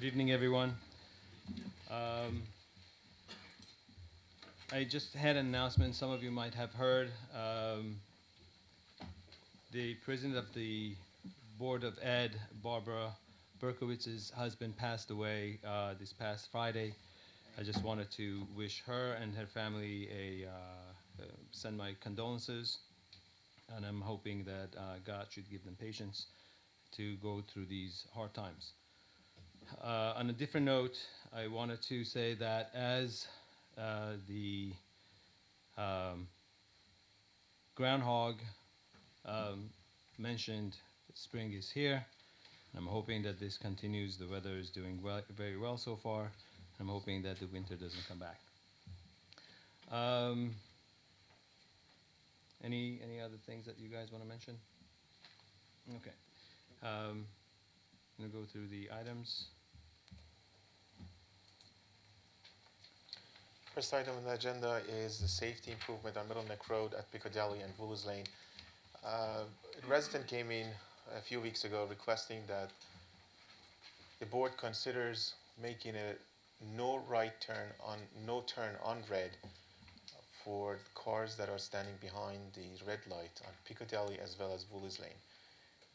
Good evening, everyone. Um, I just had an announcement. Some of you might have heard. The president of the Board of Ed, Barbara Berkowitz's husband, passed away this past Friday. I just wanted to wish her and her family send my condolences, and I'm hoping that God should give them patience to go through these hard times. On a different note, I wanted to say that as the um, groundhog um, mentioned, spring is here. I'm hoping that this continues. The weather is doing very well so far. I'm hoping that the winter doesn't come back. Um, any other things that you guys want to mention? Okay. I'm going to go through the items. First item on the agenda is the safety improvement on Middle Neck Road at Piccadilly and Woolers Lane. A resident came in a few weeks ago requesting that the board considers making a no turn on red for cars that are standing behind the red light on Piccadilly as well as Woolers Lane.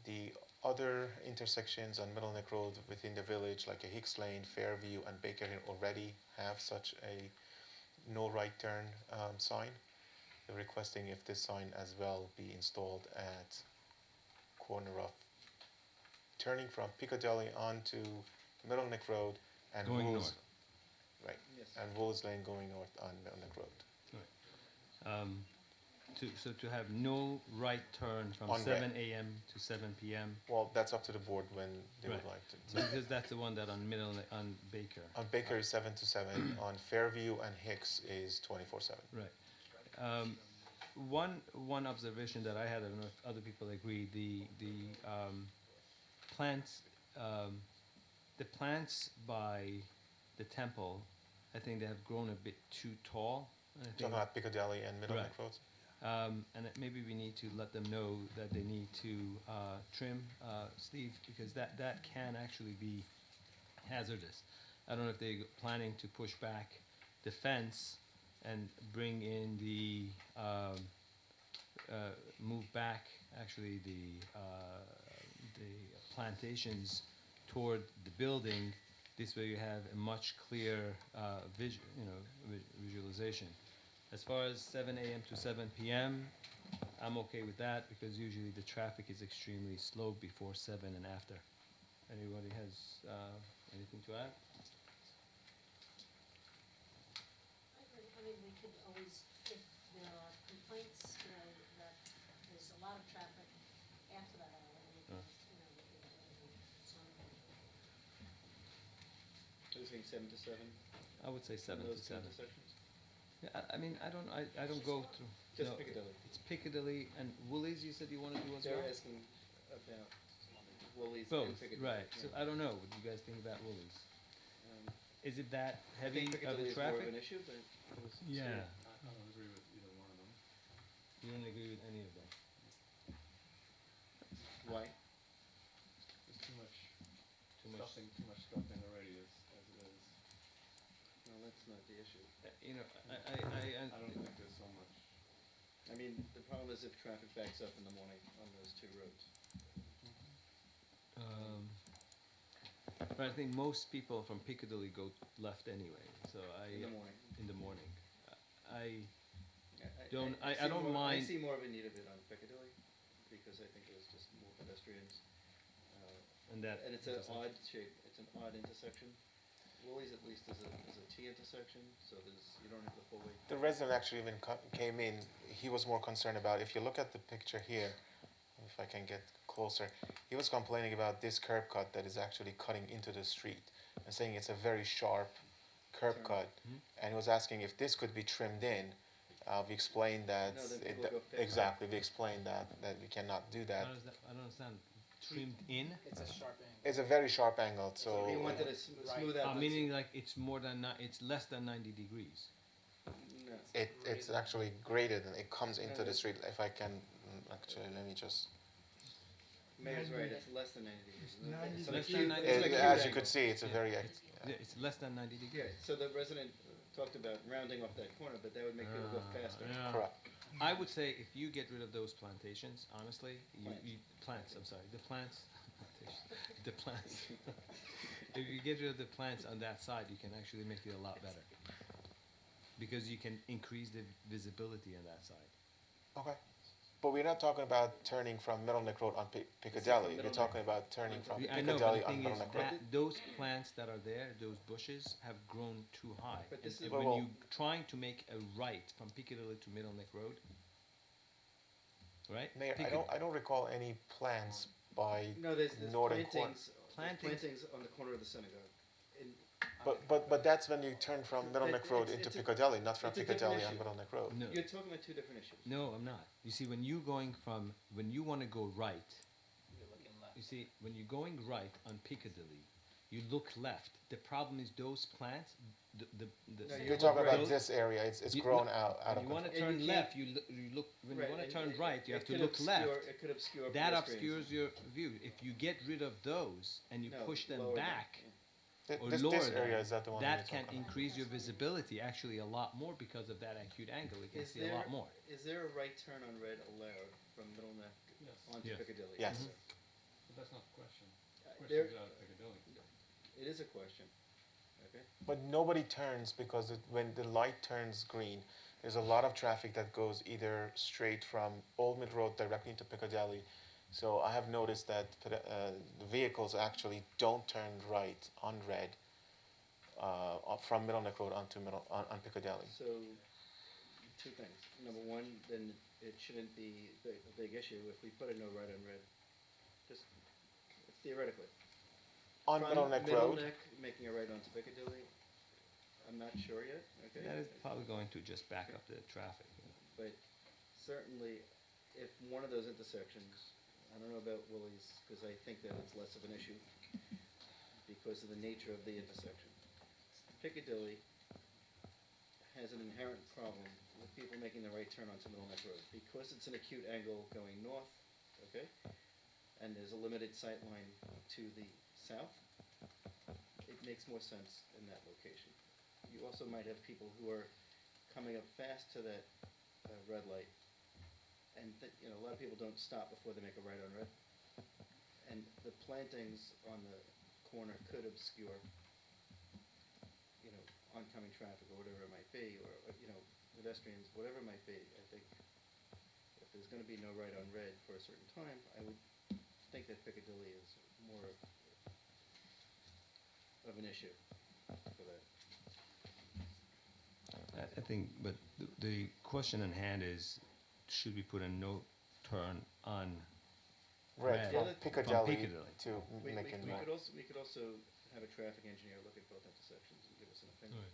The other intersections on Middle Neck Road within the village, like a Hicks Lane, Fairview, and Baker Hill, already have such a no right turn sign. They're requesting if this sign as well be installed at corner of turning from Piccadilly onto Middle Neck Road and Going Wool's, north. right, Yes. and Wool's Lane going north on Middle Neck Road. Um, so to have no right turn from On 7 a.m. to 7 p.m. Well, that's up to the board when they would Right. like to. Because that's the one that on Baker. On Baker is 7 to 7. On Fairview and Hicks is 24/7. Right. One observation that I had, I don't know if other people agree. The plants um, the plants by the temple, I think they have grown a bit too tall. And I Talking think, about Piccadilly and Middle Right. Neck Roads. and maybe we need to let them know that they need to trim, Steve, because that can actually be hazardous. I don't know if they're planning to push back the fence and bring in move back actually the plantations toward the building. This way you have a much clearer visualization. As far as 7 a.m. to 7 p.m., I'm okay with that because usually the traffic is extremely slow before 7 and after. Anybody has anything to add? I mean, we could always, if there are complaints, that there's a lot of traffic after that hour, we could, we could, I was saying 7 to 7. I would say 7 to Those 7. intersections. Yeah, I don't go through. Just no, Piccadilly. It's Piccadilly and Woolies. You said you want to do as They're well. asking about Woolies Both, and Piccadilly. right? Yeah. So I don't know. What do you guys think about Woolies? Um, Is it that I heavy think of a Piccadilly is more of traffic? an issue, but Yeah. I don't agree with either one of them. You don't agree with any of them. why? There's too much Too much. stuffing already as it is. No, that's not the issue. I don't think there's so much. I mean, the problem is if traffic backs up in the morning on those two roads. But I think most people from Piccadilly go left anyway. So In the morning. In the morning. I Don't, I see don't more, mind- I see more of a need of it on Piccadilly, because I think there's just more pedestrians. and that. And it's an odd shape, it's an odd intersection. Woolies at least is a T intersection, so you don't have the full way. The resident actually even came in. He was more concerned about, if you look at the picture here, if I can get closer, he was complaining about this curb cut that is actually cutting into the street and saying it's a very sharp curb Turn. cut. And he was asking if this could be trimmed in. We explained that. No, then people go 50. Exactly, we explained that we cannot do that. I don't understand. Trimmed in. It's a sharp angle. It's a very sharp angle, so. He wanted to smooth out. the- Meaning like it's more than it's less than 90 degrees. No. It's actually graded and it comes into the street. If I can, actually, let me just. Mayor's 90. right, it's less than 90 degrees. It's 90 It's an Less than acute, 90 it's an degrees. acute As you angle. could see, it's a Yeah. very, It's less than 90 degrees. Yeah, so the resident talked about rounding off that corner, but that would make people go faster. Yeah. correct. I would say if you get rid of those plantations, honestly, plants. I'm sorry, the plants, plantations, the plants. If you get rid of the plants on that side, you can actually make it a lot better because you can increase the visibility on that side. Okay. But we're not talking about turning from Middle Neck Road on Piccadilly. We're Middle talking Neck. about turning from I know, but Piccadilly the on thing Middle is Neck Road. that those plants that are there, those bushes, have grown too high. But this And is- when Well, you're trying to make a right from Piccadilly to Middle Neck Road, right? Mayor, I don't recall any plans by No, there's northern corner. plantings on the corner of the synagogue. In- But that's when you turn from Middle But Neck Road it's- into it's a- Piccadilly, not from it's a different Piccadilly on issue. Middle Neck Road. No, You're talking about two different issues. no, I'm not. You see, when you want to go right, you see, when you're going right on Piccadilly, you look left. The problem is those plants, No, You're you're talking about those- this area, it's You- grown out When of you want to control. And turn you can't- left, you look. When you Right, want to and turn it- right, you it have to could look obscure- left. It could obscure That pedestrians. obscures your view. If you get rid of those and you No, push them lower them. back or This lower area, them, is that the one that you're can talking about? increase your visibility actually a lot more because of that acute angle. You can Is see a there, lot more. is there a right turn on red allowed from Middle Neck Yes, onto Yes. Piccadilly? Yes. Mhm. but that's not the question. The There, question is out of Piccadilly. it is a question, okay? But nobody turns because when the light turns green, there's a lot of traffic that goes either straight from Old Mill Road directly into Piccadilly. So I have noticed that the vehicles actually don't turn right on red from Middle Neck Road on Piccadilly. So, two things. Number one, then it shouldn't be a big issue if we put a no right on red, just theoretically. On From Middle Neck Middle Road, Neck, making a right onto Piccadilly, I'm not sure yet, okay? That is probably going to just back up the traffic. But certainly, if one of those intersections, I don't know about Willie's, because I think that it's less of an issue because of the nature of the intersection. Piccadilly has an inherent problem with people making the right turn onto Middle Neck Road. Because it's an acute angle going north, okay, and there's a limited sight line to the south, it makes more sense in that location. You also might have people who are coming up fast to that red light, and a lot of people don't stop before they make a right on red. And the plantings on the corner could obscure, oncoming traffic or whatever it might be, or pedestrians, whatever it might be. I think if there's going to be no right on red for a certain time, I would think that Piccadilly is more of an issue for that. I think, but the question in hand is, should we put a no turn on red red from Yeah, Piccadilly Piccadilly. to We Macon Road. could also have a traffic engineer look at both intersections and give us an opinion,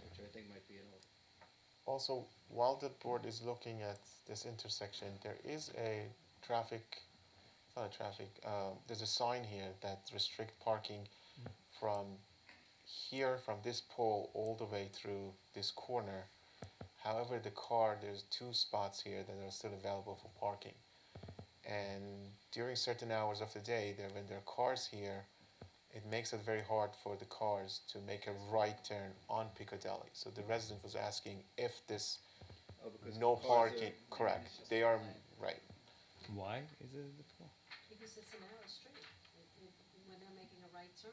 which I think might be in order. Also, while the board is looking at this intersection, there is a traffic, it's not a traffic, there's a sign here that restrict parking from here, from this pole, all the way through this corner. However, there's 2 spots here that are still available for parking. And during certain hours of the day, when there are cars here, it makes it very hard for the cars to make a right turn on Piccadilly. So the resident was asking if this Oh, because no cars are- parking, correct, they are, right. Why is it difficult? Because it's a narrow street, when they're making a right turn.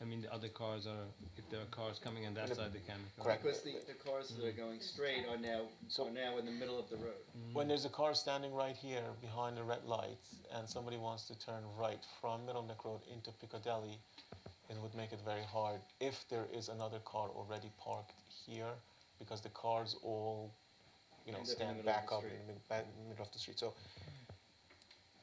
I mean, the other cars are, if there are cars coming on that The- side, they can't make a correct. Because the cars that are going straight are now in the middle of the road. When there's a car standing right here behind the red light and somebody wants to turn right from Middle Neck Road into Piccadilly, it would make it very hard if there is another car already parked here, because the cars all, End up in the stand middle of back the up in street. the middle of the street. So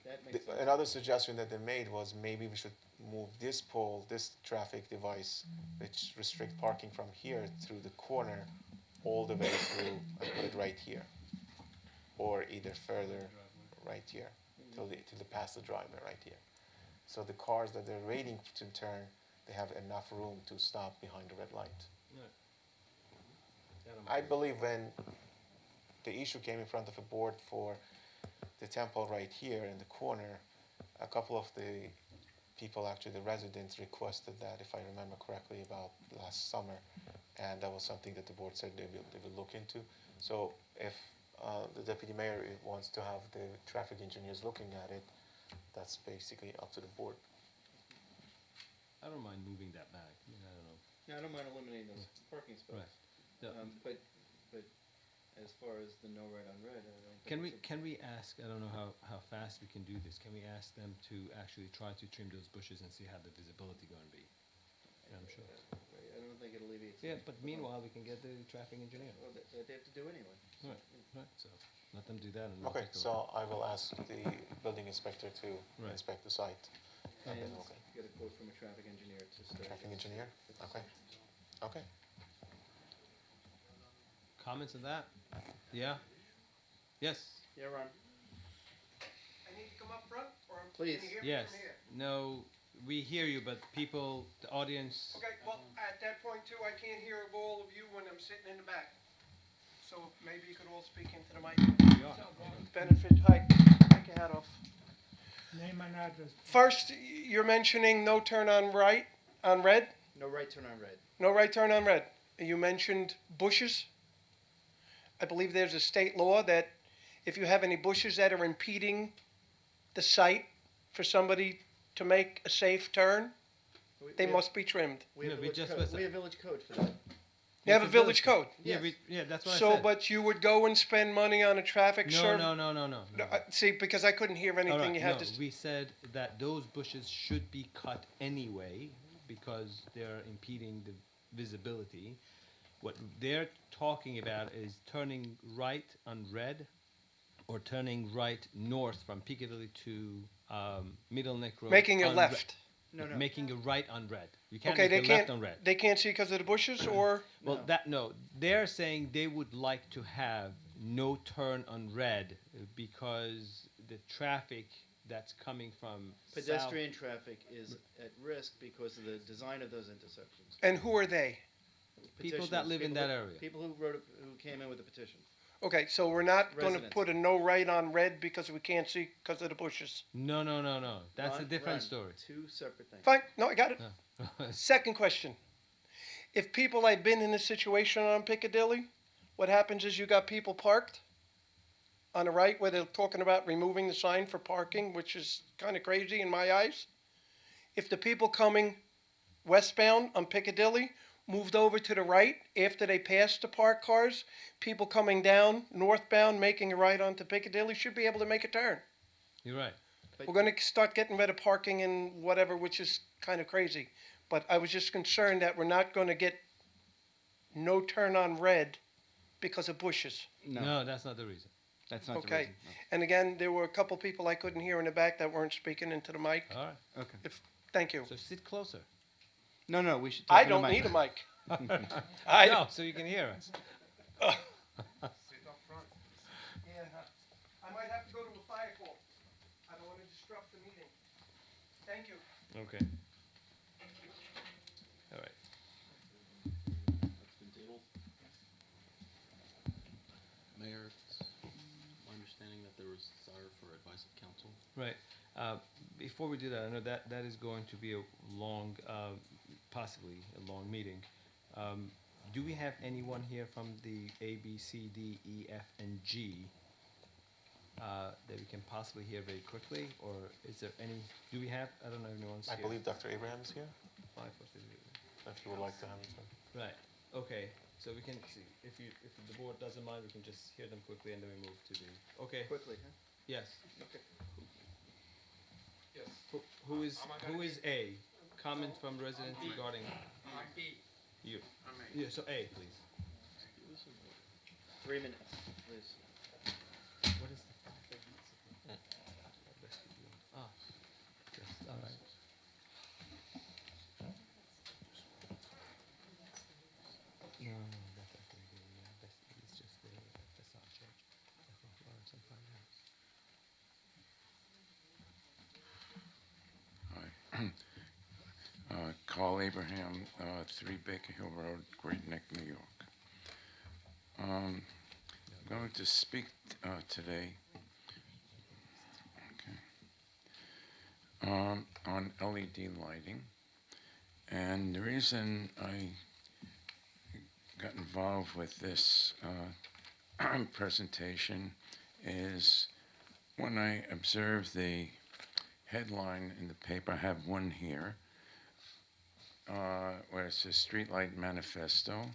That makes sense. another suggestion that they made was maybe we should move this pole, this traffic device, which restrict parking from here through the corner, all the way through and put it right here, or either further right here till they pass the driveway right here. So the cars that they're waiting to turn, they have enough room to stop behind the red light. I believe when the issue came in front of a board for the temple right here in the corner, A couple of the people, actually the residents, requested that, if I remember correctly, about last summer, and that was something that the board said they will look into. So if the deputy mayor wants to have the traffic engineers looking at it, that's basically up to the board. I don't mind moving that back. I mean, I don't know. Yeah, I don't mind eliminating those parking spots. Yeah. But as far as the no right on red, I don't think. Can we, it's a- can we ask, I don't know how fast we can do this, can we ask them to actually try to trim those bushes and see how the visibility gonna be? Yeah, I'm sure. I don't think it alleviates. Yeah, but meanwhile, we can get the traffic engineer. Well, they have to do anyway. So, Right, so let them do that and we'll Okay, take a look. so I will ask the building inspector to Right. inspect the site. And then we'll get a quote from a traffic engineer to start. Traffic this engineer? Okay. intersection. Okay. Comments on that? Yeah? Yes? Yeah, Ron, I need to come up front, or Please. can you hear me Yes. from here? No, we hear you, but people, the audience, Okay, well, at that point too, I can't hear all of you when I'm sitting in the back. So maybe you could all speak into the mic. we are. Benefit, hi, take your hat off. Name and address. First, you're mentioning no turn on right, on red? no right turn on red. No right turn on red. You mentioned bushes. I believe there's a state law that if you have any bushes that are impeding the site for somebody to make a safe turn, they must be trimmed. We have Yeah, we village just code, specified. we have village code for that. You have a village code. Yeah, Yes. yeah, that's what I So, said. but you would go and spend money on a traffic No, serv- no, no, no, no. No, no. see, because I couldn't hear All anything right, you had no, to. we said that those bushes should be cut anyway because they're impeding the visibility. What they're talking about is turning right on red or turning right north from Piccadilly to Middle Neck Road. Making a on left. No, no. Making a right on red. You can't Okay, make they a left can't. on red. They can't see because of the bushes, or Well, No. they're saying they would like to have no turn on red because the traffic that's coming from Pedestrian traffic is at risk because of the design of those intersections. and who are they? People that Petitioners, live in people that who- area. People who came in with a petition. Okay, so we're not going to Residents. put a no right on red because we can't see because of the bushes. No, no, no, no. That's a Ron, different Ron, story. Two separate things. Fine, no, I got it. No. Second question. If people have been in a situation on Piccadilly, what happens is you got people parked on the right where they're talking about removing the sign for parking, which is kind of crazy in my eyes. If the people coming westbound on Piccadilly moved over to the right after they passed the parked cars, people coming down northbound making a right onto Piccadilly should be able to make a turn. You're right. But- We're going to start getting rid of parking and whatever, which is kind of crazy. But I was just concerned that we're not going to get no turn on red because of bushes. No, that's not the reason. That's not Okay. And again, there were a couple people I couldn't hear in the back that weren't speaking into the mic. All right. Okay. Thank you. So sit closer. No, we should. I don't need a mic. I, No, so you can hear us. Yeah, I might have to go to a fire call. I don't want to disrupt the meeting. Thank you. Okay. All right. Mayor, it's my understanding that there was desire for advice of council. Right. Before we do that, I know that is going to be a long, possibly a long meeting. Do we have anyone here from the A, B, C, D, E, F, and G that we can possibly hear very quickly? Or is there any, do we have, I don't know if anyone's I here. believe Dr. Abraham is here, 5, 4, 3, 2, if you would like to have him. Right, okay, so we can see, if the board doesn't mind, we can just hear them quickly and then we move to the, okay, Quickly, huh? yes. Okay. Yes. Who is, Am I who gonna is A? Comment from residents B. regarding I'm B. you. I'm A. Yeah, so A, please. 3 minutes, please. What is the? Ah, yes, all right. No, that's actually the best, it's just the facade change. That's not Lawrence and Farnhouse. Carl Abraham, 3 Baker Hill Road, Great Neck, New York. I'm going to speak today. Okay. on LED lighting. And the reason I got involved with this presentation is when I observed the headline in the paper, I have one here, where it says Streetlight Manifesto.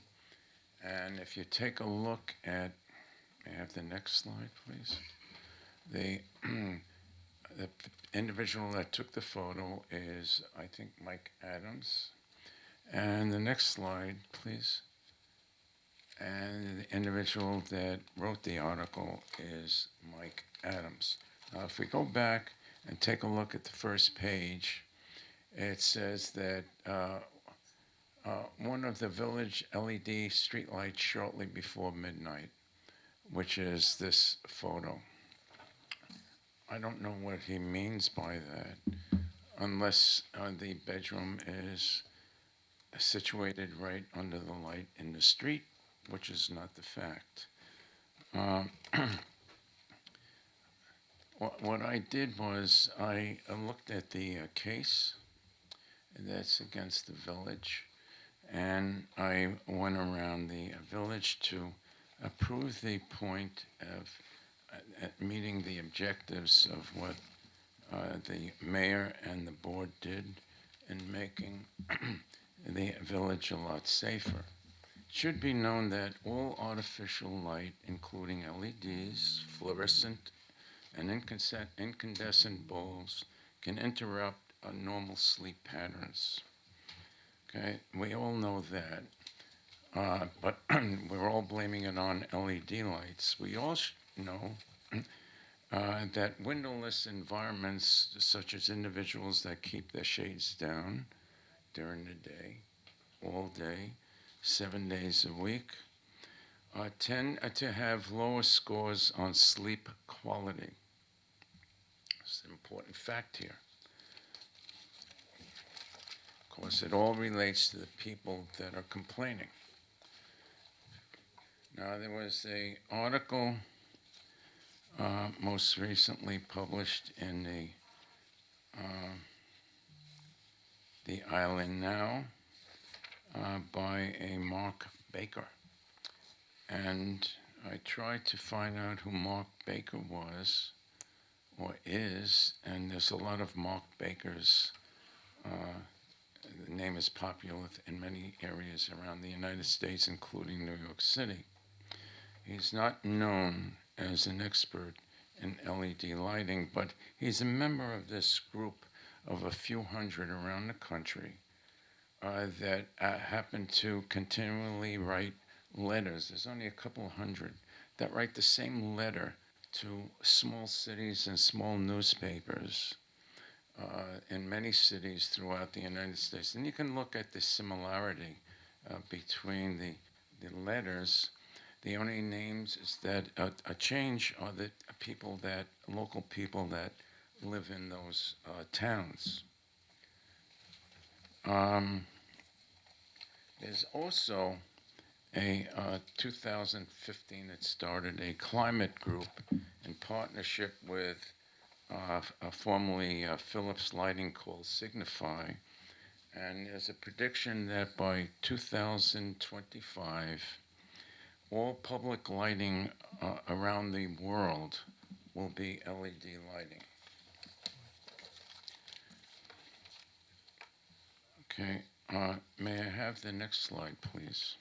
And if you take a look at, may I have the next slide, please? The, the individual that took the photo is, I think, Mike Adams. And the next slide, please. And the individual that wrote the article is Mike Adams. Now, if we go back and take a look at the first page, it says that one of the village LED streetlights shortly before midnight, which is this photo. I don't know what he means by that, unless the bedroom is situated right under the light in the street, which is not the fact. What I did was I looked at the case that's against the village, and I went around the village to prove the point of meeting the objectives of what the mayor and the board did in making the village a lot safer. It should be known that all artificial light, including LEDs, fluorescent, and incandescent bulbs, can interrupt normal sleep patterns. Okay, we all know that, but we're all blaming it on LED lights. We all know that windowless environments, such as individuals that keep their shades down during the day, all day, 7 days a week, tend to have lower scores on sleep quality. It's an important fact here. Of course, it all relates to the people that are complaining. Now, there was an article most recently published in the Island Now by a Mark Baker. And I tried to find out who Mark Baker was or is, and there's a lot of Mark Bakers. The name is popular in many areas around the United States, including New York City. He's not known as an expert in LED lighting, but he's a member of this group of a few hundred around the country that happen to continually write letters. There's only a couple hundred that write the same letter to small cities and small newspapers in many cities throughout the United States. And you can look at the similarity between the letters. The only names is that a change are the people that, local people that live in those towns. There's also a 2015, it started a climate group in partnership with formerly Philips Lighting called Signify. And there's a prediction that by 2025, all public lighting around the world will be LED lighting. Okay, may I have the next slide, please?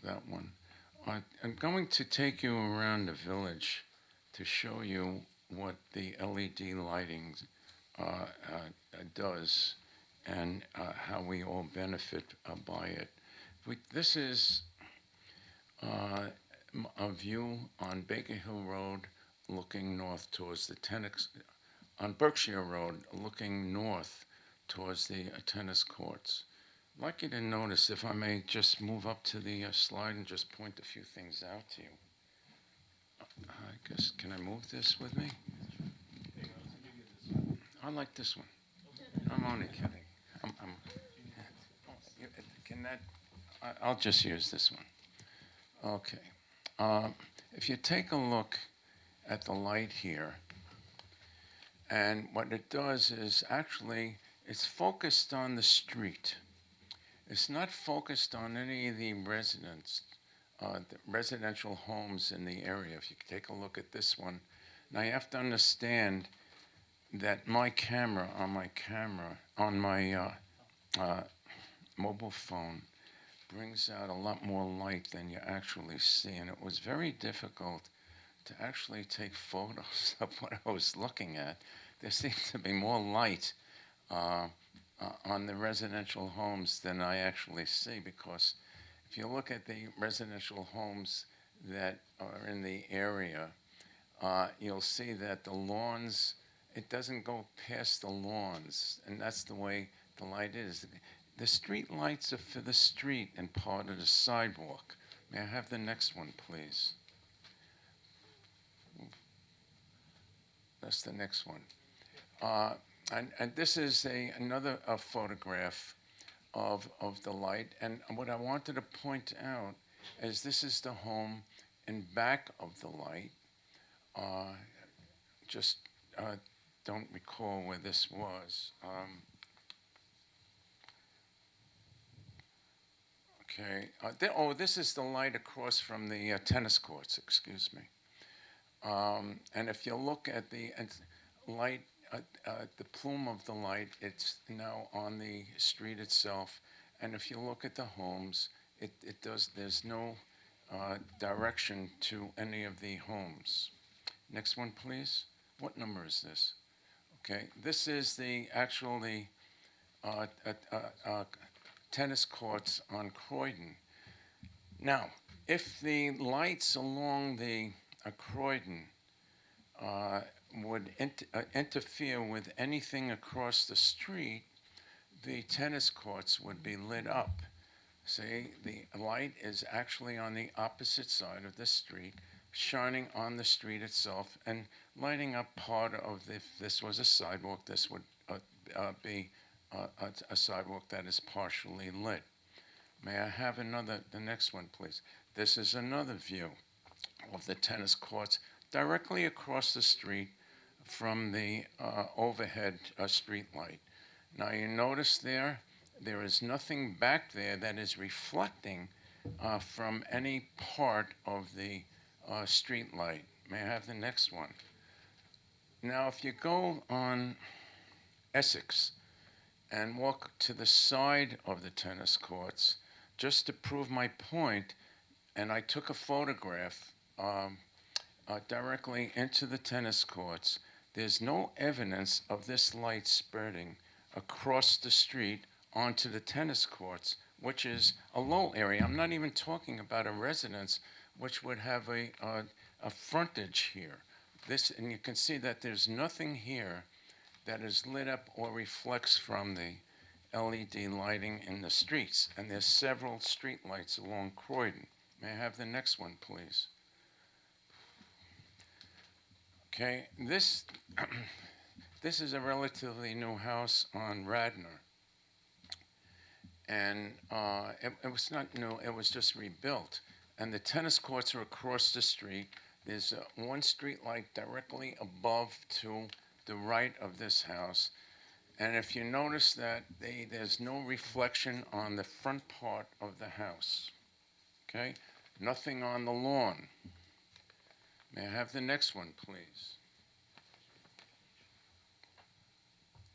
That one. I'm going to take you around the village to show you what the LED lighting does and how we all benefit by it. This is a view on Baker Hill Road looking north towards the tennis, on Berkshire Road looking north towards the tennis courts. I'd like you to notice, if I may just move up to the slide and just point a few things out to you. I guess, can I move this with me? I like this one. I'm only kidding. Can that, I'll just use this one. Okay. If you take a look at the light here, And what it does is actually it's focused on the street. It's not focused on any of the the residential homes in the area. If you take a look at this one, now you have to understand that on my mobile phone brings out a lot more light than you actually see, and it was very difficult to actually take photos of what I was looking at. There seems to be more light uh, on the residential homes than I actually see, because if you look at the residential homes that are in the area, you'll see that the lawns, it doesn't go past the lawns, and that's the way the light is. The street lights are for the street and part of the sidewalk. May I have the next one, please? That's the next one. And this is another photograph of the light. And what I wanted to point out is this is the home in back of the light. Just don't recall where this was. Okay. This is the light across from the tennis courts, excuse me. And if you look at the light, the plume of the light, it's now on the street itself. And if you look at the homes, there's no direction to any of the homes. Next one, please. What number is this? Okay, this is the uh, uh, uh, tennis courts on Croydon. Now, if the lights along the Croydon would interfere with anything across the street, the tennis courts would be lit up. See, the light is actually on the opposite side of the street, shining on the street itself and lighting up part of if this was a sidewalk, this would be a sidewalk that is partially lit. May I have the next one, please? This is another view of the tennis courts directly across the street from the overhead street light. Now you notice there is nothing back there that is reflecting from any part of the street light. May I have the next one? Now if you go on Essex and walk to the side of the tennis courts, just to prove my point, and I took a photograph directly into the tennis courts, there's no evidence of this light spreading across the street onto the tennis courts, which is a low area. I'm not even talking about a residence which would have a frontage here. And you can see that there's nothing here that is lit up or reflects from the LED lighting in the streets. And there's several street lights along Croydon. May I have the next one, please? Okay, this is a relatively new house on Radnor. And it was not new, it was just rebuilt. And the tennis courts are across the street. There's one street light directly above to the right of this house. And if you notice that there's no reflection on the front part of the house. Okay, nothing on the lawn. May I have the next one, please?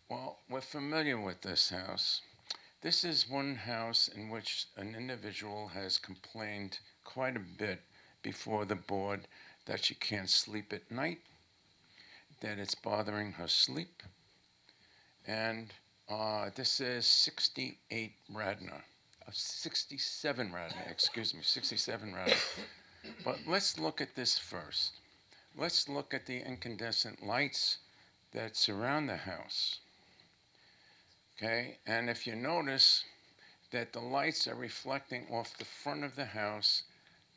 Well, we're familiar with this house. This is one house in which an individual has complained quite a bit before the board that she can't sleep at night, that it's bothering her sleep. And this is 68 Radnor, 67 Radnor, excuse me, 67 Radnor. But let's look at this first. Let's look at the incandescent lights that surround the house. Okay, and if you notice that the lights are reflecting off the front of the house,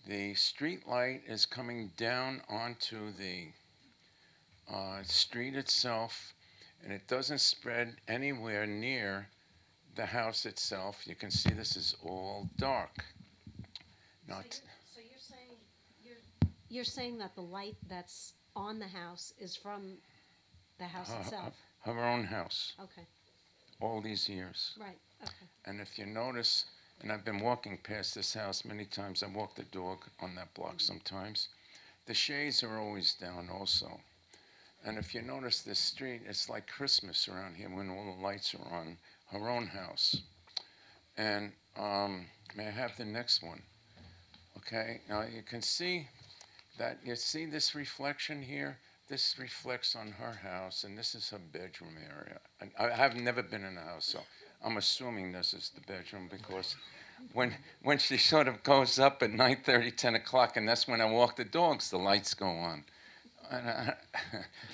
the street light is coming down onto the street itself, and it doesn't spread anywhere near the house itself. You can see this is all dark. So you're saying that the light that's on the house is from The house her- itself? her own house, Okay, all these years. right, okay. And if you notice, and I've been walking past this house many times, I walk the dog on that block sometimes, the shades are always down also. And if you notice this street, it's like Christmas around here when all the lights are on, her own house. And may I have the next one? Okay, now you can see that, you see this reflection here? This reflects on her house, and this is her bedroom area. And I have never been in the house, so I'm assuming this is the bedroom because when she sort of goes up at 9:30, 10 o'clock, and that's when I walk the dogs, the lights go on. And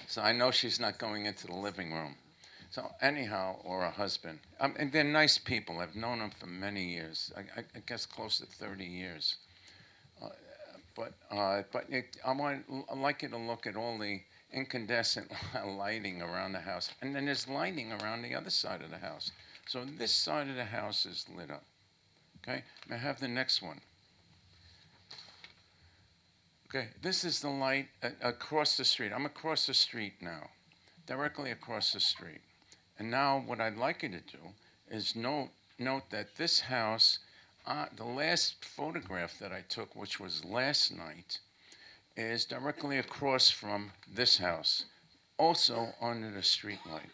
so I know she's not going into the living room. So anyhow, or a husband. And they're nice people. I've known them for many years. I guess close to 30 years. But I'd like you to look at all the incandescent lighting around the house. And then there's lighting around the other side of the house. So this side of the house is lit up. Okay? May I have the next one? Okay, this is the light across the street. I'm across the street now, directly across the street. And now what I'd like you to do is note that this house, the last photograph that I took, which was last night, is directly across from this house, also under the street light.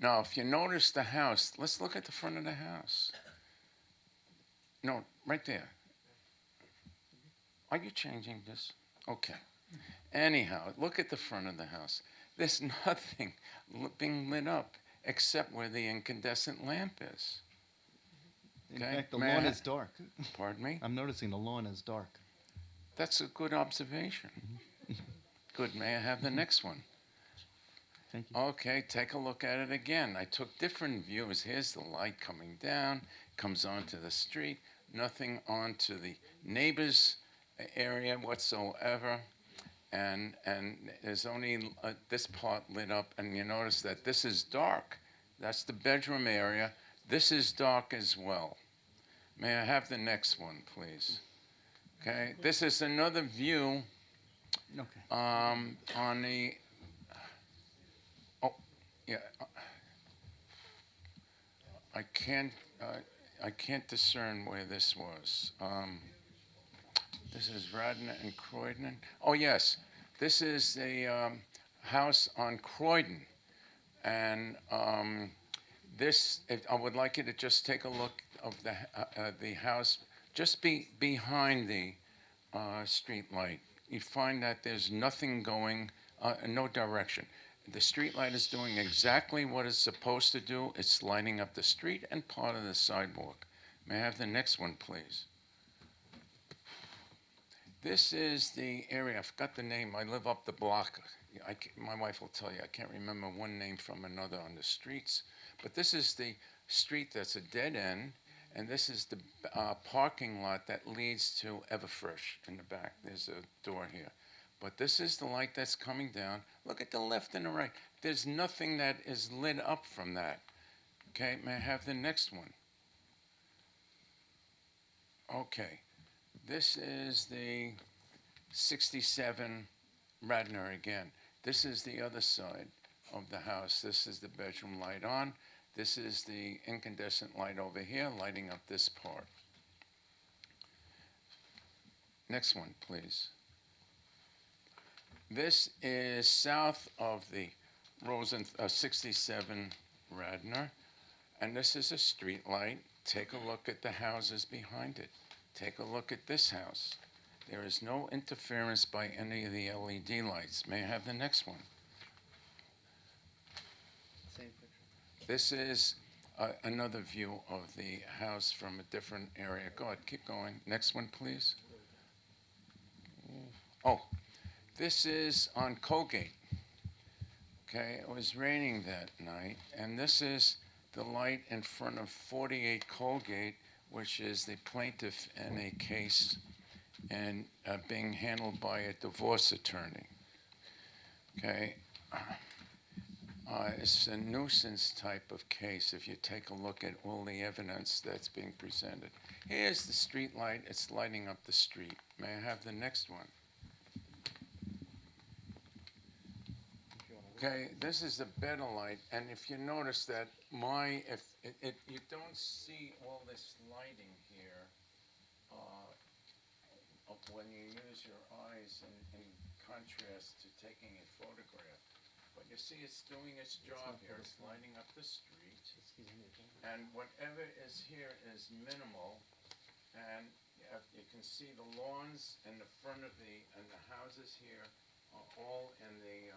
Now, if you notice the house, let's look at the front of the house. No, right there. Are you changing this? Okay. Anyhow, look at the front of the house. There's nothing being lit up except where the incandescent lamp is. In Okay, fact, the may I lawn ha- is dark. Pardon me? I'm noticing the lawn is dark. That's a good observation. Good. May I have the next one? Thank you. Okay, take a look at it again. I took different views. Here's the light coming down, comes onto the street, nothing onto the neighbor's area whatsoever. And there's only this part lit up, and you notice that this is dark. That's the bedroom area. This is dark as well. May I have the next one, please? Okay, this is another view Okay. on the, oh, yeah. I can't discern where this was. This is Radnor and Croydon. Oh, yes. This is the house on Croydon. And I would like you to just take a look of the house just behind the street light. You find that there's nothing going, no direction. The street light is doing exactly what it's supposed to do. It's lighting up the street and part of the sidewalk. May I have the next one, please? This is the area, I forgot the name, I live up the block. My wife will tell you, I can't remember one name from another on the streets. But this is the street that's a dead end, and this is the parking lot that leads to Everfresh in the back. There's a door here. But this is the light that's coming down. Look at the left and the right. There's nothing that is lit up from that. Okay, may I have the next one? Okay. This is the 67 Radnor again. This is the other side of the house. This is the bedroom light on. This is the incandescent light over here, lighting up this part. Next one, please. This is south of the 67 Radnor, and this is a street light. Take a look at the houses behind it. Take a look at this house. There is no interference by any of the LED lights. May I have the next one? Same picture. This is another view of the house from a different area. Go ahead, keep going. Next one, please. Oh, this is on Colgate. Okay, it was raining that night, and this is the light in front of 48 Colgate, which is the plaintiff in a case and being handled by a divorce attorney. Okay, it's a nuisance type of case if you take a look at all the evidence that's being presented. Here's the street light. It's lighting up the street. May I have the next one? Okay, this is a better light, and if you notice that you don't see all this lighting here, when you use your eyes in contrast to taking a photograph. But you see it's doing its job here, it's lighting up the street, and whatever is here is minimal, and you can see the lawns in the front of and the houses here are all in the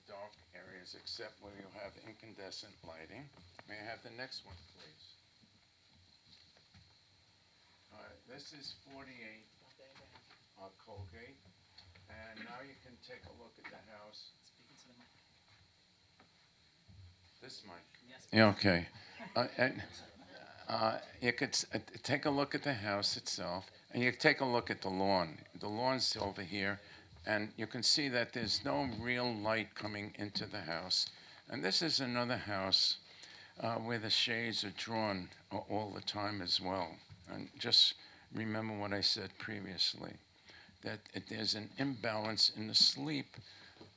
dark areas except where you have incandescent lighting. May I have the next one, please? This is 48 Colgate, and now you can take a look at the house. This mic. Yeah, okay. And you could take a look at the house itself, and you take a look at the lawn. The lawn's over here, and you can see that there's no real light coming into the house. And this is another house where the shades are drawn all the time as well. And just remember what I said previously, that there's an imbalance in the sleep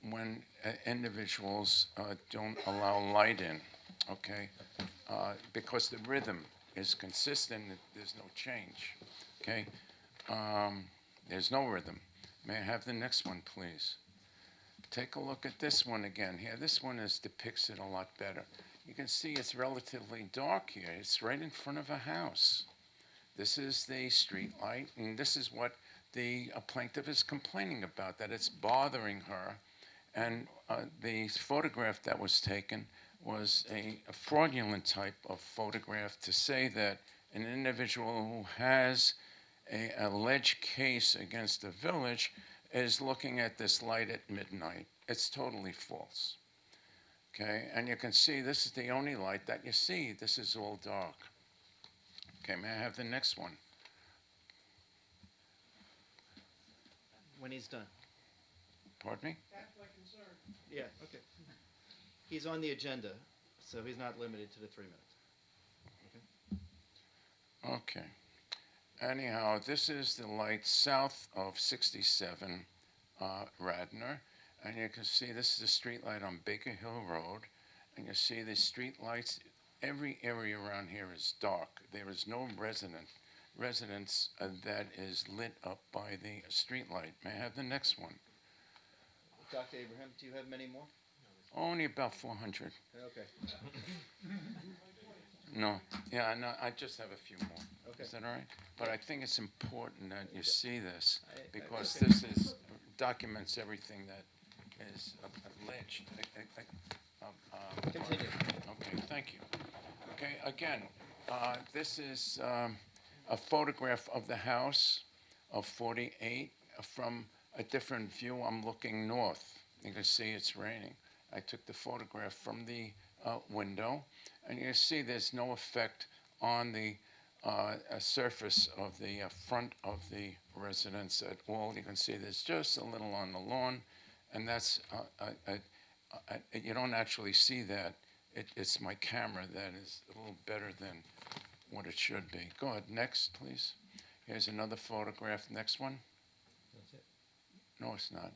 when individuals don't allow light in, okay? Because the rhythm is consistent, there's no change, okay? There's no rhythm. May I have the next one, please? Take a look at this one again here. This one depicts it a lot better. You can see it's relatively dark here. It's right in front of a house. This is the street light, and this is what the plaintiff is complaining about, that it's bothering her. And the photograph that was taken was a fraudulent type of photograph to say that an individual who has an alleged case against the village is looking at this light at midnight. It's totally false. Okay, and you can see this is the only light that you see. This is all dark. Okay, may I have the next one? When he's done. Pardon me? That's my concern. Yeah, okay. He's on the agenda, so he's not limited to the 3 minutes. Okay. Anyhow, this is the light south of 67 Radnor, and you can see this is the street light on Baker Hill Road, and you see the street lights. Every area around here is dark. There is no residence that is lit up by the street light. May I have the next one? Dr. Abraham, do you have many more? Only about 400. Okay. No, yeah, no, I just have a few more. Okay. Is that all right? But I think it's important that you see this, because okay. this documents everything that is alleged. Continue. Okay, thank you. Okay, again, this is a photograph of the house of 48 from a different view. I'm looking north. You can see it's raining. I took the photograph from the window, and you see there's no effect on the surface of the front of the residence at all. You can see there's just a little on the lawn, and that's you don't actually see that. It's my camera that is a little better than what it should be. Go ahead, next, please. Here's another photograph. Next one. That's it. No, it's not.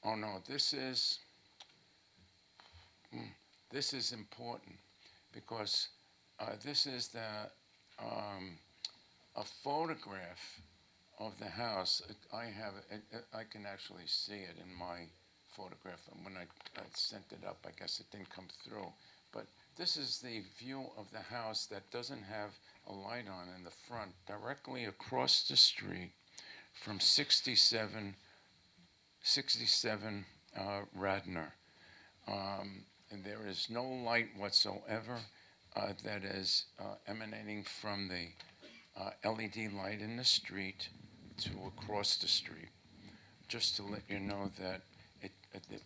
Oh no, this is important, because this is a photograph of the house. I can actually see it in my photograph, and when I sent it up, I guess it didn't come through. But this is the view of the house that doesn't have a light on in the front, directly across the street from 67 Radnor. And there is no light whatsoever that is emanating from the LED light in the street to across the street. Just to let you know that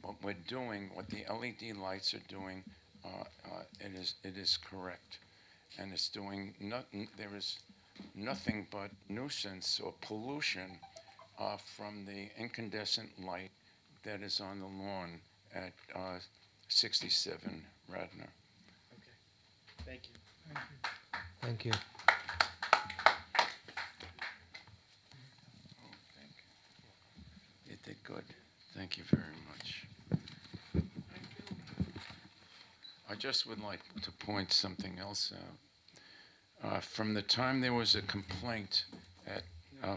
what we're doing, what the LED lights are doing, it is correct. And it's doing nothing, there is nothing but nuisance or pollution from the incandescent light that is on the lawn at 67 Radnor. Okay. Thank you. Thank you. Oh, thank you. They're good. Thank you very much. I just would like to point something else out. From the time there was a complaint at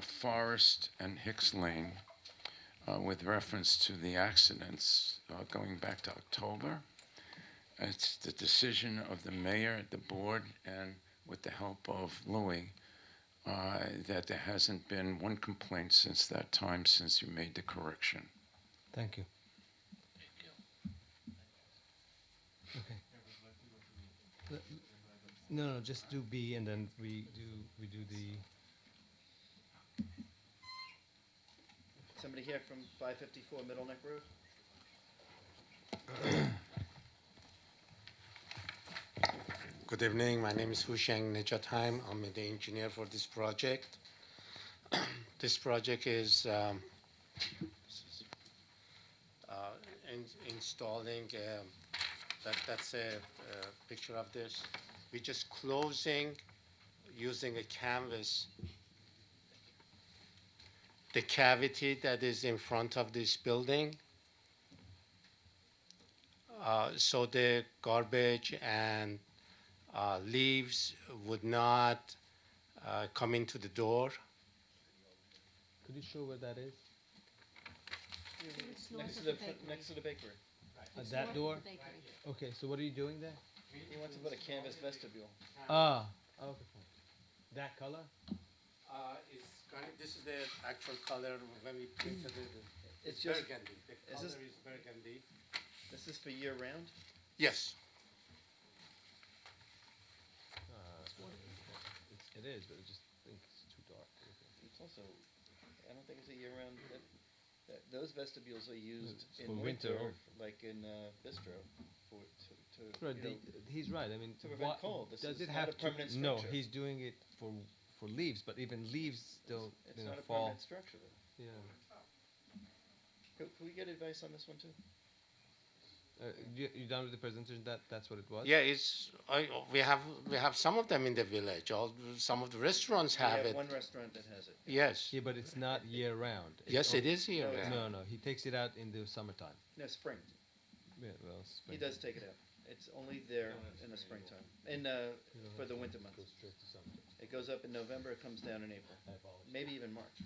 Forest and Hicks Lane with reference to the accidents going back to October, it's the decision of the mayor, the board, and with the help of Louis, that there hasn't been one complaint since that time, since you made the correction. Thank you. Okay. No, just do B and then we do the. Somebody here from 554 Middle Neck Road? Good evening. My name is Husheng Nechatheim. I'm the engineer for this project. This project is installing. That's a picture of this. We're just closing using a canvas the cavity that is in front of this building. So the garbage and leaves would not come into the door. Could you show where that is? It's north Next to of the, the bakery. next to the bakery. It's That north of door? the bakery. Okay, so what are you doing there? He wants to put a canvas vestibule. Ah, okay, fine. That color? This is the actual color when we printed it. It's just, burgundy. The is color this- is burgundy. this is for year round? Yes. It is, but I just think it's too dark. It's also, I don't think it's a year round, those vestibules are used It's in for winter, winter, like in Bistro, to, Right, you know, he's right. I mean, to prevent cold. This does is it not have a permanent to? No, structure. he's doing it for leaves, but even leaves still, It's you know, not a fall. permanent structure though. Yeah. Can we get advice on this one too? You done with the presentation? That's what it was. Yeah, we have some of them in the village. Some of the restaurants We have have it. one restaurant that has it. Yes. Yeah, but it's not year round. Yes, it is here. No, it's No, no, he takes it out in the summertime. No, spring. Yeah, well, He does take it out. It's only there in the springtime, for the winter months. It goes up in November, it comes down in April, maybe even March.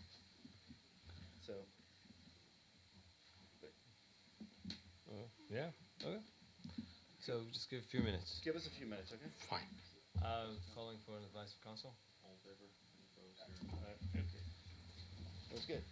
So, Yeah. Okay. So just give a few minutes. give us a few minutes, okay? Fine. Calling for an advice of council. All in favor? Any opposed? Here. That was good.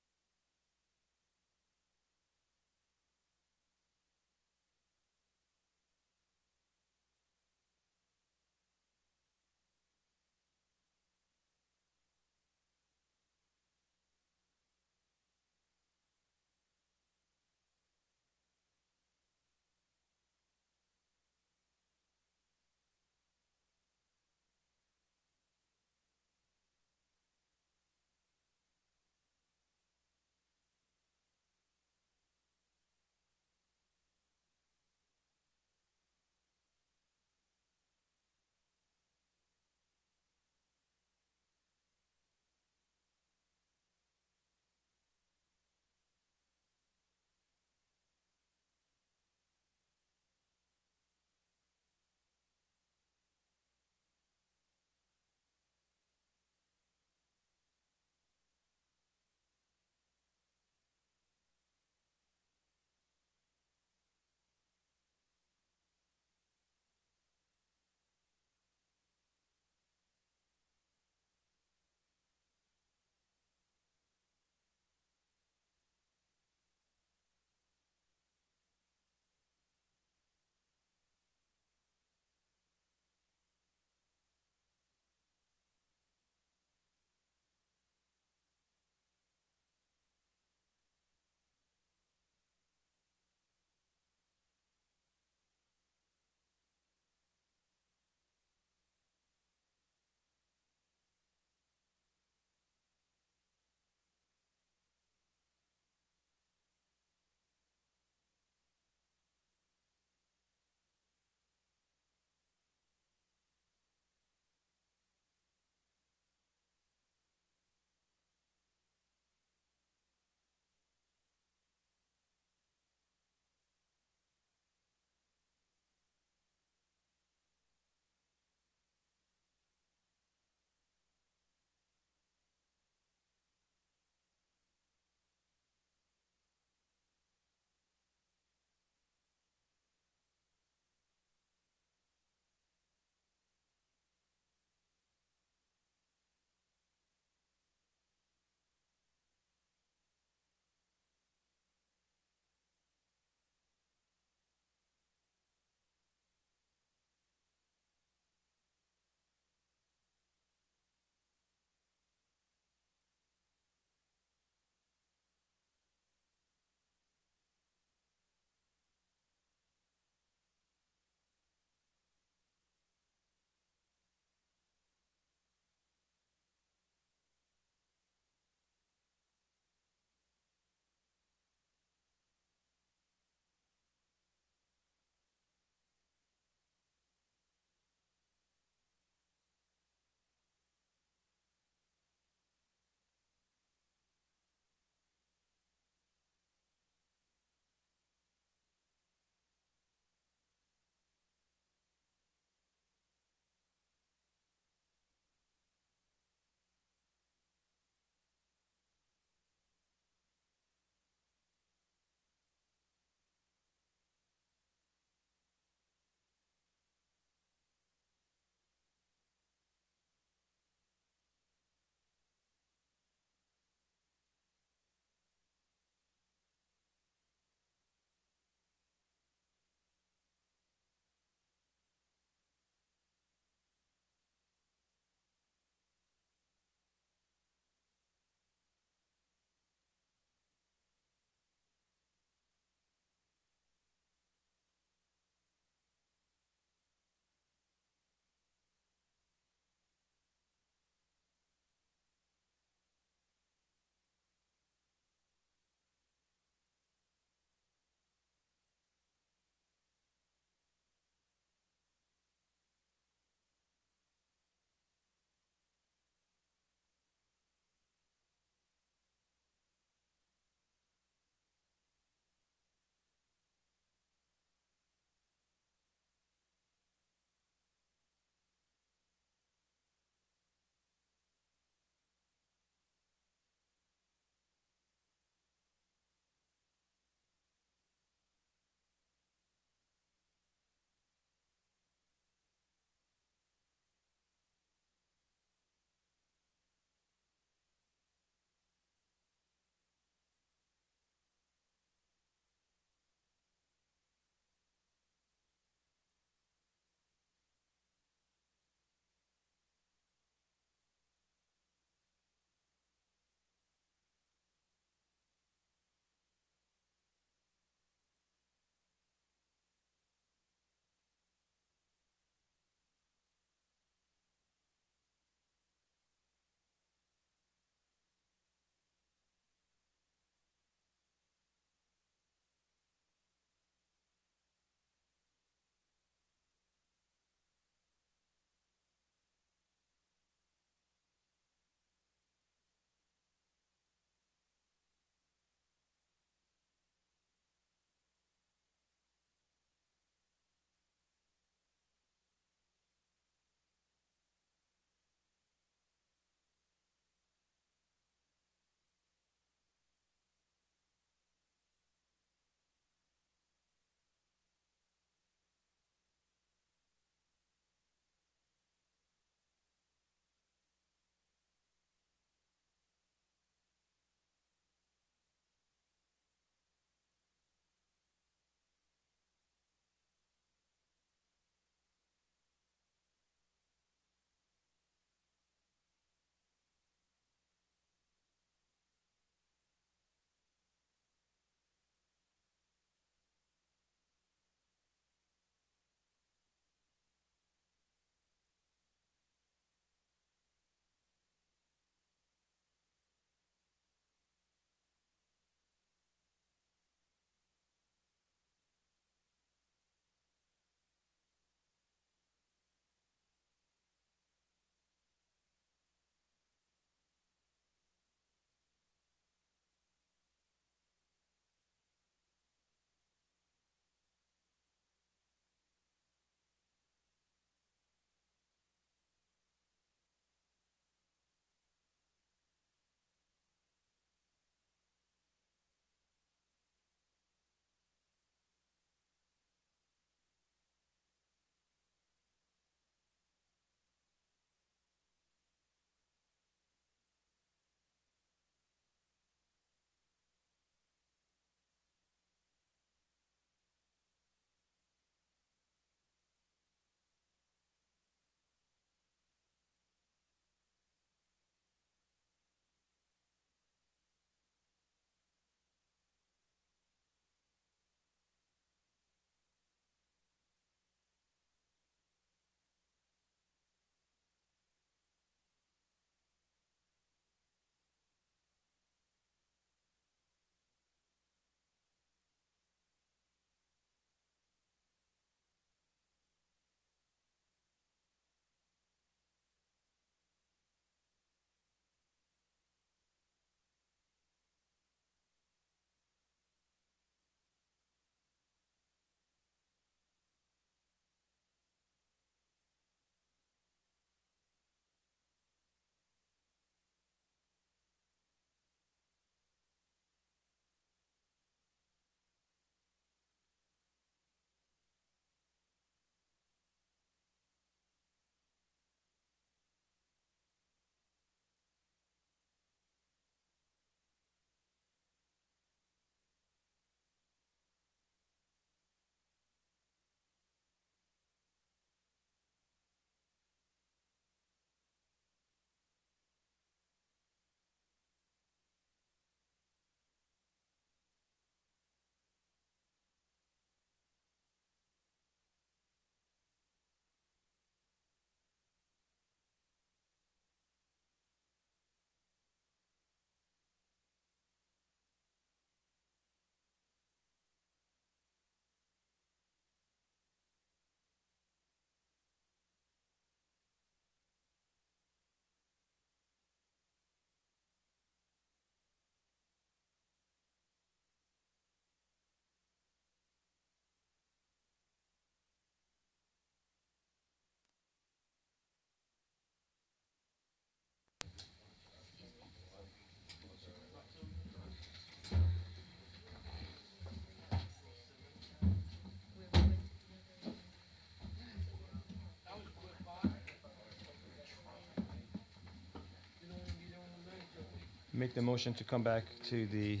Make the motion to come back to the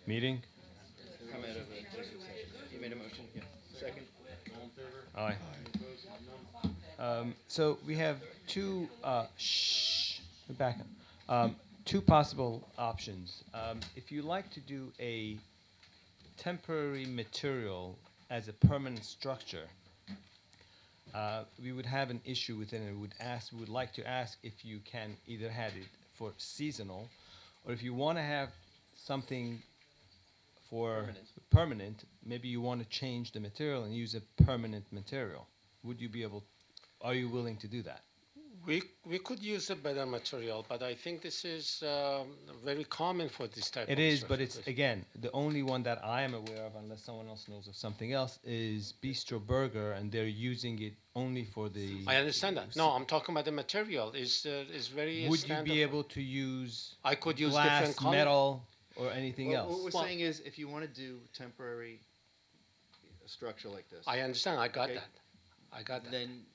meeting. Come out of a executive session. You made a motion? Yeah. Second? All in favor? Aye. Any opposed? None? So we have two, back up. Two possible options. If you like to do a temporary material as a permanent structure, we would have an issue with it, and we would like to ask if you can either have it for seasonal, or if you want to have something for permanent, maybe you want to change the material and use a permanent material. Would you be able, are you willing to do that? We could use a better material, but I think this is very common for this type of It is, but structure. it's, again, the only one that I am aware of, unless someone else knows of something else, is Bistro Burger, and they're using it only for the. I understand that. No, I'm talking about the material. Is very Would you standard be for- able to use I could use glass, different color. metal, or anything Well, else? what we're Well- saying is, if you want to do temporary structure like this, I understand. I got Okay. that. I got that. then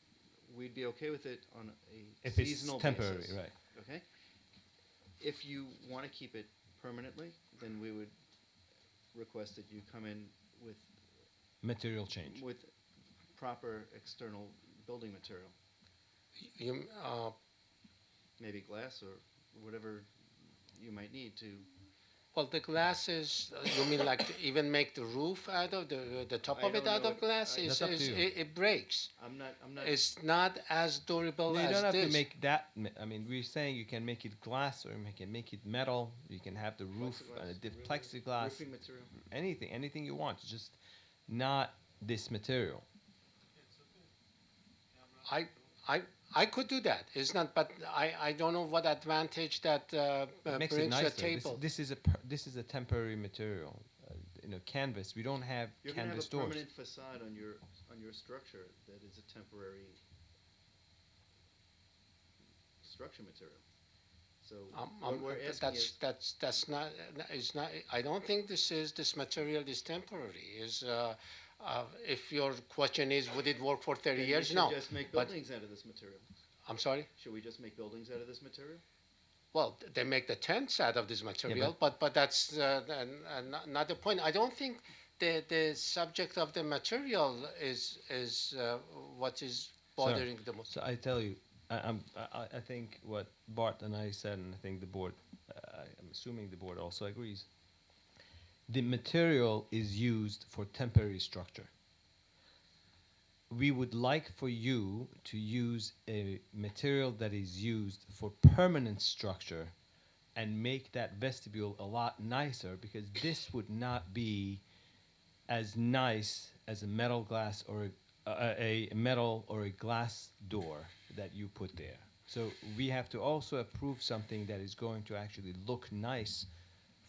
we'd be okay with it on a If it's seasonal temporary, basis. right? Okay? If you want to keep it permanently, then we would request that you come in with, Material change. with proper external building material, You, maybe glass or whatever you might need to. well, the glass is. You mean like to even make the roof out of the top I of it don't out know of it- glass? I- Is, That's up to is you. it breaks. I'm not. It's not as durable No, you as don't have this. to make that. I mean, we're saying you can make it glass, or you can make it metal. You can have the roof and a plexiglass. Roofing material. Anything you want. Just not this material. I could do that. It's not, but I don't know what advantage that It makes it brings to nicer. the table. This is a temporary material. Canvas. We don't have You're going to have canvas a doors. permanent facade on your structure that is a temporary structure material. So what we're asking is, That's not, it's not, I don't think this material is temporary. If your question is, would it work for 30 then years? we No. should just make but- buildings out of this material. I'm sorry? Should we just make buildings out of this material? Well, they make the tents out of this material, but that's not the point. I don't think the subject of the material is what is bothering the most. So I tell you, I think what Bart and I said, and I think the board, I'm assuming the board also agrees. The material is used for temporary structure. We would like for you to use a material that is used for permanent structure and make that vestibule a lot nicer, because this would not be as nice as a metal glass or a metal or a glass door that you put there. So we have to also approve something that is going to actually look nice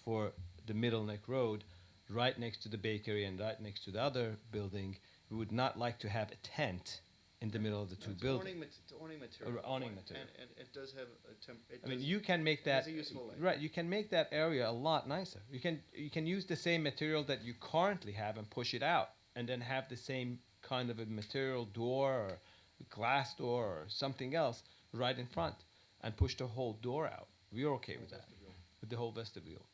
for the Middle Neck Road, right next to the bakery and right next to the other building. We would not like to have a tent in the middle of the two It's buildings. awning material. Or awning material. And it does have a I mean, you can make it has that a useful life. right. You can make that area a lot nicer. You can use the same material that you currently have and push it out, and then have the same kind of a material door or glass door or something else right in front, and push the whole door out. We're okay with that, with the whole vestibule.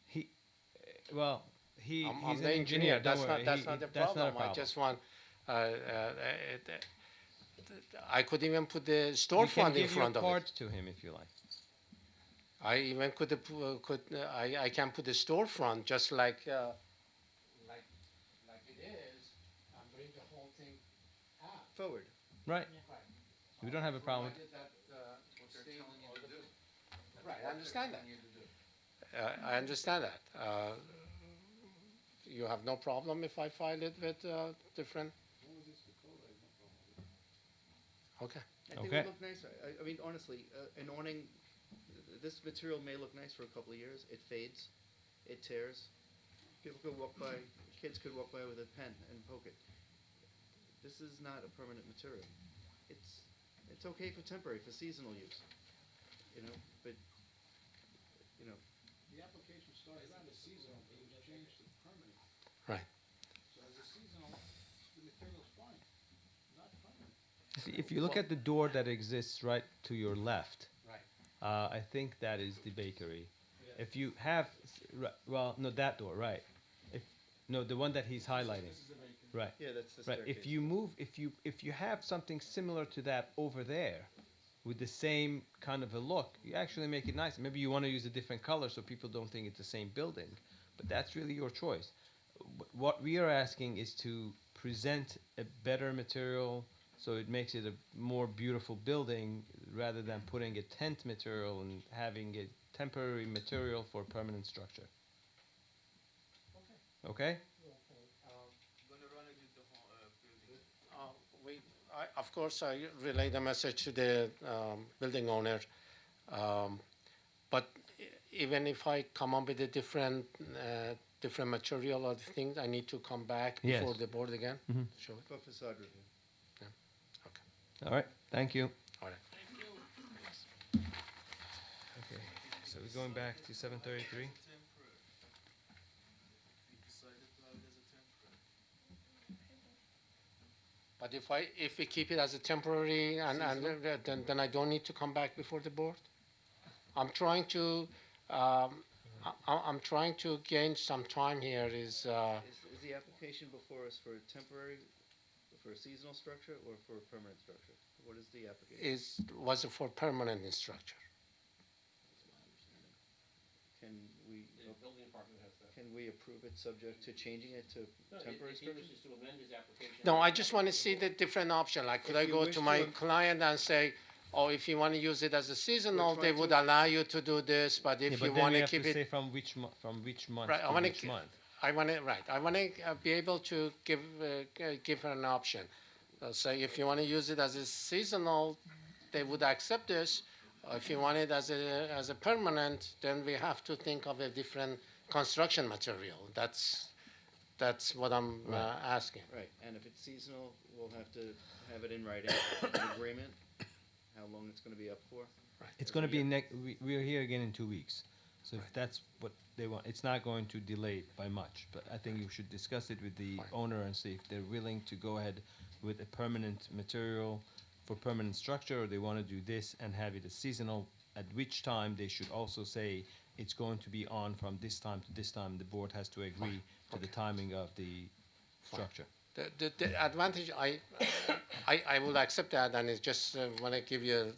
He, well, he's I'm an the engineer. Don't That's worry. not the problem. I just want. I could even put the You can storefront in give your front of card it. to him if you like. I even I can put the storefront just like it is, and bring the whole thing out. Forward. Right. We don't have a problem. Provided that, Right, I understand that. I understand that. You have no problem if I file it with different? Okay. I think it Okay. would look nice. I mean, honestly, an awning, this material may look nice for a couple of years. It fades, it tears. People could walk by, kids could walk by with a pen and poke it. This is not a permanent material. It's okay for temporary, for seasonal use, but, The application started out as seasonal, but it was changed to permanent. Right. So as a seasonal, the material's fine, not permanent. See, if you look at the door that exists right to your left, Right. I think that is the bakery. If you have, well, no, that door, right? If no, the one that he's highlighting, right? Yeah, that's the Right. staircase. If you move, if you have something similar to that over there, with the same kind of a look, you actually make it nice. Maybe you want to use a different color so people don't think it's the same building, but that's really your choice. What we are asking is to present a better material so it makes it a more beautiful building rather than putting a tent material and having a temporary material for permanent structure. Okay? Uh, we, of course, I relay the message to the building owner. Um, but even if I come up with a different material or things, I need to come back Yes. before the board again. Mhm. Show it. For facade review. All right. Thank you. All right. Okay. So we're going back to 733. But if we keep it as a temporary then I don't need to come back before the board. I'm trying to I'm trying to gain some time here. Is the application before us for a temporary, for a seasonal structure or for a permanent structure? What is the application? Was it for permanent structure? Can we, can we approve it subject to changing it to temporary structure? No, I just want to see the different option. Like, could If I you go wish to to my am- client and say, oh, if you want to use it as a seasonal, they trying would to- allow you to do this, but if Yeah, you but then want we to have keep to say it, from which month Right, I to wanna which k- month. I want to be able to give her an option. Say, if you want to use it as a seasonal, they would accept this. If you want it as a permanent, then we have to think of a different construction material. That's what I'm asking. Right, and if it's seasonal, we'll have to have it in writing, an agreement, how long it's gonna be up for. It's going to be we're here again in 2 weeks. So if that's what they want, it's not going to delay it by much. But I think you should discuss it with the Fine. owner and see if they're willing to go ahead with a permanent material for permanent structure, or they want to do this and have it a seasonal, at which time they should also say it's going to be on from this time to this time. The board has to agree to the timing of the structure. The advantage, I will accept that, and it's just want to give you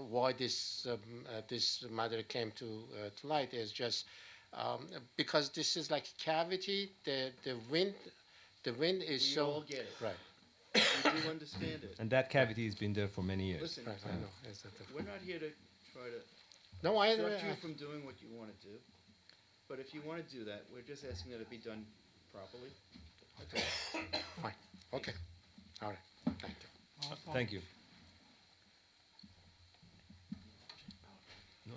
why this matter came to light is just because this is like a cavity. The wind is We so all get it. right. We do understand it. And that cavity has been there for many years. Listen, Right, I know. Is that we're not here to try to no, I obstruct you from doing what you wanna do. But if you wanna do that, we're just asking that it be done properly. That's all. fine. Okay, all right. Thank you. Thank you. No,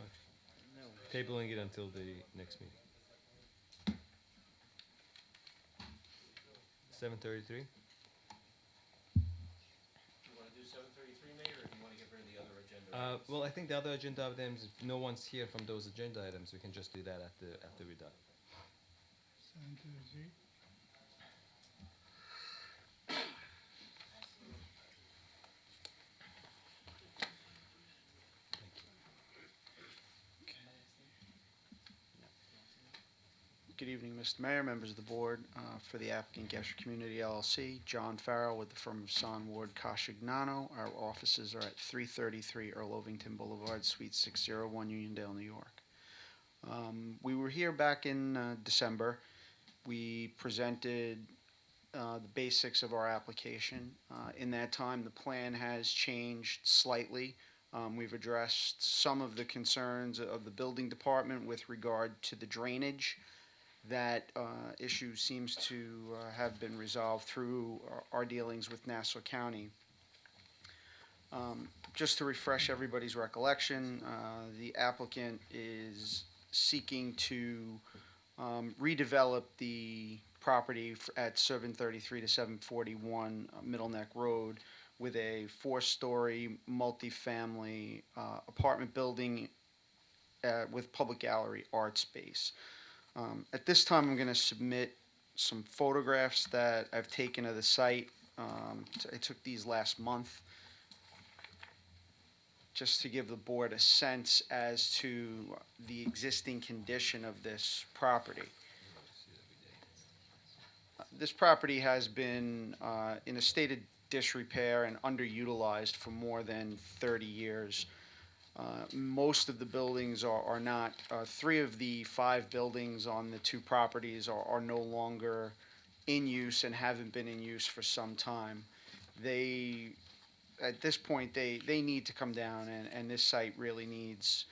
No. tabling it until the next meeting. 733. Well, I think the other agenda items, if no one's here from those agenda items, we can just do that after we're done. 733. Good evening, Mr. Mayor, members of the board. For the applicant, Gesher Community LLC, John Farrell with the firm of Son Ward Cascignano. Our offices are at 333 Earl Ovington Boulevard, Suite 601, Uniondale, New York. We were here back in December. We presented the basics of our application. In that time, the plan has changed slightly. We've addressed some of the concerns of the building department with regard to the drainage. That issue seems to have been resolved through our dealings with Nassau County. Just to refresh everybody's recollection, the applicant is seeking to redevelop the property at 733 to 741 Middle Neck Road with a 4-story multifamily apartment building with public gallery art space. At this time, I'm going to submit some photographs that I've taken of the site. I took these last month just to give the board a sense as to the existing condition of this property. This property has been in a state of disrepair and underutilized for more than 30 years. Most of the buildings are not, 3 of the 5 buildings on the 2 properties are no longer in use and haven't been in use for some time. At this point, they need to come down, and this site really needs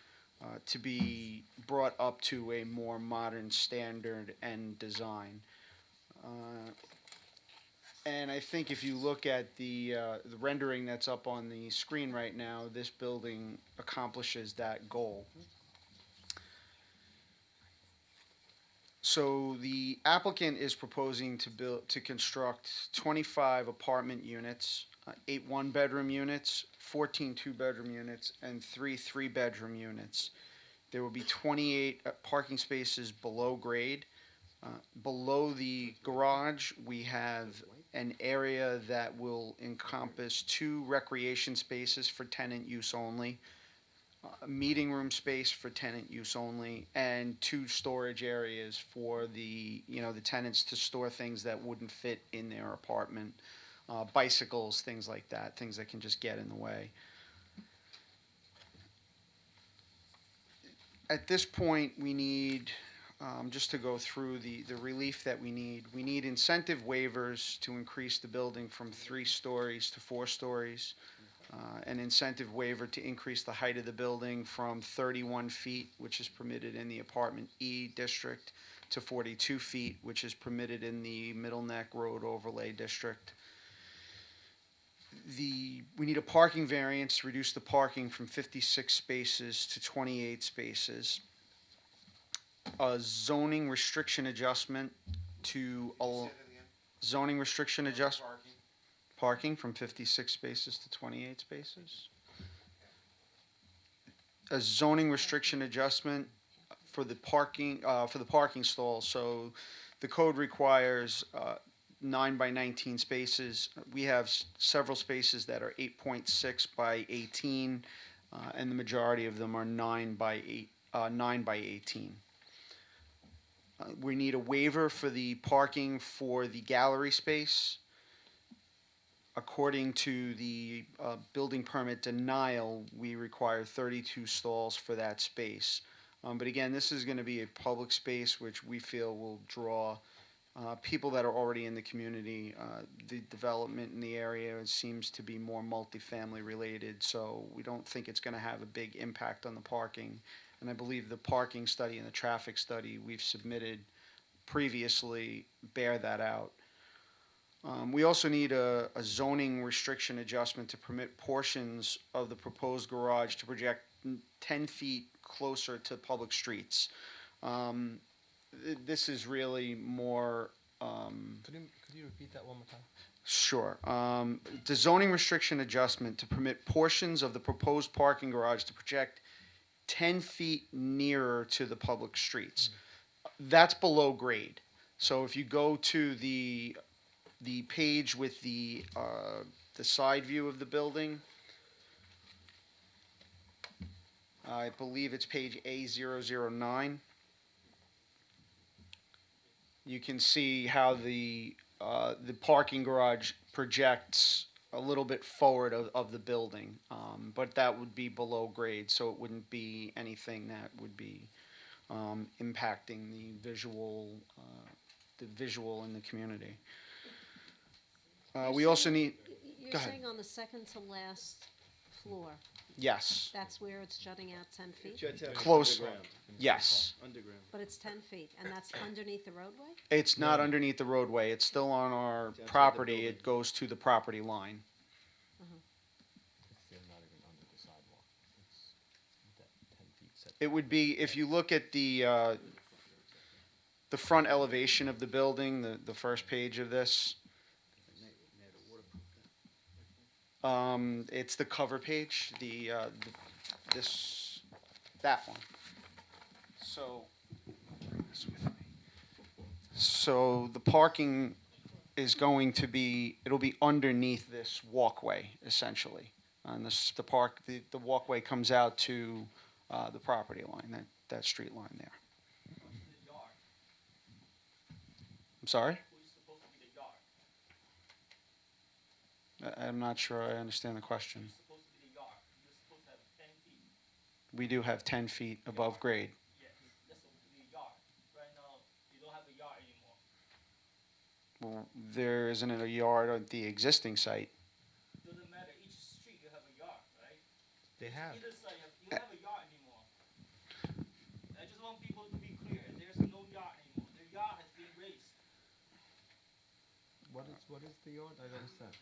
to be brought up to a more modern standard and design. And I think if you look at the rendering that's up on the screen right now, this building accomplishes that goal. So the applicant is proposing to construct 25 apartment units, 8 one-bedroom units, 14 two-bedroom units, and 3 three-bedroom units. There will be 28 parking spaces below grade. Below the garage, we have an area that will encompass 2 recreation spaces for tenant use only, a meeting room space for tenant use only, and 2 storage areas for the tenants to store things that wouldn't fit in their apartment, bicycles, things like that, things that can just get in the way. At this point, we need, just to go through the relief that we need incentive waivers to increase the building from 3 stories to 4 stories, an incentive waiver to increase the height of the building from 31 feet, which is permitted in the Apartment E district, to 42 feet, which is permitted in the Middle Neck Road Overlay District. We need a parking variance to reduce the parking from 56 spaces to 28 spaces. A zoning restriction adjustment to zoning restriction adjustment. Parking from 56 spaces to 28 spaces. A zoning restriction adjustment for the parking stalls. So the code requires 9 by 19 spaces. We have several spaces that are 8.6 by 18, and the majority of them are 9 by 18. We need a waiver for the parking for the gallery space. According to the building permit denial, we require 32 stalls for that space. But again, this is going to be a public space which we feel will draw people that are already in the community. The development in the area seems to be more multifamily related, so we don't think it's going to have a big impact on the parking. And I believe the parking study and the traffic study we've submitted previously bear that out. We also need a zoning restriction adjustment to permit portions of the proposed garage to project 10 feet closer to public streets. This is really more. Could you repeat that one more time? Sure. The zoning restriction adjustment to permit portions of the proposed parking garage to project 10 feet nearer to the public streets. That's below grade. So if you go to the page with the side view of the building, I believe it's page A009. You can see how the parking garage projects a little bit forward of the building, but that would be below grade, so it wouldn't be anything that would be impacting the visual in the community. We also need. You're Go ahead. saying on the second to last floor, Yes. that's where it's jutting out 10 feet? Juts out Close. underground. Yes. Underground. But it's 10 feet, and that's underneath the roadway? It's not underneath the roadway. It's still on our outside the property. building. It goes to the property line. They're not even under the sidewalk. It's that 10 feet set. It would be, if you look at the front elevation of the building, the first page of this. It's the cover page, that one. So the parking is going to be, it'll be underneath this walkway, essentially. And the walkway comes out to the property line, that street line there. I'm sorry? I'm not sure I understand the question. We do have 10 feet above grade. Well, there isn't a yard at the existing site. They have. What is the yard? I don't understand.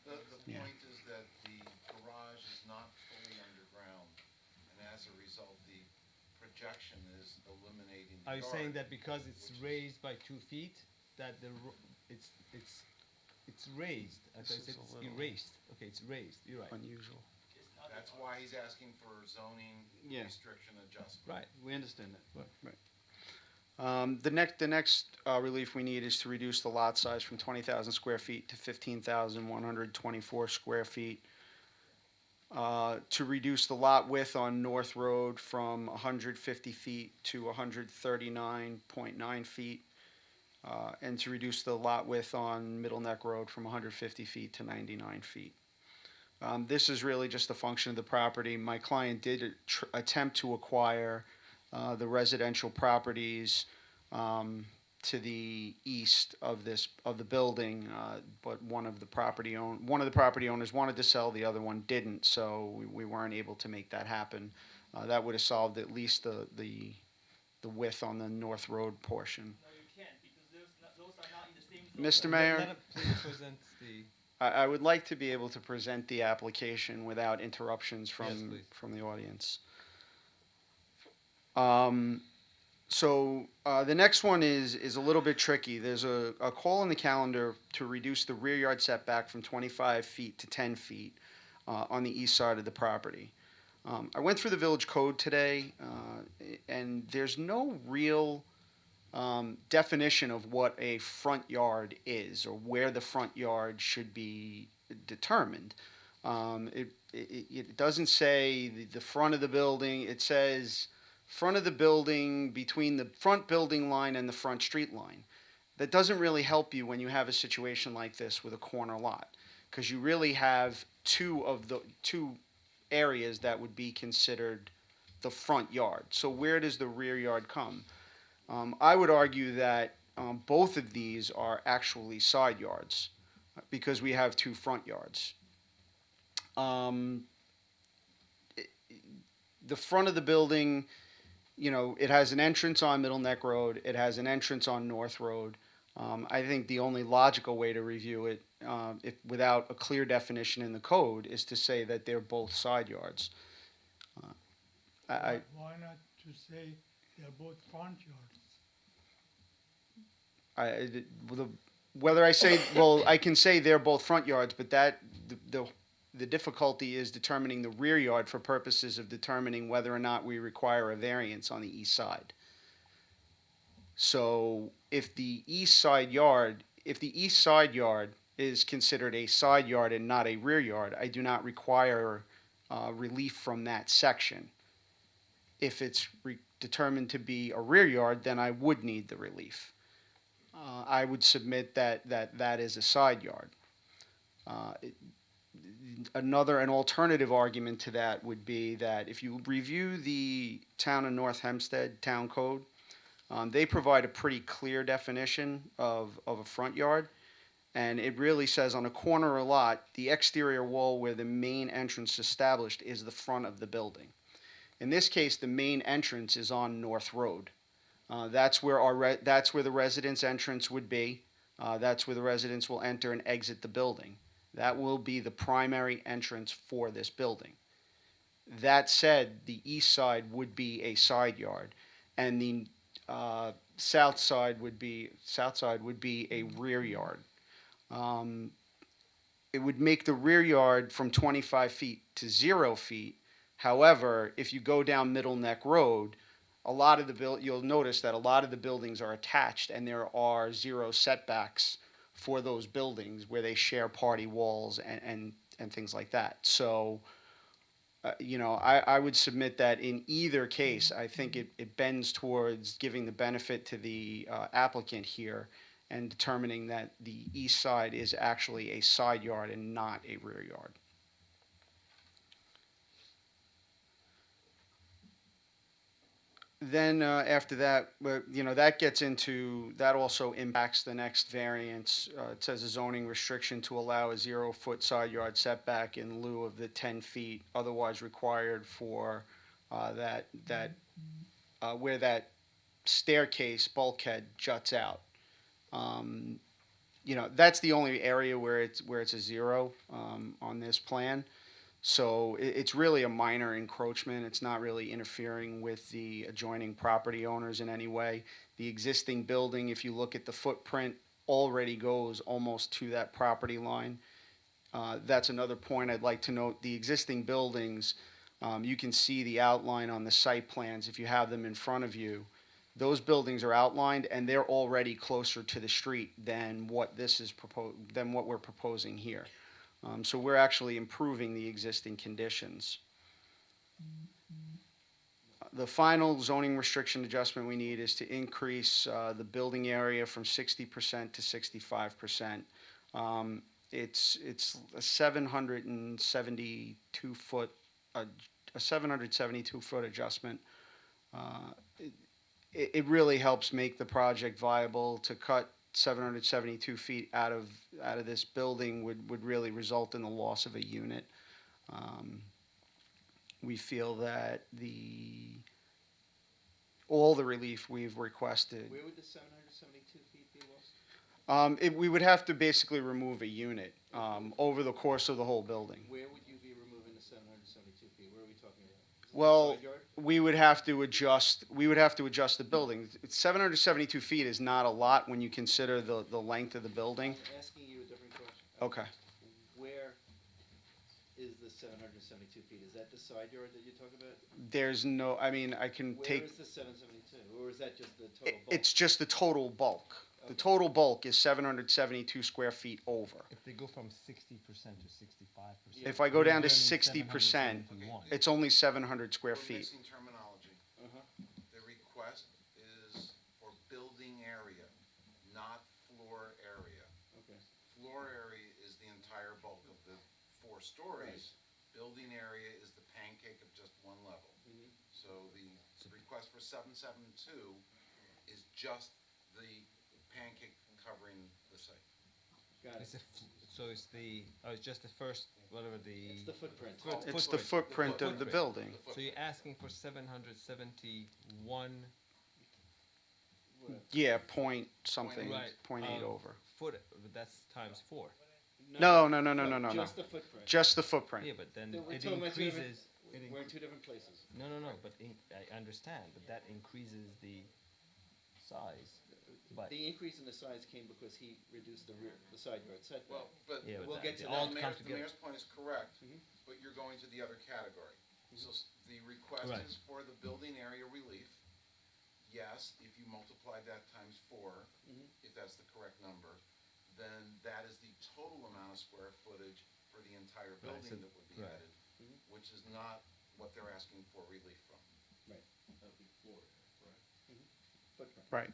The Yeah. point is that the garage is not fully underground, and as a result, the projection is eliminating the Are you yard. saying that because it's which is- raised by 2 feet, that it's raised? I thought This you said is a it's little- erased. Okay, it's raised. You're right. Unusual. That's why he's asking for zoning Yeah. restriction adjustment. Right. We understand that. The next relief we need is to reduce the lot size from 20,000 square feet to 15,124 square feet. To reduce the lot width on North Road from 150 feet to 139.9 feet. And to reduce the lot width on Middle Neck Road from 150 feet to 99 feet. This is really just a function of the property. My client did attempt to acquire the residential properties to the east of the building, but one of the property owners wanted to sell, the other one didn't, so we weren't able to make that happen. That would have solved at least the width on the North Road portion. No, you can't, because those are not in the same zone. Mr. Mayor? Let him please present the. I would like to be able to present the application without interruptions Yes, please. from the audience. So the next one is a little bit tricky. There's a call in the calendar to reduce the rear yard setback from 25 feet to 10 feet on the east side of the property. I went through the village code today, and there's no real definition of what a front yard is or where the front yard should be determined. It doesn't say the front of the building. It says front of the building between the front building line and the front street line. That doesn't really help you when you have a situation like this with a corner lot, because you really have two areas that would be considered the front yard. So where does the rear yard come? I would argue that both of these are actually side yards because we have two front yards. The front of the building, it has an entrance on Middle Neck Road. It has an entrance on North Road. I think the only logical way to review it, without a clear definition in the code, is to say that they're both side yards. Why not to say they're both front yards? Whether I say, well, I can say they're both front yards, but the difficulty is determining the rear yard for purposes of determining whether or not we require a variance on the east side. So if the east side yard is considered a side yard and not a rear yard, I do not require relief from that section. If it's determined to be a rear yard, then I would need the relief. I would submit that is a side yard. An alternative argument to that would be that if you review the Town of North Hempstead Town Code, they provide a pretty clear definition of a front yard. And it really says on a corner or lot, the exterior wall where the main entrance is established is the front of the building. In this case, the main entrance is on North Road. That's where the residence entrance would be. That's where the residents will enter and exit the building. That will be the primary entrance for this building. That said, the east side would be a side yard, and the south side would be a rear yard. It would make the rear yard from 25 feet to 0 feet. However, if you go down Middle Neck Road, you'll notice that a lot of the buildings are attached, and there are 0 setbacks for those buildings where they share party walls and things like that. So, I would submit that in either case, I think it bends towards giving the benefit to the applicant here and determining that the east side is actually a side yard and not a rear yard. Then after that, that also impacts the next variance. It says a zoning restriction to allow a 0-foot side yard setback in lieu of the 10 feet otherwise required for where that staircase bulkhead juts out. That's the only area where it's a 0 on this plan. So it's really a minor encroachment. It's not really interfering with the adjoining property owners in any way. The existing building, if you look at the footprint, already goes almost to that property line. That's another point I'd like to note. The existing buildings, you can see the outline on the site plans if you have them in front of you. Those buildings are outlined and they're already closer to the street than what we're proposing here. So we're actually improving the existing conditions. The final zoning restriction adjustment we need is to increase the building area from 60% to 65%. It's a 772 foot adjustment. It really helps make the project viable. To cut 772 feet out of this building would really result in the loss of a unit. We feel that all the relief we've requested. Where would the 772 feet be lost? We would have to basically remove a unit over the course of the whole building. Where would you be removing the 772 feet? Where are we talking about? Well, Side yard? we would have to adjust the building. 772 feet is not a lot when you consider the length of the building. I'm asking you a different question. Okay. Where is the 772 feet? Is that the side yard that you're talking about? There's no, I mean, I can take. Where is the 772? Or is that just the total bulk? It's just the total bulk. The total bulk is 772 square feet over. If they go from 60% to 65%. If I go down to 60%, it's only 700 square We're feet. mixing terminology. The request is for building area, not floor area. Okay. Floor area is the entire bulk of the 4 stories. Building area is the pancake of just one level. So the request for 772 is just the pancake covering the site. Got it. It's just the first, whatever the. It's the footprint. It's the footprint of the building. So you're asking for 771 Yeah, point something, Right. 0.8 over. foot, but that's times 4. No. Just the footprint. Just the footprint. Yeah, but then So we're it talking about two different- increases. We're in two different places. No, but I understand, but that increases the size. But The increase in the size came because he reduced the side yard setback. Well, but Yeah, but We'll get to all that. comes the together. mayor's point is correct, Mhm. but you're going to the other category. So the request Right. is for the building area relief. Yes, if you multiply that times 4, if that's the correct number, then that is the total amount of square footage for the entire Right, building so- that would be right. added, which is not what they're asking for relief from. That would be floor area, Footprint. Right.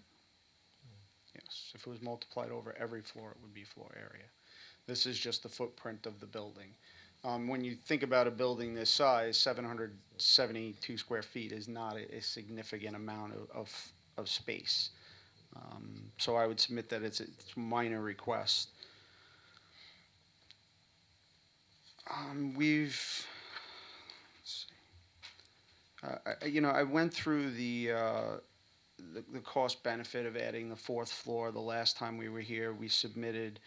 Yes, if it was multiplied over every floor, it would be floor area. This is just the footprint of the building. When you think about a building this size, 772 square feet is not a significant amount of space. So I would submit that it's a minor request. I went through the cost benefit of adding the 4th floor. The last time we were here, we submitted,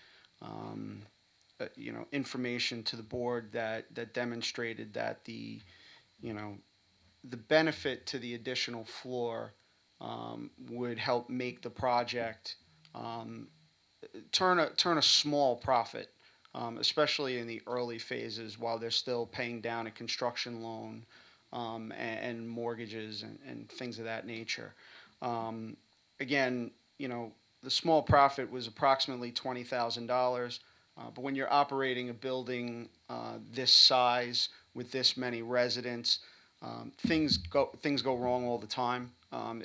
information to the board that demonstrated that the benefit to the additional floor would help make the project turn a small profit, especially in the early phases while they're still paying down a construction loan and mortgages and things of that nature. Again, the small profit was approximately $20,000. But when you're operating a building this size with this many residents, things go wrong all the time.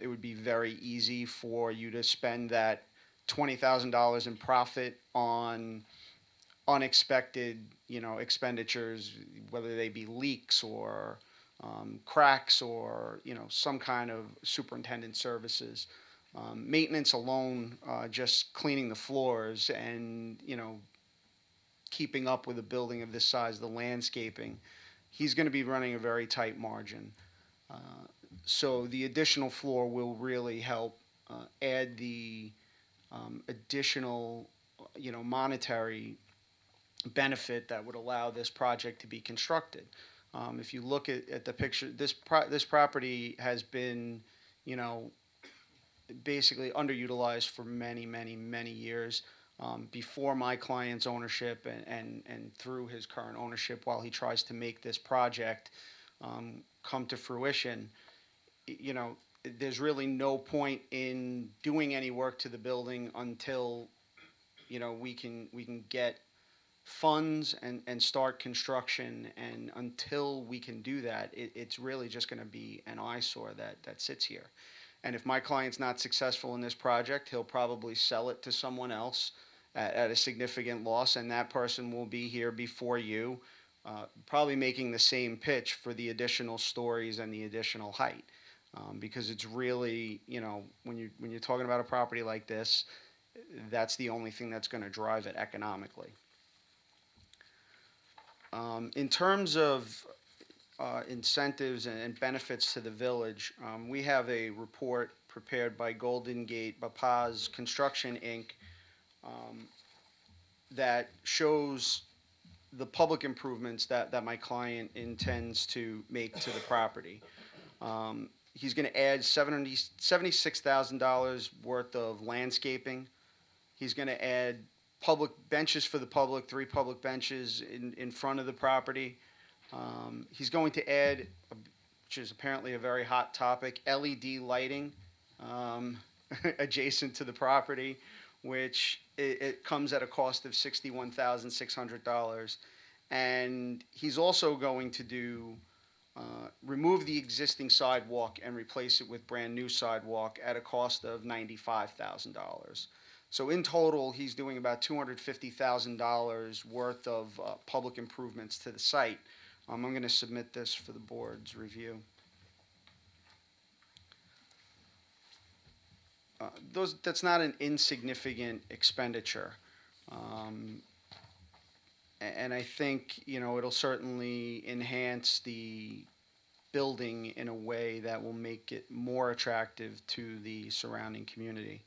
It would be very easy for you to spend that $20,000 in profit on unexpected, expenditures, whether they be leaks or cracks or some kind of superintendent services. Maintenance alone, just cleaning the floors and keeping up with a building of this size, the landscaping, he's going to be running a very tight margin. So the additional floor will really help add the additional, monetary benefit that would allow this project to be constructed. If you look at the picture, this property has been, basically underutilized for many, many, many years. Before my client's ownership and through his current ownership, while he tries to make this project come to fruition, there's really no point in doing any work to the building until we can get funds and start construction. And until we can do that, it's really just going to be an eyesore that sits here. And if my client's not successful in this project, he'll probably sell it to someone else at a significant loss, and that person will be here before you, probably making the same pitch for the additional stories and the additional height. Because it's really, when you're talking about a property like this, that's the only thing that's going to drive it economically. In terms of incentives and benefits to the village, we have a report prepared by Golden Gate Bapaz Construction Inc. That shows the public improvements that my client intends to make to the property. He's going to add $76,000 worth of landscaping. He's going to add public benches for the public, 3 public benches in front of the property. He's going to add, which is apparently a very hot topic, LED lighting adjacent to the property, which it comes at a cost of $61,600. And he's also going to do remove the existing sidewalk and replace it with brand new sidewalk at a cost of $95,000. So in total, he's doing about $250,000 worth of public improvements to the site. I'm going to submit this for the board's review. That's not an insignificant expenditure. And I think, it'll certainly enhance the building in a way that will make it more attractive to the surrounding community.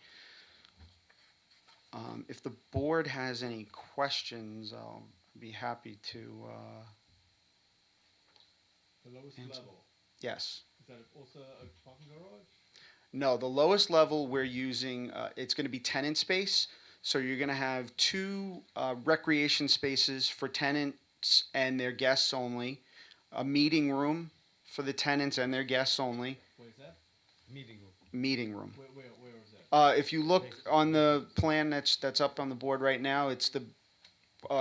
If the board has any questions, I'll be happy to The lowest answer. level, Yes. is that also a parking garage? No, the lowest level we're using, it's going to be tenant space. So you're going to have 2 recreation spaces for tenants and their guests only, a meeting room for the tenants and their guests only. Where is that? Meeting room. Meeting room. Where is that? If you look on the plan that's up on the board right now, it's the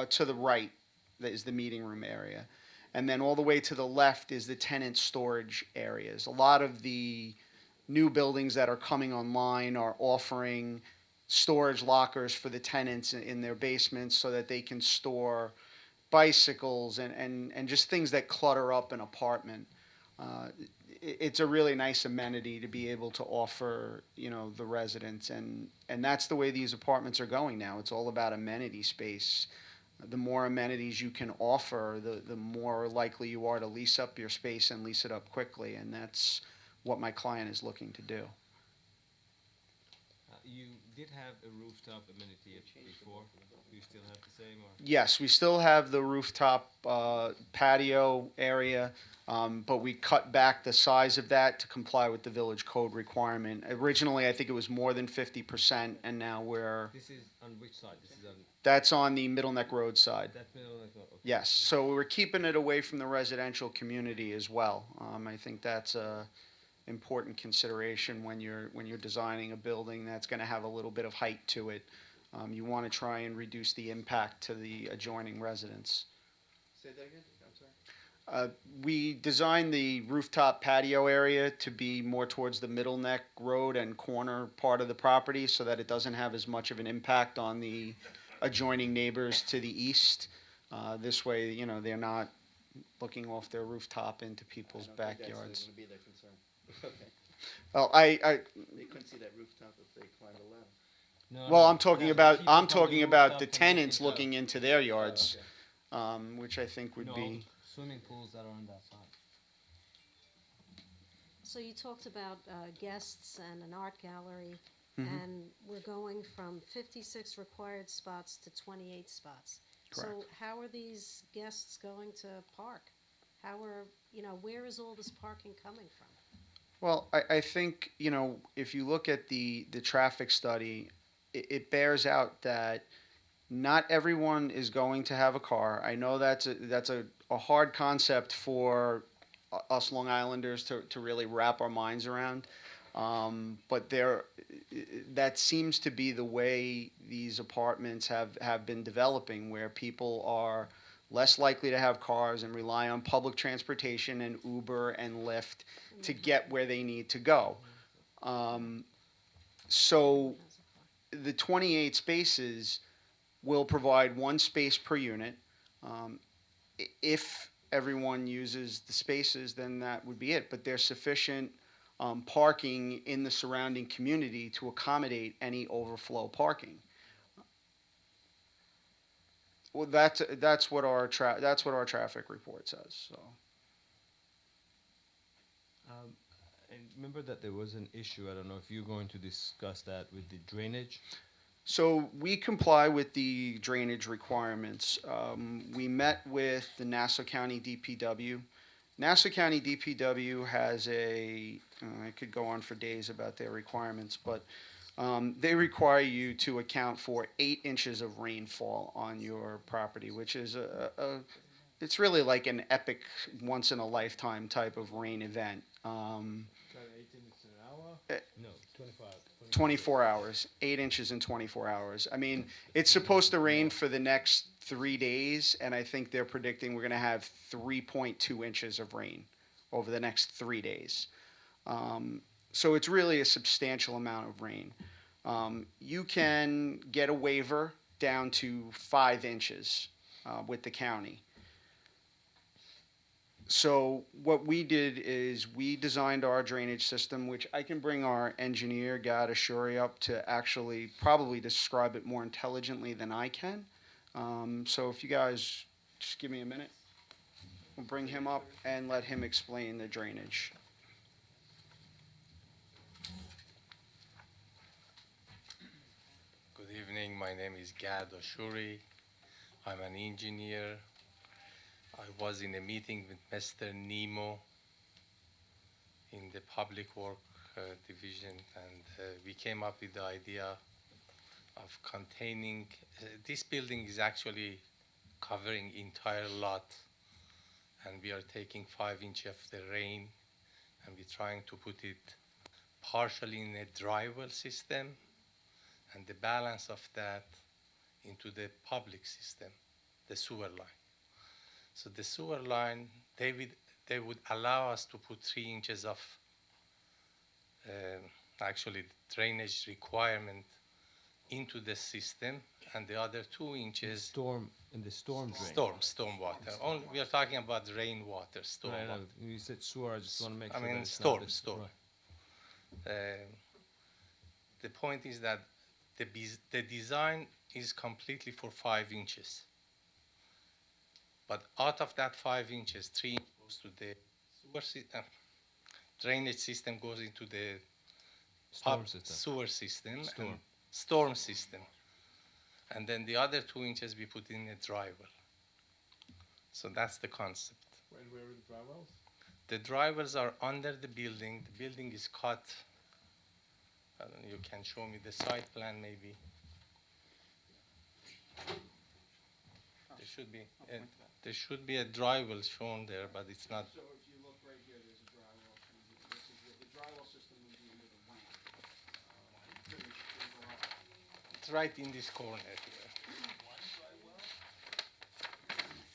to the right that is the meeting room area, and then all the way to the left is the tenant storage areas. A lot of the new buildings that are coming online are offering storage lockers for the tenants in their basements so that they can store bicycles and just things that clutter up an apartment. It's a really nice amenity to be able to offer, the residents, and that's the way these apartments are going now. It's all about amenity space. The more amenities you can offer, the more likely you are to lease up your space and lease it up quickly, and that's what my client is looking to do. You did have a rooftop amenity before. Do you still have the same? Or? Yes, we still have the rooftop patio area, but we cut back the size of that to comply with the village code requirement. Originally, I think it was more than 50%, and now we're... This is on which side? This is on... That's on the Middle Neck Road side. That Middle Neck Road, okay. Yes, so we're keeping it away from the residential community as well. I think that's important consideration when you're designing a building that's going to have a little bit of height to it. You want to try and reduce the impact to the adjoining residents. Say that again, I'm sorry. We designed the rooftop patio area to be more towards the Middle Neck Road and corner part of the property so that it doesn't have as much of an impact on the adjoining neighbors to the east. This way, you know, they're not looking off their rooftop into people's I don't think backyards. that's gonna be their concern. Okay. Well, They couldn't see that rooftop if they climbed a ladder. No, well, no, I'm talking no, about people from the the rooftop can tenants look looking into their yards, Okay. which I think would No, be. swimming pools that are on that side. So you talked about guests and an art gallery, Mhm. and we're going from 56 required spots to 28 spots. So Correct. how are these guests going to park? How are, you know, where is all this parking coming from? Well, I think, you know, if you look at the traffic study, it bears out that not everyone is going to have a car. I know that's a hard concept for us Long Islanders to really wrap our minds around. But that seems to be the way these apartments have been developing, where people are less likely to have cars and rely on public transportation and Uber and Lyft to get where they need to go. So the 28 spaces will provide one space per unit. If everyone uses the spaces, then that would be it. But there's sufficient parking in the surrounding community to accommodate any overflow parking. Well, that's what our traffic report says. So. I remember that there was an issue. I don't know if you're going to discuss that with the drainage. So we comply with the drainage requirements. We met with the Nassau County DPW. Nassau County DPW has I could go on for days about their requirements, but they require you to account for 8 inches of rainfall on your property, which is it's really like an epic, once in a lifetime type of rain event. 18 an hour? No, 25. 24 hours, 8 inches in 24 hours. I mean, it's supposed to rain for the next 3 days, and I think they're predicting we're going to have 3.2 inches of rain over the next 3 days. So it's really a substantial amount of rain. You can get a waiver down to 5 inches with the county. So what we did is we designed our drainage system, which I can bring our engineer, Gad Ashuri, up to actually probably describe it more intelligently than I can. So if you guys just give me a minute, we'll bring him up and let him explain the drainage. Good evening, my name is Gad Ashuri. I'm an engineer. I was in a meeting with Mr. Nemo in the Public Work Division, and we came up with the idea of containing, this building is actually covering entire lot, and we are taking 5 inches of the rain, and we're trying to put it partially in a dry well system, and the balance of that into the public system, the sewer line. So the sewer line, they would allow us to put 3 inches of actually drainage requirement into the system, and the other 2 inches In the storm drain. storm water. Only we are talking about rainwater, storm Right, water. you said sewer. I just want to make I sure. mean, that it's not storm. Right. The point is that the design is completely for 5 inches. But out of that 5 inches, 3 inches goes to the sewer system. Drainage system goes into the Storm system. sewer system, Storm. and storm system. And then the other 2 inches we put in a dry well. So that's the concept. Where are the dry wells? The dry wells are under the building. The building is cut. I don't know, you can show me the site plan maybe. There should be a dry well shown there, but it's not. So if you look right here, there's a dry well. This is the right in this corner here.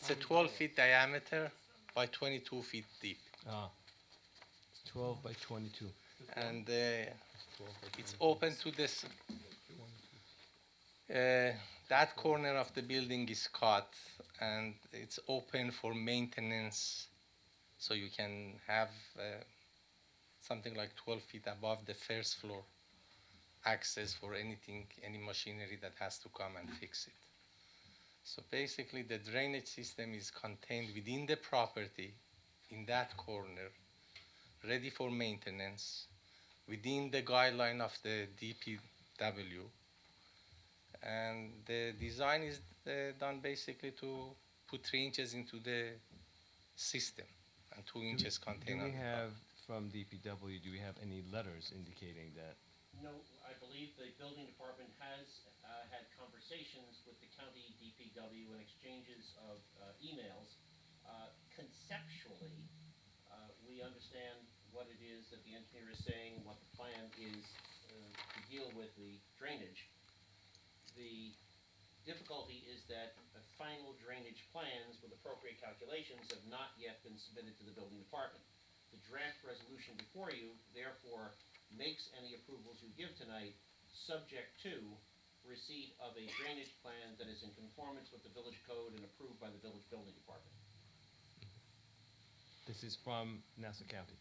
It's a 12 feet diameter by 22 feet deep. Ah, 12 by 22. And 12 by it's 22. open to this. That corner of the building is cut, and it's open for maintenance, so you can have something like 12 feet above the first floor access for anything, any machinery that has to come and fix it. So basically, the drainage system is contained within the property in that corner, ready for maintenance, within the guideline of the DPW. And the design is done basically to put 3 inches into the system and 2 inches contained Do on we the have from DPW, do we have any letters indicating that? No, I believe the building department has had conversations with the county DPW and exchanges of emails. Conceptually, we understand what it is that the engineer is saying, what the plan is to deal with the drainage. The difficulty is that the final drainage plans with appropriate calculations have not yet been submitted to the building department. The draft resolution before you, therefore, makes any approvals you give tonight subject to receipt of a drainage plan that is in conformance with the village code and approved by the village building department. This is from Nassau County.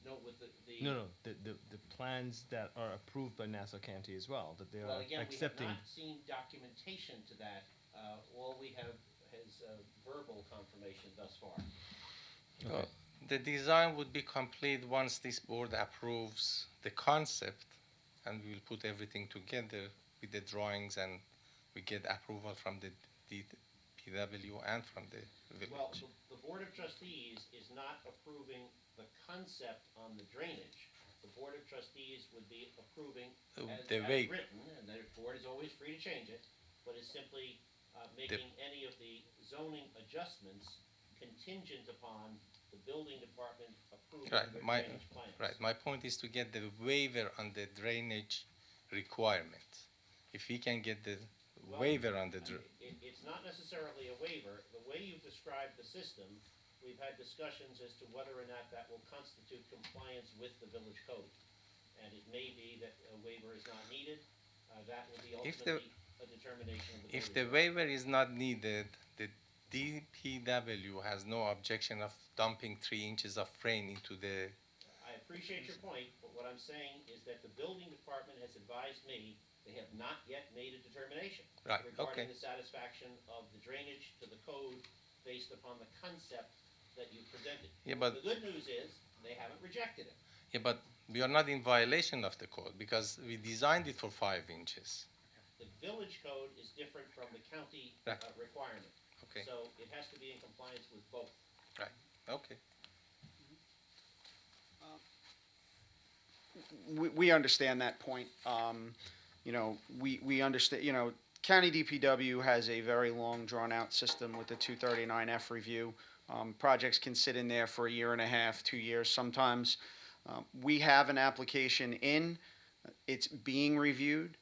No, with the No, the plans that are approved by Nassau County as well, that they well, are again, accepting. we have not seen documentation to that. All we have is verbal confirmation thus far. Okay. The design would be complete once this board approves the concept, and we will put everything together with the drawings, and we get approval from the DPW and from the village. Well, the Board of Trustees is not approving the concept on the drainage. The Board of Trustees would be approving as written, and the board is always free to change it, but is simply making any of the zoning adjustments contingent upon the building department approving the drainage plans. Right, my point is to get the waiver on the drainage requirement. If we can get the waiver on the It's not necessarily a waiver. The way you've described the system, we've had discussions as to whether or not that will constitute compliance with the village code. And it may be that a waiver is not needed. That will be ultimately a determination of the If the waiver is not needed, the DPW has no objection of dumping 3 inches of rain into the. I appreciate your point, but what I'm saying is that the building department has advised me they have not yet made a determination regarding the satisfaction of the drainage to the code based upon the concept that you presented. Yeah, but the good news is they haven't rejected it. Yeah, but we are not in violation of the code because we designed it for 5 inches. The village code is different from the county requirement. Okay. So it has to be in compliance with both. Right. Okay. We understand that point. You know, we understand, you know, County DPW has a very long, drawn-out system with the 239F review. Projects can sit in there for a year and a half, 2 years sometimes. We have an application in. It's being reviewed.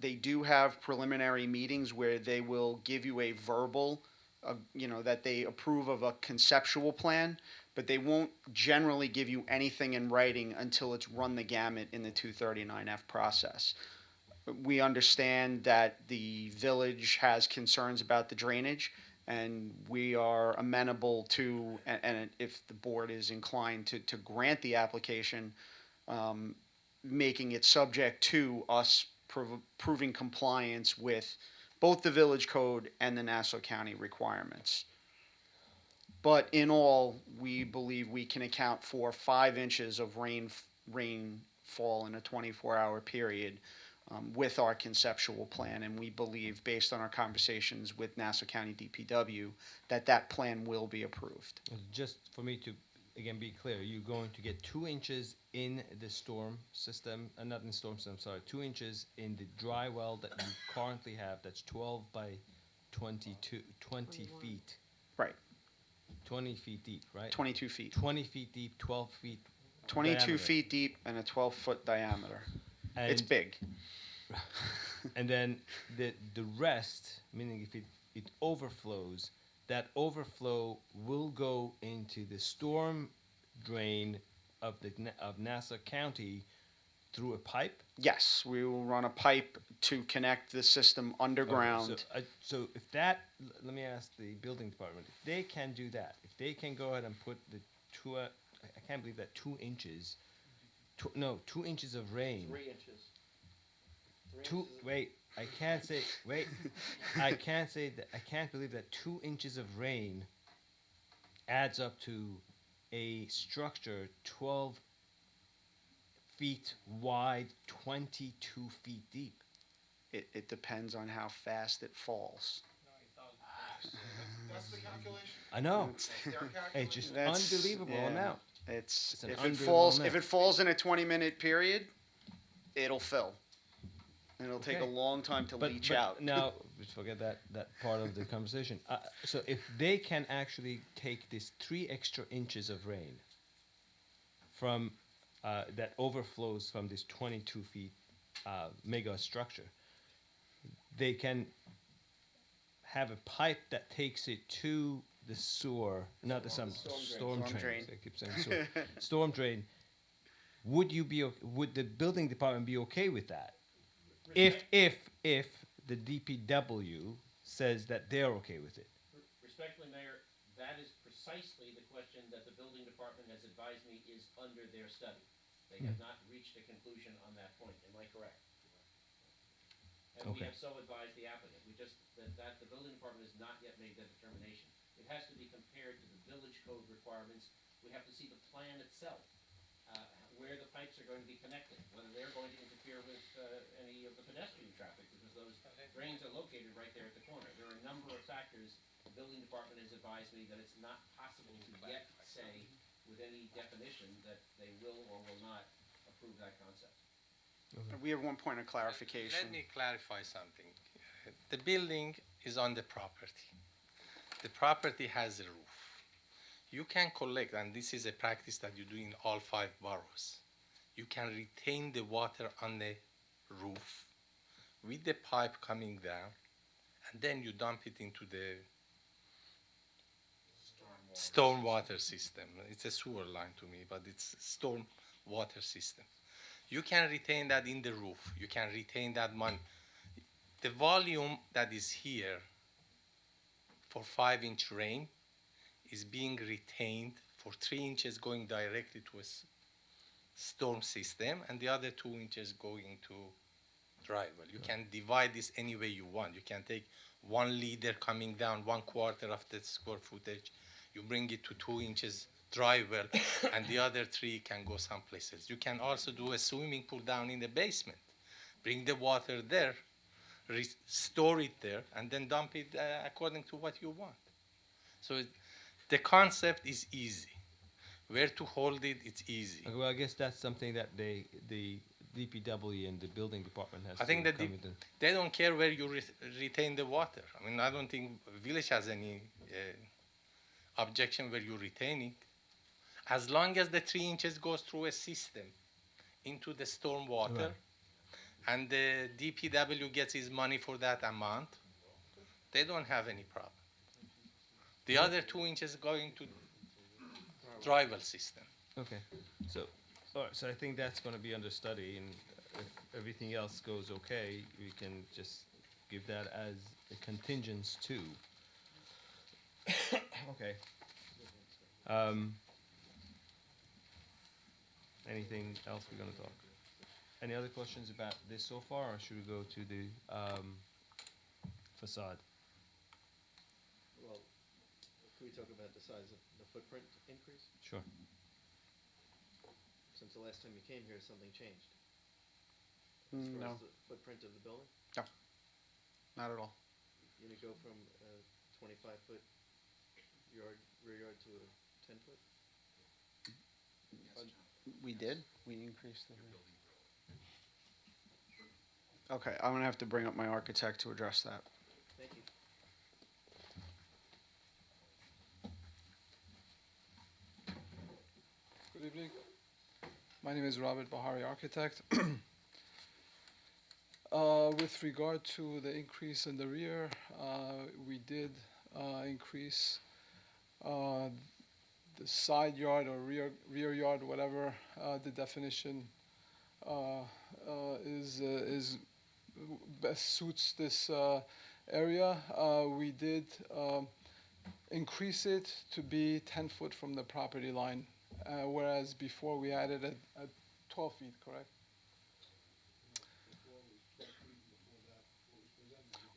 They do have preliminary meetings where they will give you a verbal, you know, that they approve of a conceptual plan, but they won't generally give you anything in writing until it's run the gamut in the 239F process. We understand that the village has concerns about the drainage, and we are amenable to, and if the board is inclined to grant the application, making it subject to us proving compliance with both the village code and the Nassau County requirements. But in all, we believe we can account for 5 inches of rainfall in a 24-hour period with our conceptual plan, and we believe, based on our conversations with Nassau County DPW, that that plan will be approved. Just for me to, again, be clear, you're going to get 2 inches in the storm system, not in the storm system, sorry, 2 inches in the dry well that you currently have, that's 12 by 20 feet. Right. 20 feet deep, right? 22 feet. 20 feet deep, 12 feet 22 diameter. feet deep and a 12-foot diameter. And it's big. And then the rest, meaning if it overflows, that overflow will go into the storm drain of Nassau County through a pipe. Yes, we will run a pipe to connect the system underground. So if that, let me ask the building department, if they can do that, if they can go ahead and put the I can't believe that 2 inches, 2 inches of rain. 3 inches. Wait, I can't say, wait, I can't say that, I can't believe that 2 inches of rain adds up to a structure 12 feet wide, 22 feet deep. It depends on how fast it falls. That's the calculation. I know. That's their calculation. It's just That's- unbelievable yeah. amount. It's an if it unbelievable falls amount. if it falls in a 20-minute period, it'll fill. And it'll take a Okay. long time to leach but out. Now, just forget that part of the conversation. So if they can actually take this 3 extra inches of rain from that overflows from this 22 feet mega structure, they can have a pipe that takes it to the sewer, not the storm Storm drain. drain. I keep saying sewer. Storm drain. Would the building department be okay with that? If the DPW says that they're okay with it. Respectfully, Mayor, that is precisely the question that the building department has advised me is under their study. They have not reached a conclusion on that point. Am I correct? And we Okay. have so advised the applicant. We just, that the building department has not yet made that determination. It has to be compared to the village code requirements. We have to see the plan itself, where the pipes are going to be connected, whether they're going to interfere with any of the pedestrian traffic, because those drains are located right there at the corner. There are a number of factors. The building department has advised me that it's not possible to yet say with any definition that they will or will not approve that concept. We have one point of clarification. Let me clarify something. The building is on the property. The property has a roof. You can collect, and this is a practice that you do in all 5 boroughs. You can retain the water on the roof with the pipe coming down, and then you dump it into the storm water system. It's a sewer line to me, but it's storm water system. You can retain that in the roof. You can retain that money. The volume that is here for 5-inch rain is being retained for 3 inches going directly to a storm system, and the other 2 inches going to dry well. You can divide this any way you want. You can take 1 liter coming down 1/4 of the square footage. You bring it to 2 inches dry well, and the other 3 can go someplace else. You can also do a swimming pool down in the basement. Bring the water there, store it there, and then dump it according to what you want. So the concept is easy. Where to hold it, it's easy. Okay, well, I guess that's something that the DPW and the building department has I think to that come into. they don't care where you retain the water. I mean, I don't think village has any objection where you retain it. As long as the 3 inches goes through a system into the storm water, Right. and the DPW gets his money for that amount, they don't have any problem. The other 2 inches going to dry well system. Okay, so, all right, so I think that's gonna be under study, and if everything else goes okay, we can just give that as a contingents too. Okay. Anything else we're gonna talk? Any other questions about this so far, or should we go to the facade? Well, can we talk about the size of the footprint increase? Sure. Since the last time you came here, something changed? As far No, as the footprint of the building? not at all. You gonna go from a 25-foot rear yard to a 10-foot? We did? We increased the... Okay, I'm gonna have to bring up my architect to address that. Thank you. Good evening. My name is Robert Bahari, architect. With regard to the increase in the rear, we did increase the side yard or rear yard, whatever the definition is best suits this area. We did increase it to be 10 foot from the property line, whereas before we had it at 12 feet, correct?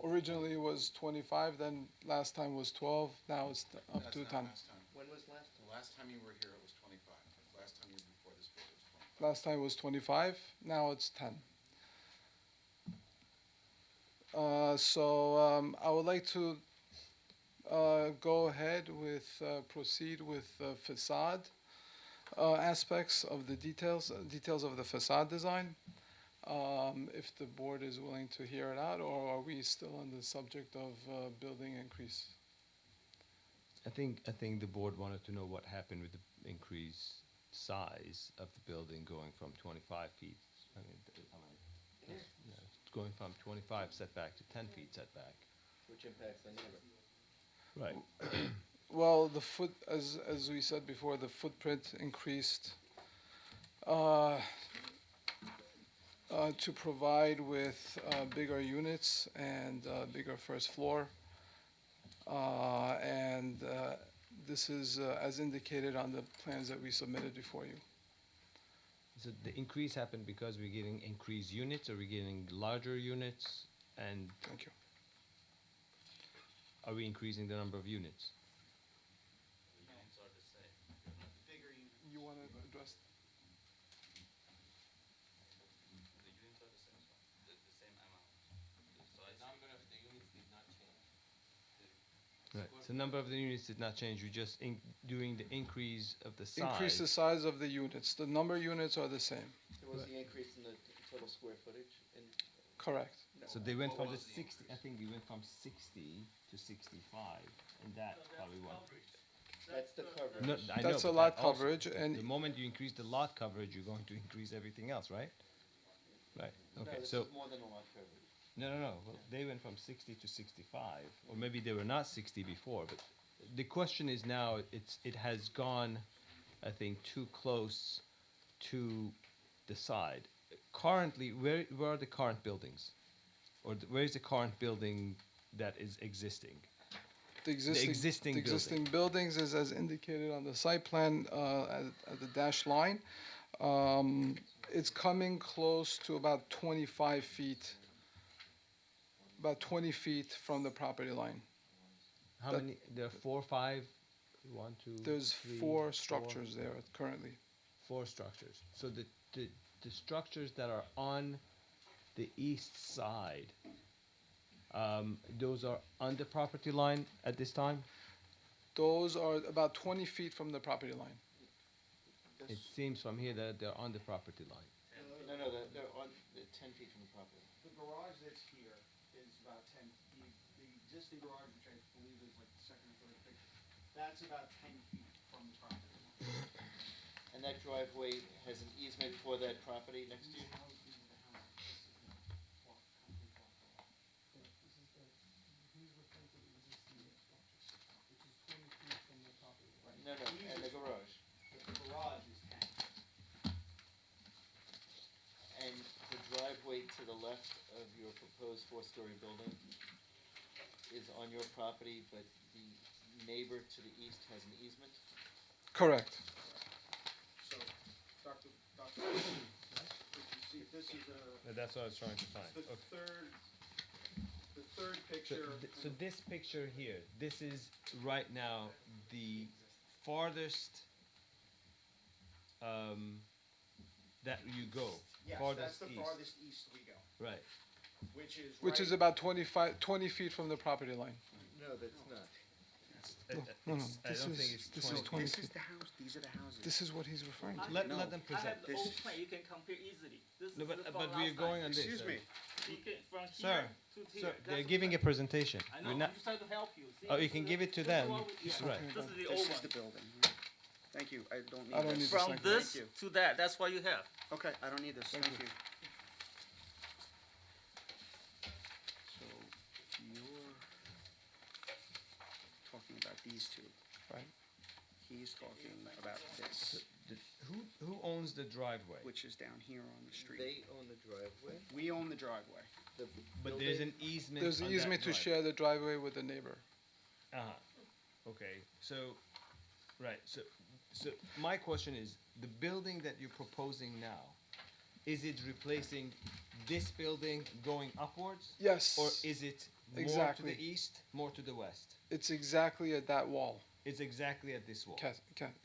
Originally it was 25, then last time was 12, now it's up That's to not 10. last time. When was last time? Last time you were here, it was 25. Last time you were before this board, it was 25. Last time was 25, now it's 10. I would like to go ahead with, proceed with facade aspects of the details of the facade design. If the board is willing to hear it out, or are we still on the subject of building increase? I think the board wanted to know what happened with the increased size of the building going from 25 feet. I mean, it's going from 25 setback to 10 feet setback. Which impacts the neighbor. Right. Well, as we said before, the footprint increased to provide with bigger units and bigger first floor. This is as indicated on the plans that we submitted before you. So the increase happened because we're getting increased units, or we're getting larger units, and Thank you. are we increasing the number of units? Units are the same. Bigger units. You want to address? The units are the same, the same amount. The size. The number of the units did not change. Right. So number of the units did not change. You're just doing the increase of the size. Increase the size of the units. The number of units are the same. There was the increase in the total square footage in. Correct. So they went from the 60. I think we went from 60 to 65, and that probably was. That's the coverage. No, I That's know, a but lot that also- coverage, and the moment you increase the lot coverage, you're going to increase everything else, right? Right. Okay. No, this So is more than a lot coverage. no. Well, they went from 60 to 65, or maybe they were not 60 before. But the question is now, it has gone, I think, too close to the side. Currently, where are the current buildings, or where is the current building that is existing? the existing building. buildings is as indicated on the site plan at the dashed line. It's coming close to about 25 feet, about 20 feet from the property line. How many? There are 4, 5, 1, 2. There's 3, four structures there currently. 4 structures. So the structures that are on the east side, those are on the property line at this time? Those are about 20 feet from the property line. It seems from here that they're on the property line. No, they're on, they're 10 feet from the property. The garage that's here is about 10, the existing garage, which I believe is like the second or third picture, that's about 10 feet from the property line. And that driveway has an easement for that property next to you? No, and the garage. The garage is 10. And the driveway to the left of your proposed four-story building is on your property, but the neighbor to the east has an easement? Correct. So, Dr. If you see, this is That's what I was trying to find. the third So, picture. so this picture here, this is right now the farthest that you go. Yes, farthest that's the east. farthest east we go, Right. which Is about 20 feet from the property line. No, that's not. No, I don't think it's this 20 is 20 This feet. is the house, these are the houses. This is what he's referring to. Let them I present. have the old plan, you can compare easily. This No, is but from we're last going time. on this. Excuse me. You can, from Sir, here to here. sir, they're That's giving a what presentation. I You're know, I'm not. just trying to help you. See, Oh, you this can is give the- it to this is them. what we- He's yeah, right. This is the This old is one. the building. Thank you, I don't need I don't this. need From Thank this you. to that, that's what you have. Okay, I don't need this, thank you. these two. Right. He's talking about this, Who owns the driveway? which is down here on the street. They own the driveway. We own the driveway. The But there's building- an easement. There's an on that easement to driveway. share the driveway with the neighbor. Uh-huh. Okay, so, right, so my question is, the building that you're proposing now, is it replacing this building going upwards? Yes. Or is it more to Exactly. the east, more to the west? It's exactly at that wall. It's exactly at this wall.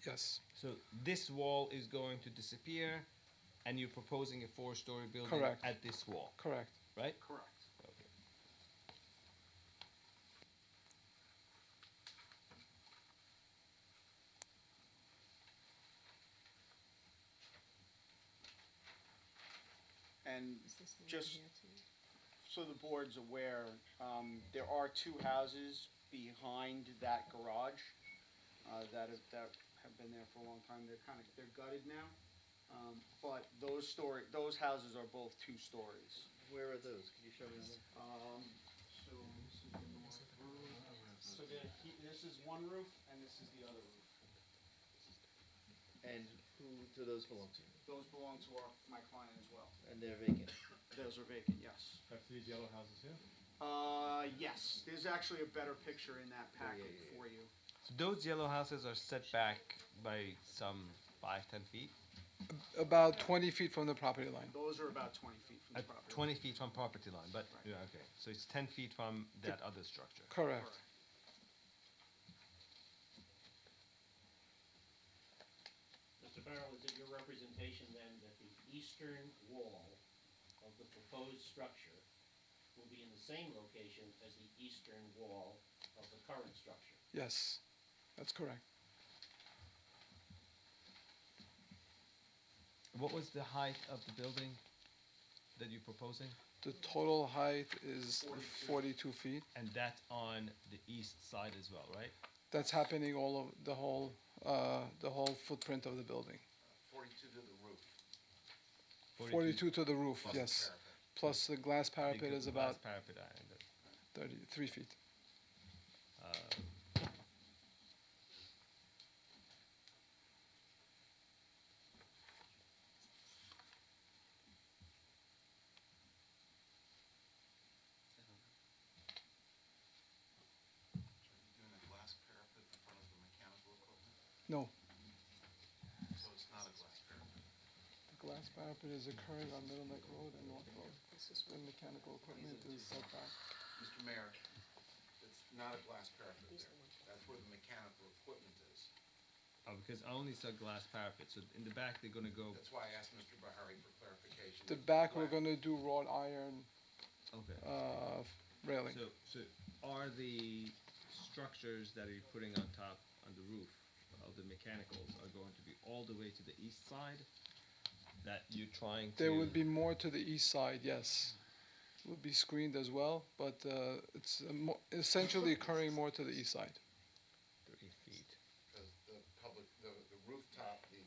Yes. So this wall is going to disappear, and you're proposing a four-story building Correct. at this wall, Correct. right? Correct. Okay. And just so the board's aware, there are two houses behind that garage that have been there for a long time. They're gutted now, but those houses are both 2 stories. Where are those? Can you show me them? So this is the north roof. So this is one roof and this is the other roof. And who do those belong to? Those belong to my client as well. And they're vacant? Those are vacant, yes. Are these yellow houses here? Yes. There's actually a better picture in that packet for you. So those yellow houses are set back by some 5-10 feet? About 20 feet from the property line. Those are about 20 feet from the property. 20 feet from property line, but, yeah, okay. So it's 10 feet from that other structure. Correct. Mr. Farrell, is it your representation then that the eastern wall of the proposed structure will be in the same location as the eastern wall of the current structure? Yes, that's correct. What was the height of the building that you're proposing? The total height is 42 feet. And that's on the east side as well, right? That's happening all of the whole footprint of the building. 42 to the roof. 42 to the roof, Plus yes. the parapet. Plus the glass parapet is about Glass parapet, I understand. 33 feet. Doing a glass parapet in front of the mechanical equipment? No, So it's not a glass parapet. the glass parapet is occurring on Middle Neck Road and North Road. The mechanical equipment is set back. Mr. Mayor, it's not a glass parapet there. That's where the mechanical equipment is. Oh, because I only saw glass parapet, so in the back they're gonna go, That's why I asked Mr. Bahari for clarification. The back, we're gonna do wrought iron okay. railing. So are the structures that you're putting on top, on the roof of the mechanicals are going to be all the way to the east side? That you're trying to? There would be more to the east side, yes. Would be screened as well, but it's essentially occurring more to the east side. 30 feet. Because the public, the rooftop, the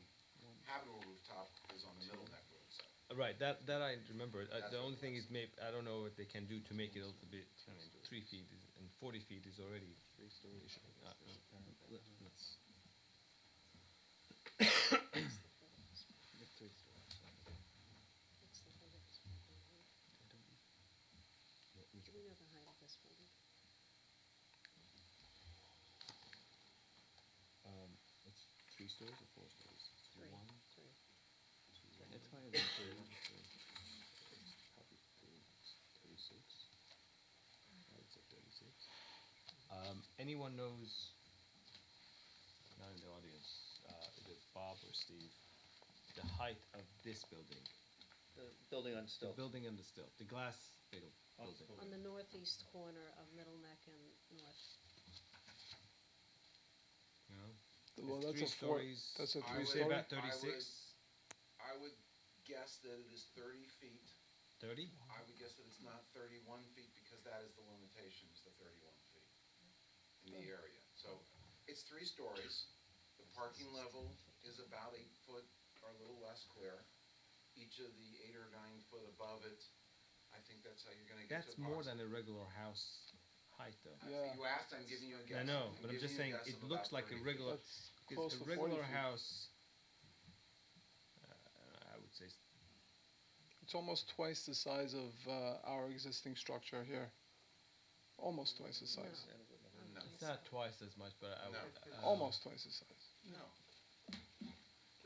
habitable rooftop is on the Middle Neck Road side. Right, that I remember. That's The what only thing is maybe, I don't know what they can do to make it a little bit, 3 feet and 40 feet is already. 3 stories. Do we know the height of this building? It's 3 stories or 4 stories? Three. One, Three. it's higher than 3. It's probably 36. I'd say 36. Anyone knows, not in the audience, either Bob or Steve, the height of this building? The building on The stilts. building on the stilt, the glass building. On the northeast corner of Middle Neck and North. You know? Well, It's that's 3 a four. stories. That's a I three would- Say story. about 36, I would guess that it is 30 feet. 30? I would guess that it's not 31 feet because that is the limitation, is the 31 feet in the area. So it's 3 stories. The parking level is about 8 foot or a little less clear. Each of the 8 or 9 foot above it, I think that's how you're gonna get to That's the more box. than a regular house height though. Yeah. You asked, I'm giving you a guess. I know, but I'm giving just you a saying guess it of looks about like 30 a feet. regular. That's It's close a to 40 regular feet. house. I would say It's almost twice the size of our existing structure here. Almost twice the size. No. it's not twice as much, but I No. would. Almost twice the size. No.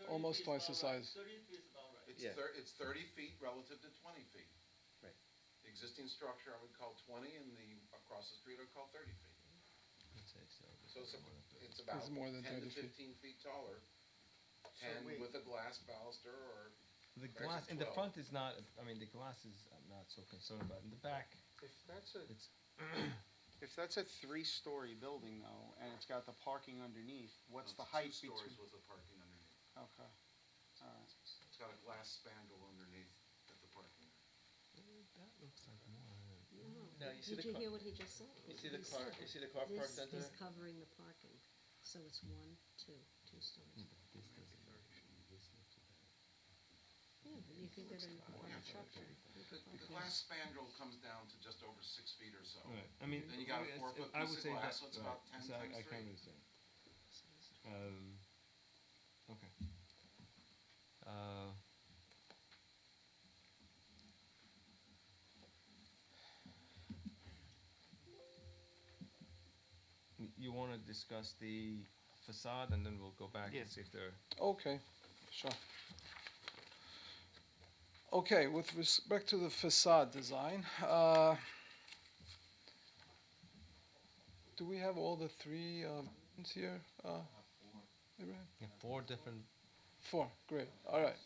Almost twice the size. 30 feet is about right. It's, Yeah. it's 30 feet relative to 20 feet. Right. The existing structure I would call 20, and the across the street I would call 30 feet. Let's say so. So it's about It's more than 10 to 30 feet. 15 feet taller. So 10 wait. with a glass baluster or The Actually, glass in the 12. front is not. I mean, the glass is. I'm not so concerned about. In the back, If that's a, it's. if that's a three-story building though, and it's got the parking underneath, what's no, the it's height 2 stories between? with the parking underneath. Okay, alright. It's got a glass spandrel underneath at the parking. That looks like more. No, Now, you see did the you car- hear what he just said? You see the He car, said you see the car parked under This there? is covering the parking, so it's two stories. Yeah, but you can get in a truck there. You The, can park the there. glass spandrel comes down to just over 6 feet or so. Right. I mean, Then you got a it's- 4-foot I piece would of say glass, that, so it's right. about 10 So times I 3. can't understand. Okay. You want to discuss the facade, and then we'll go back Yeah. and see if there. Okay, sure. Okay, with respect to the facade design, do we have all the three ones here? Abraham? Yeah, 4 different. 4, great, all right.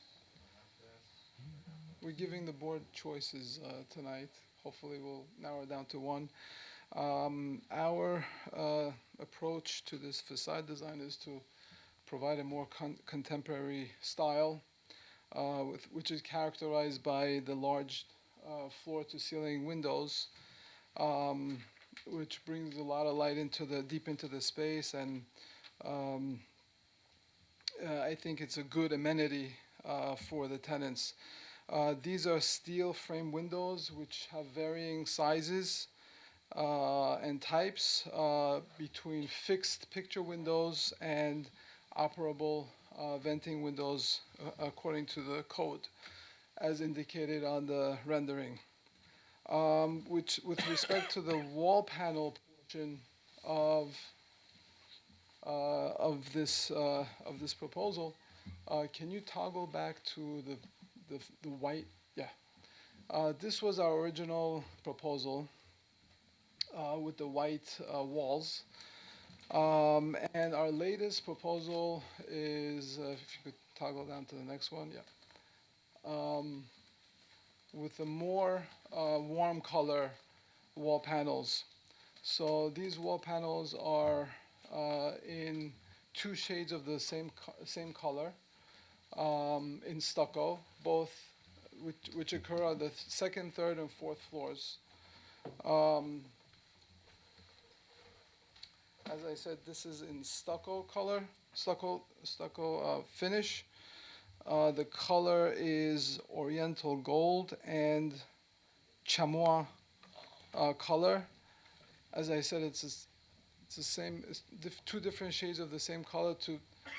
We're giving the board choices tonight. Hopefully we'll narrow it down to one. Our approach to this facade design is to provide a more contemporary style, which is characterized by the large floor-to-ceiling windows, which brings a lot of light deep into the space, and I think it's a good amenity for the tenants. These are steel frame windows which have varying sizes and types between fixed picture windows and operable venting windows according to the code as indicated on the rendering. Which, with respect to the wall panel portion of this proposal, can you toggle back to the white? Yeah. This was our original proposal with the white walls. And our latest proposal is, if you could toggle down to the next one, yeah. With the more warm color wall panels. So these wall panels are in 2 shades of the same color in stucco, both which occur on the 2nd, 3rd, and 4th floors. As I said, this is in stucco color, stucco finish. The color is oriental gold and chamois color. As I said, it's the same, 2 different shades of the same color to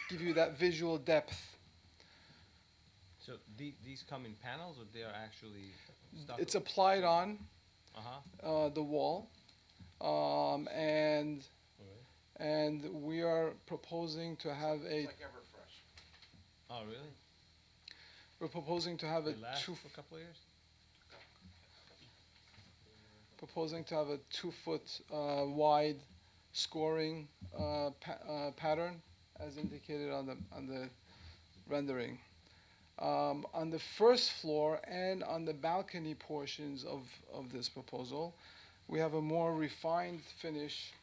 give you that visual depth. So these come in panels, or they are actually stucco? It's applied on the wall, and we are proposing to have It's like Everfresh. Oh, really? We're proposing to have They last for a couple of years? Proposing to have a 2-foot wide scoring pattern as indicated on the rendering. On the 1st floor and on the balcony portions of this proposal, we have a more refined finish,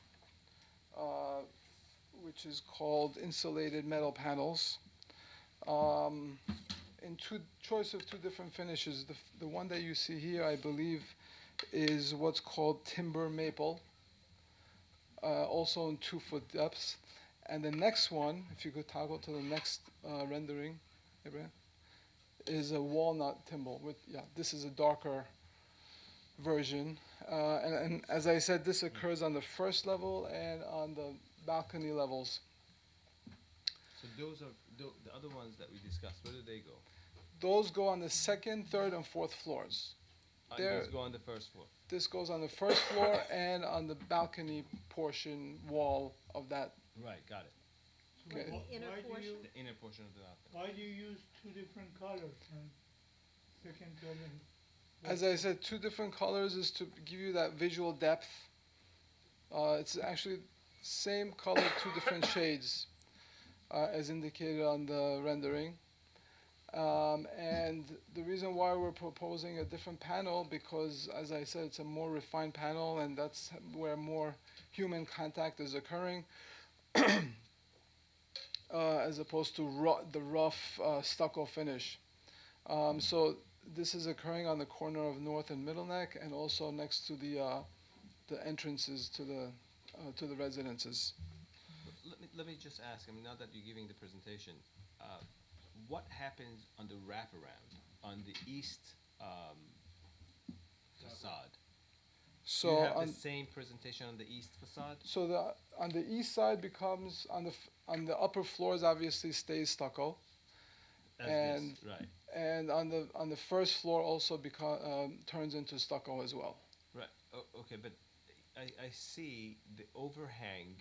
which is called insulated metal panels. In choice of 2 different finishes. The one that you see here, I believe, is what's called timber maple, also in 2-foot depths. And the next one, if you could toggle to the next rendering, Abraham, is a walnut timber. This is a darker version. And as I said, this occurs on the first level and on the balcony levels. So those are the other ones that we discussed. Where do they go? Those go on the second, third, and fourth floors. And these go on the first floor. This goes on the first floor and on the balcony portion wall of that. Right, got it. Okay. The inner portion? The inner portion of the balcony. Why do you use two different colors and second, third, and As I said, two different colors is to give you that visual depth. It's actually same color, two different shades, as indicated on the rendering. And the reason why we're proposing a different panel, because as I said, it's a more refined panel, and that's where more human contact is occurring, as opposed to the rough stucco finish. So this is occurring on the corner of North and Middle Neck, and also next to the entrances to the residences. Let me just ask. I mean, now that you're giving the presentation, what happens on the wraparound on the east facade? So Do you have on the same presentation on the east facade? So on the east side becomes on the upper floors obviously stays stucco, As and this, right. and on the first floor also turns into stucco as well. Right. Okay, but I see the overhang.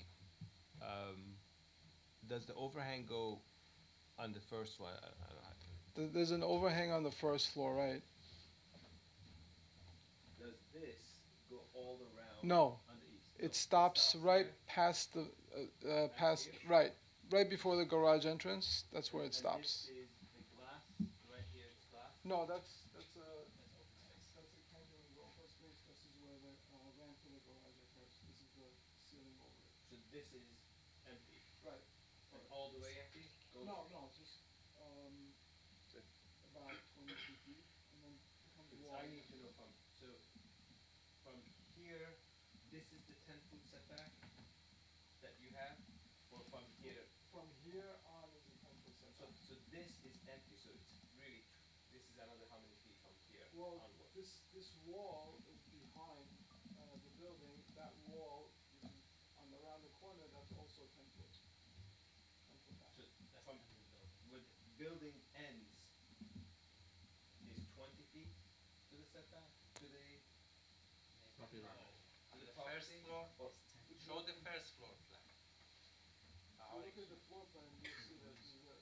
Does the overhang go on the first one? I don't know how to. There's an overhang on the first floor, right? Does this go all around? No, On the east? it stops right past the past right before the garage entrance. That's where it stops. This is the glass right here. It's glass. No, that's a cantilever open space. This is where the ramp to the garage occurs. This is the ceiling over it. So this is empty. Right. Like all the way empty? No, just about 22 feet, and then comes So wall. I need to know from here, this is the 10-foot setback that you have, or from here. From here on is a 10-foot setback. So this is empty. So it's really this is another how many feet from here Well, onward? this wall is behind the building. That wall, which is around the corner, that's also 10 foot. 10 foot back. So from where the building ends is 20 feet to the setback to the Property line. to the First property? floor. Or Show the first floor plan. If you look at the floor plan, you'll see that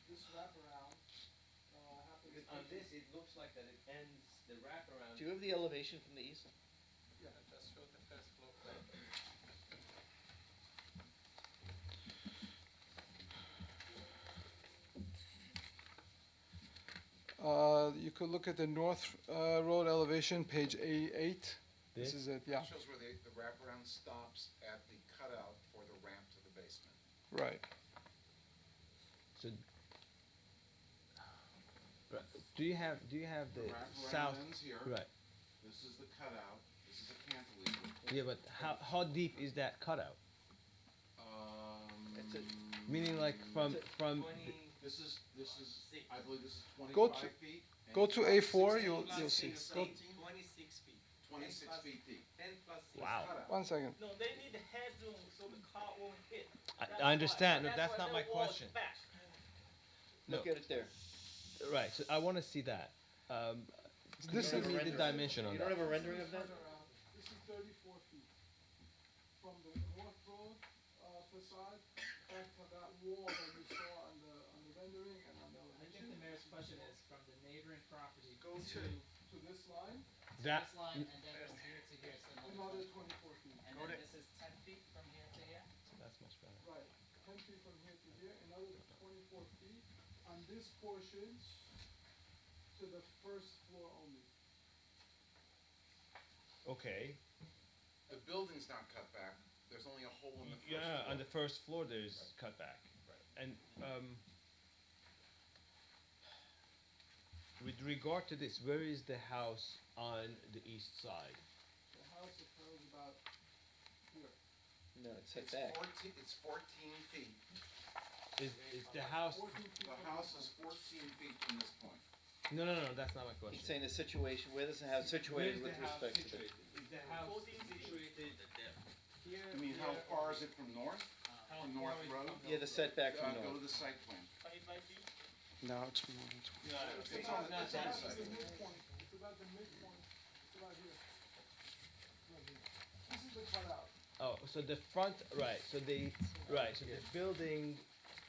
this wraparound happens. because on this it looks like that it ends the wraparound. Do you have the elevation from the east? Yeah. Just show the first floor plan. You could look at the North Road elevation, page A8. This is it, yeah. It shows where the wraparound stops at the cutout for the ramp to the basement. Right. So do you have the Wraparound south? ends here. Right. This is the cutout. This is a cantilever. Yeah, but how deep is that cutout? Meaning like from This is I believe this is 25 Go to- feet. and Go to it's A4, 16 you'll see. 16, Go- 26 feet. 26 feet deep. 10 plus 6. Wow. Cutout. 1 second. No, they need the headroom so the car won't hit. I understand. No, That's that's why not the my wall's question. back. Look at it there. Right. So I want to see that. This give is- me the dimension on You don't that. have a rendering of that? This is 34 feet. From the North Road facade back to that wall that you saw on the rendering and on the I think elevation. the mayor's question is from the neighboring property. Go to this line, That This line, and then from here to here, it's another 24 feet. And then this is 10 feet from here to here? that's much better. Right, 10 feet from here to here, another 24 feet on this portion to the first floor only. Okay. The building's not cut back. There's only a hole in the first Yeah, floor. on the first floor there's cutback. Right. And with regard to this, where is the house on the east side? The house occurs about here. No, it's set It's back. 14 feet. Is the house? 14 feet The from house this is 14 feet from this point. No, that's not my question. He's saying the situation, where is the house situated Where's with the house respect to the... situated? Is the house situated here? I mean, how far is it from north? How From far North is Road? Yeah, the setback from Go north. to the site plan. No, it's more. It's No, It's on the It's site. about the midpoint. It's about the midpoint. It's about here. Right here. This is the cutout. Oh, so the front, right? So the building.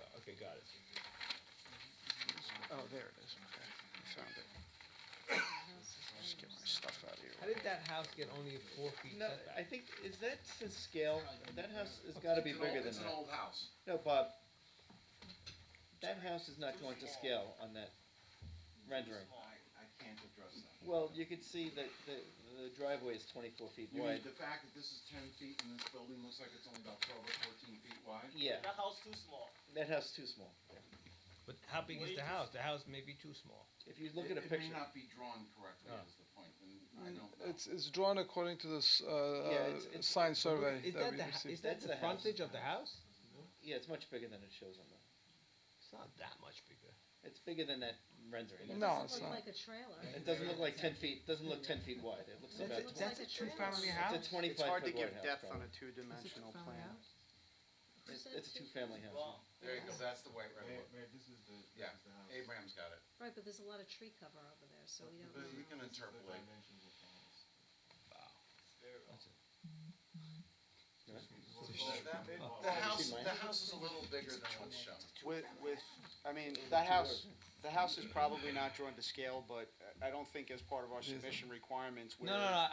Oh, okay, got it. Oh, there it is. Okay, I found it. Just get my stuff out of here. How did that house get only a 4 feet No, setback? I think, is that to scale? That house has gotta be bigger than It's an that. old house. No, Bob. That house is not going to scale on that rendering. I can't address that. Well, you could see that the driveway is 24 feet You mean wide. the fact that this is 10 feet and this building looks like it's only about 12 or 14 feet wide? Yeah, That house too small. that house is too small. But how big is the house? The house may be too small. If you look at a It picture. may not be drawn correctly Oh. is the point, and I don't know. It's drawn according to this it's- sign survey Is that that we the received. is that That's the the house. frontage of the house? Yeah, it's much bigger than it shows on the. It's not that much bigger. It's bigger than that rendering. No, It it's doesn't not. look like a trailer. It doesn't look like 10 feet, doesn't look 10 feet wide. It looks about. looks That's like a a trailer. two-family It's house. a 25 It's hard to foot give wide house, depth on probably. a two-dimensional plan. It's a two-family house. Wow. There you go, that's the way it really looks. this is the, Yeah, Abraham's got it. Right, but there's a lot of tree cover over there, so we don't But know. we can interpolate. The house is a little bigger than what's shown. With, I mean, the house is probably not drawn to scale, but I don't think as part of our submission requirements, we're. No,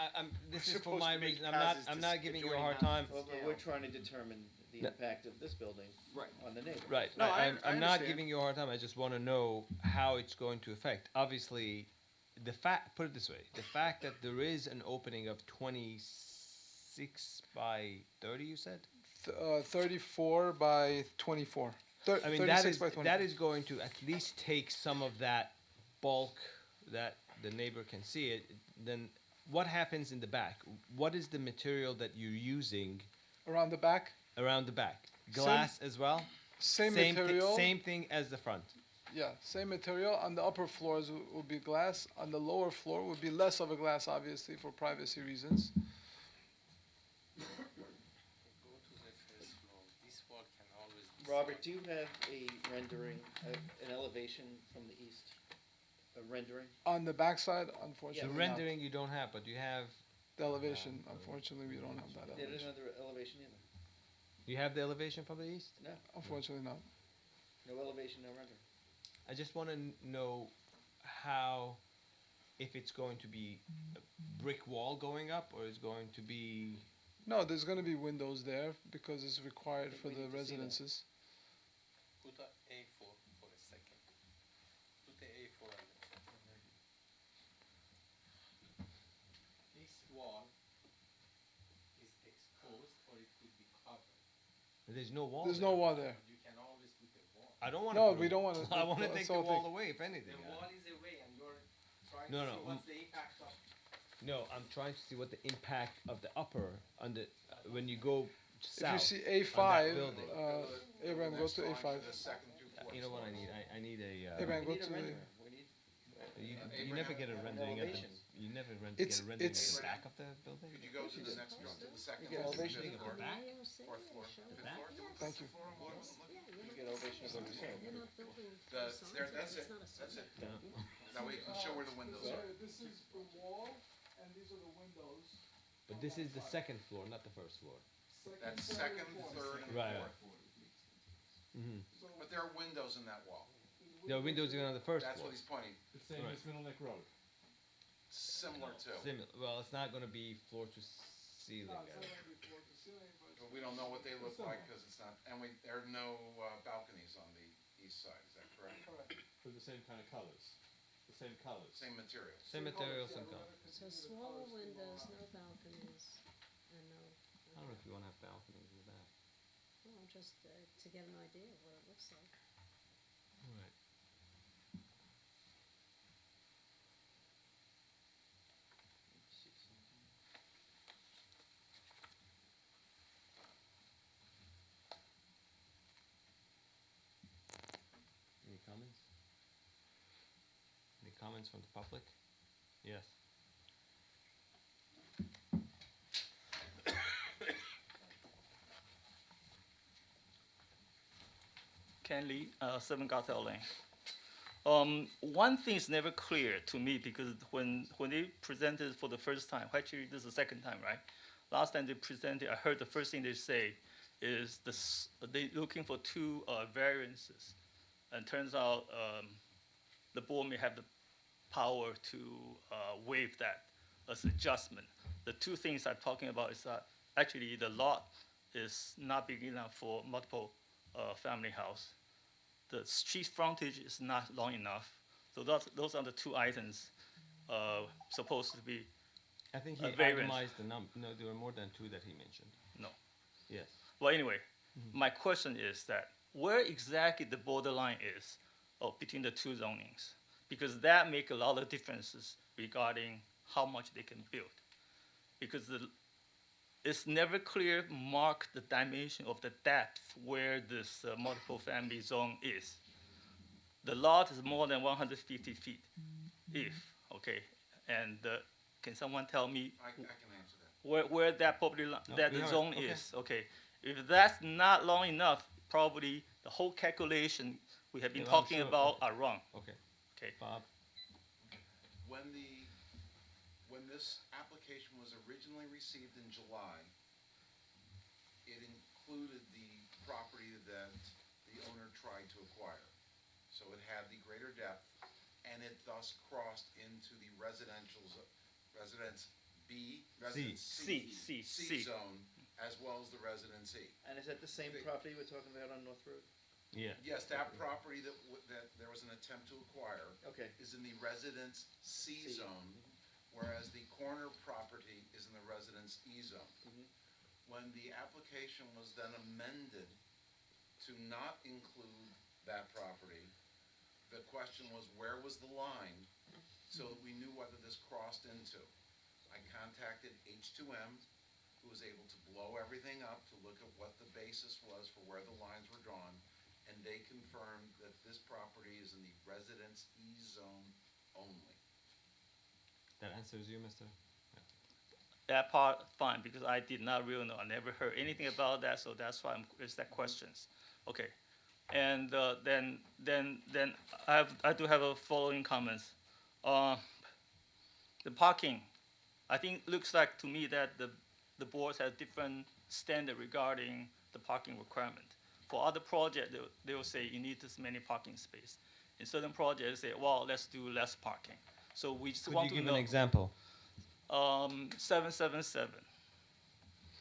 this is for supposed my to make reason. houses I'm to not giving you a adjoining hard houses. time. Well, but we're trying to determine the impact of this building Right. on the neighbor. Right. No, I I'm not understand. giving you a hard time. I just want to know how it's going to affect. Obviously, put it this way: the fact that there is an opening of 26 by 30, you said. 34 by 24. I mean, that 36 is by 24. that is going to at least take some of that bulk that the neighbor can see it. Then what happens in the back? What is the material that you're using Around the back, around the back? Glass as well. same Same material. same thing as the front. Yeah, same material. On the upper floors will be glass. On the lower floor would be less of a glass, obviously, for privacy reasons. Go to the first floor. This wall can always be Robert, do you have a rendering, an elevation from the east? A rendering? On the backside, The unfortunately, rendering you don't have, but you have. not. The elevation, unfortunately, we don't have that They elevation. didn't have the elevation either. You have the elevation from the east. No, Unfortunately, not. no elevation, no rendering. I just want to know how, if it's going to be a brick wall going up, or is going to be. No, there's going to be windows there because it's required But for we the need to see that. residences. Put a A4 for a second. Put the A4 on the This wall is exposed or it could be covered. There's no wall. There's there. no wall there. You can always put a wall. I don't want. No, we don't want to. I want to take the wall away, if anything. The wall is away and you're trying No, to no, see what's the impact of. No, I'm trying to see what the impact of the upper on the when you go If you south. see on A5, that building. Abraham, go Next to drawing for A5. the second two floors. You know what I need? I need a. Abraham, We go need a to the. rendering. We need, You never get a rendering of the. elevation. You never It's- get a rendering of it's- the back of the building. Could you go to the next drawing, to the second You get floor, elevation fifth of floor, the back? fourth floor, fifth back? floor? Thank you. you get elevation of the facade. You're not building The- facades, there, that's it's it, not a that's it. No. Now we can show where the windows are. This is the wall, and these are the windows. But this is the second floor, not the first floor. That's second, third, and Right. fourth. Mm-hmm. But there are windows in that wall. The windows are on the first That's floor. what he's pointing, The same Right. as Middle Neck Road. similar to. Well, it's not going to be floor to ceiling. No, it's not going to be floor to ceiling, but But we don't know what they look like because it's not, and there are no balconies on the east side, is that correct? correct. For the same kind of colors. The same colors. Same materials. Same material, same color. So smaller windows, no balconies, and no. I don't know if you want to have balconies with that. Well, just to get an idea of what it looks like. Right. Any comments? Any comments from the public? Yes. Ken Lee, 7 Gartel Lane. One thing is never clear to me because when they presented for the first time, actually this is the second time, right? Last time they presented, I heard the first thing they say is they looking for two variances, and turns out the board may have the power to waive that as adjustment. The two things I'm talking about is that actually the lot is not big enough for multiple family house. The street frontage is not long enough. So those are the two items supposed to be I think a he variance. itemized the number. No, there were more than two that he mentioned. No. Yes. Well, anyway, my question is that where exactly the borderline is between the two zonings? Because that make a lot of differences regarding how much they can build. Because it's never clear mark the dimension of the depth where this multiple family zone is. The lot is more than 150 feet, if, okay. And can someone tell me I can answer that. where that property No, that we the are- zone okay. is? Okay, if that's not long enough, probably the whole calculation we have been Yeah, I'm talking sure- about okay. are wrong. Okay. Okay. Bob? When this application was originally received in July, it included the property that the owner tried to acquire. So it had the greater depth, and it thus crossed into the residence B, residence C zone, as well as the residence E. And is that the same property we're talking about on North Road? Yeah. Yes, that property that there was an attempt to acquire Okay. is in the residence C C. zone, whereas the corner property is in the residence E zone. When the application was then amended to not include that property, the question was where was the line so that we knew whether this crossed into. I contacted H2M, who was able to blow everything up to look at what the basis was for where the lines were drawn, and they confirmed that this property is in the residence E zone only. That answers you, Mr.? That part, fine, because I did not really know. I never heard anything about that, so that's why it's that questions. Okay, and then I do have a following comments. The parking, I think looks like to me that the boards have different standard regarding the parking requirement. For other projects, they will say you need this many parking space. In certain projects, they say, well, let's do less parking. So we just Could want you to give know. an example? 777.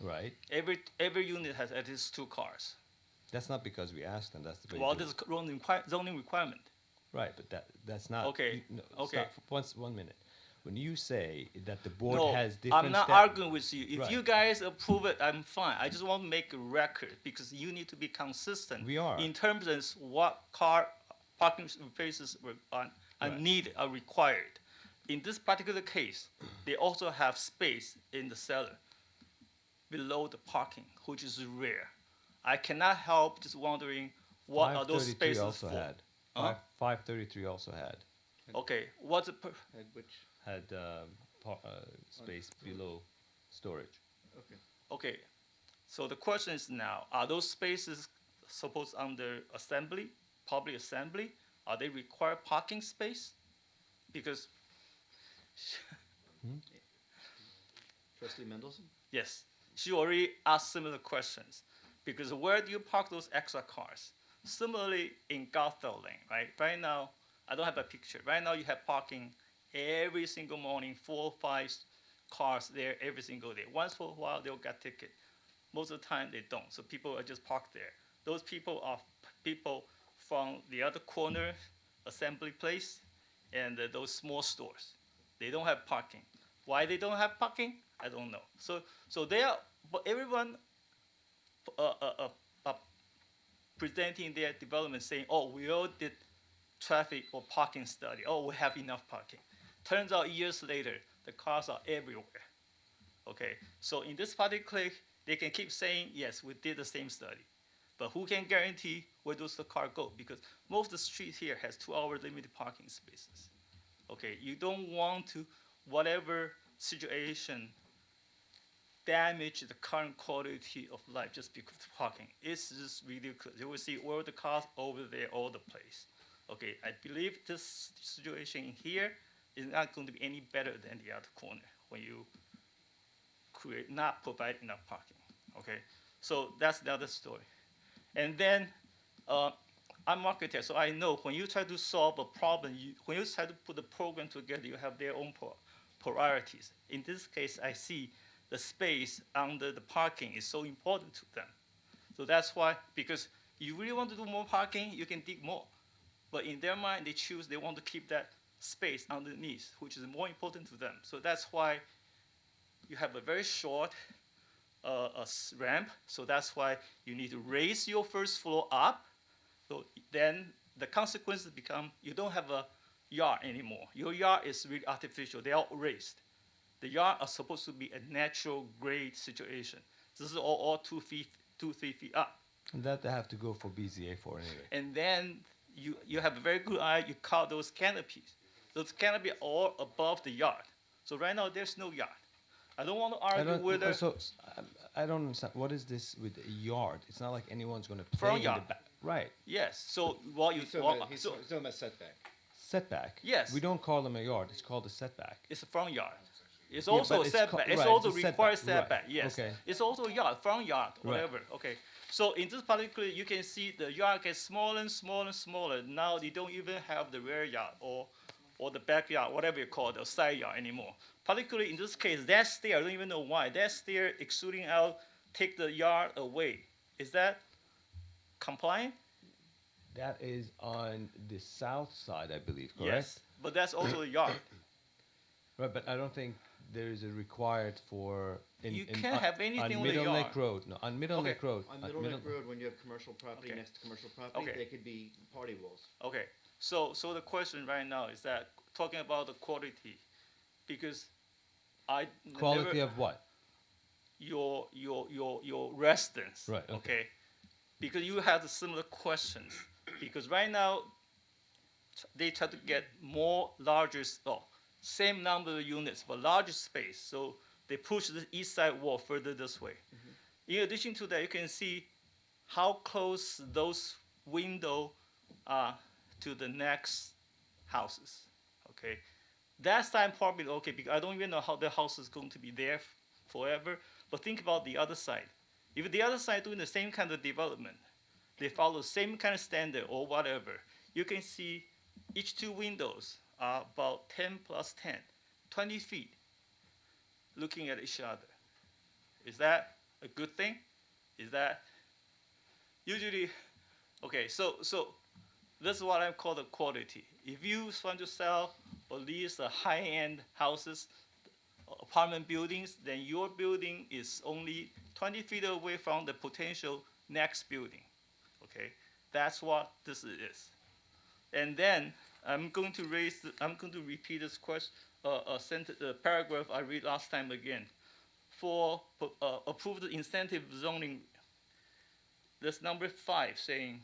Right. Every unit has at least 2 cars. That's not because we asked them. That's the way. Well, they this do is zoning requirement. it. Right, but that's not. Okay, No, okay. Stop for 1 minute. When you say that the board No, has different. I'm not step- arguing with you. If Right. you guys approve it, I'm fine. I just want to make a record because you need to be consistent. We are. In terms of what car parking spaces are needed, are required. In this particular case, they also have space in the cellar below the parking, which is rare. I cannot help just wondering what are those 533 spaces also for. had. Huh? 533 also had. Okay, what's the Had space below storage. Okay. Okay, so the question is now, are those spaces supposed under assembly, public assembly? Are they require parking space? Because, Trustee Mendelson? yes, she already asked similar questions. Because where do you park those extra cars? Similarly, in Garthel Lane, right? Right now, I don't have a picture. Right now, you have parking every single morning, 4 or 5 cars there every single day. Once for a while, they'll get ticket. Most of the time, they don't. So people are just parked there. Those people are people from the other corner assembly place and those small stores. They don't have parking. Why they don't have parking? I don't know. So they are, but everyone presenting their development saying, oh, we all did traffic or parking study. Oh, we have enough parking. Turns out years later, the cars are everywhere. Okay, so in this particular case, they can keep saying, yes, we did the same study. But who can guarantee where does the car go? Because most of the street here has 2-hour limited parking spaces. Okay, you don't want to, whatever situation, damage the current quality of life just because of parking. It's just ridiculous. You will see all the cars over there all the place. Okay, I believe this situation here is not going to be any better than the other corner when you not provide enough parking. Okay, so that's the other story. And then I'm architect, so I know when you try to solve a problem, when you try to put the program together, you have their own priorities. In this case, I see the space under the parking is so important to them. So that's why, because you really want to do more parking, you can dig more. But in their mind, they want to keep that space underneath, which is more important to them. So that's why you have a very short ramp. So that's why you need to raise your first floor up. So then the consequences become you don't have a yard anymore. Your yard is really artificial. They are raised. The yard are supposed to be a natural grade situation. This is all 2 feet, 3 feet up. And that they have to go for BZA for anyway. And then you have a very good eye. You count those canopies. Those canopies are all above the yard. So right now there's no yard. I don't want to argue whether. So I don't understand. What is this with a yard? It's not like anyone's going to play Front in yard. the back. Right. Yes. So what you He's talking about setback. Setback. Yes. We don't call them a yard. It's called a setback. It's a front yard. It's Yeah, also but a it's setback. It's right, also it's a required setback. setback. Right. Yes. Okay. It's also a yard, front yard, Right. whatever. Okay. So in this particular, you can see the yard gets smaller and smaller and smaller. Now they don't even have the rear yard or the backyard, whatever you call it, or side yard anymore. Particularly in this case, that stair, I don't even know why, that stair extruding out, take the yard away. Is that compliant? That is on the south side, I believe, correct? Yes, but that's also a yard. Right, but I don't think there is a required for. You can't have anything on with a Middle yard. Neck Road. No, on Middle Okay. Neck Road. On Middle Neck Road, when you have commercial property Okay. next to commercial property, Okay. they could be party walls. Okay, so the question right now is that talking about the quality, because I Quality never, of what? your residence. Right, okay. Because you have the similar questions. Because right now they try to get more larger, same number of units but larger space. So they push the east side wall further this way. In addition to that, you can see how close those windows are to the next houses. Okay, that side probably okay because I don't even know how the house is going to be there forever. But think about the other side. If the other side doing the same kind of development, they follow the same kind of standard or whatever, you can see each two windows are about 10 plus 10, 20 feet looking at each other. Is that a good thing? Is that usually, okay, so this is what I call the quality. If you want to sell or lease the high-end houses, apartment buildings, then your building is only 20 feet away from the potential next building. Okay, that's what this is. And then I'm going to repeat this question, paragraph I read last time again. For approved incentive zoning, there's number 5 saying,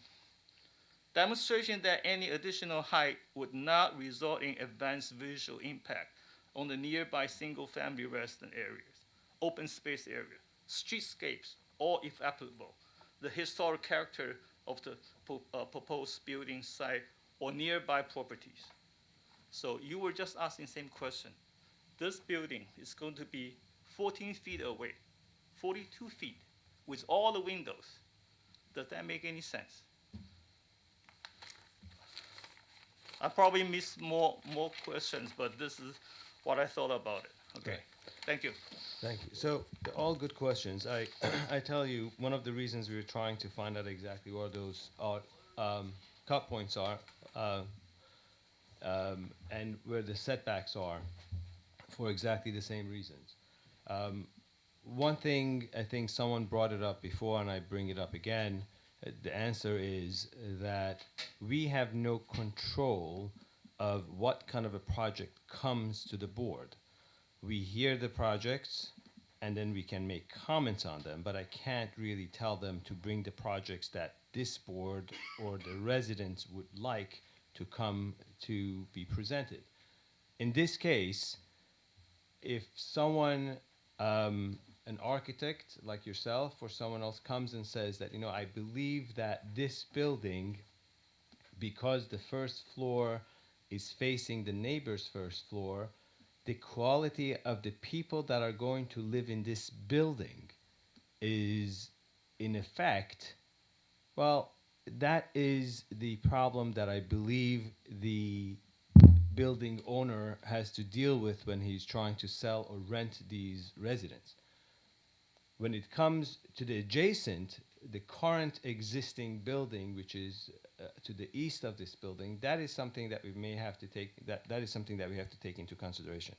demonstration that any additional height would not result in advanced visual impact on the nearby single-family resident areas, open space area, streetscapes, or if applicable, the historic character of the proposed building site or nearby properties. So you were just asking the same question. This building is going to be 14 feet away, 42 feet, with all the windows. Does that make any sense? I probably missed more questions, but this is what I thought about it. Okay, Right. Thank you. Thank you. So they're all good questions. I tell you, one of the reasons we were trying to find out exactly where those cut points are and where the setbacks are for exactly the same reasons. One thing, I think someone brought it up before, and I bring it up again. The answer is that we have no control of what kind of a project comes to the board. We hear the projects, and then we can make comments on them, but I can't really tell them to bring the projects that this board or the residents would like to come to be presented. in this case, if someone, an architect like yourself or someone else comes and says that, I believe that this building, because the first floor is facing the neighbor's first floor, the quality of the people that are going to live in this building is, in effect, well, that is the problem that I believe the building owner has to deal with when he's trying to sell or rent these residents. When it comes to the adjacent, the current existing building, which is to the east of this building, that is something that we may have to take, that is something that we have to take into consideration.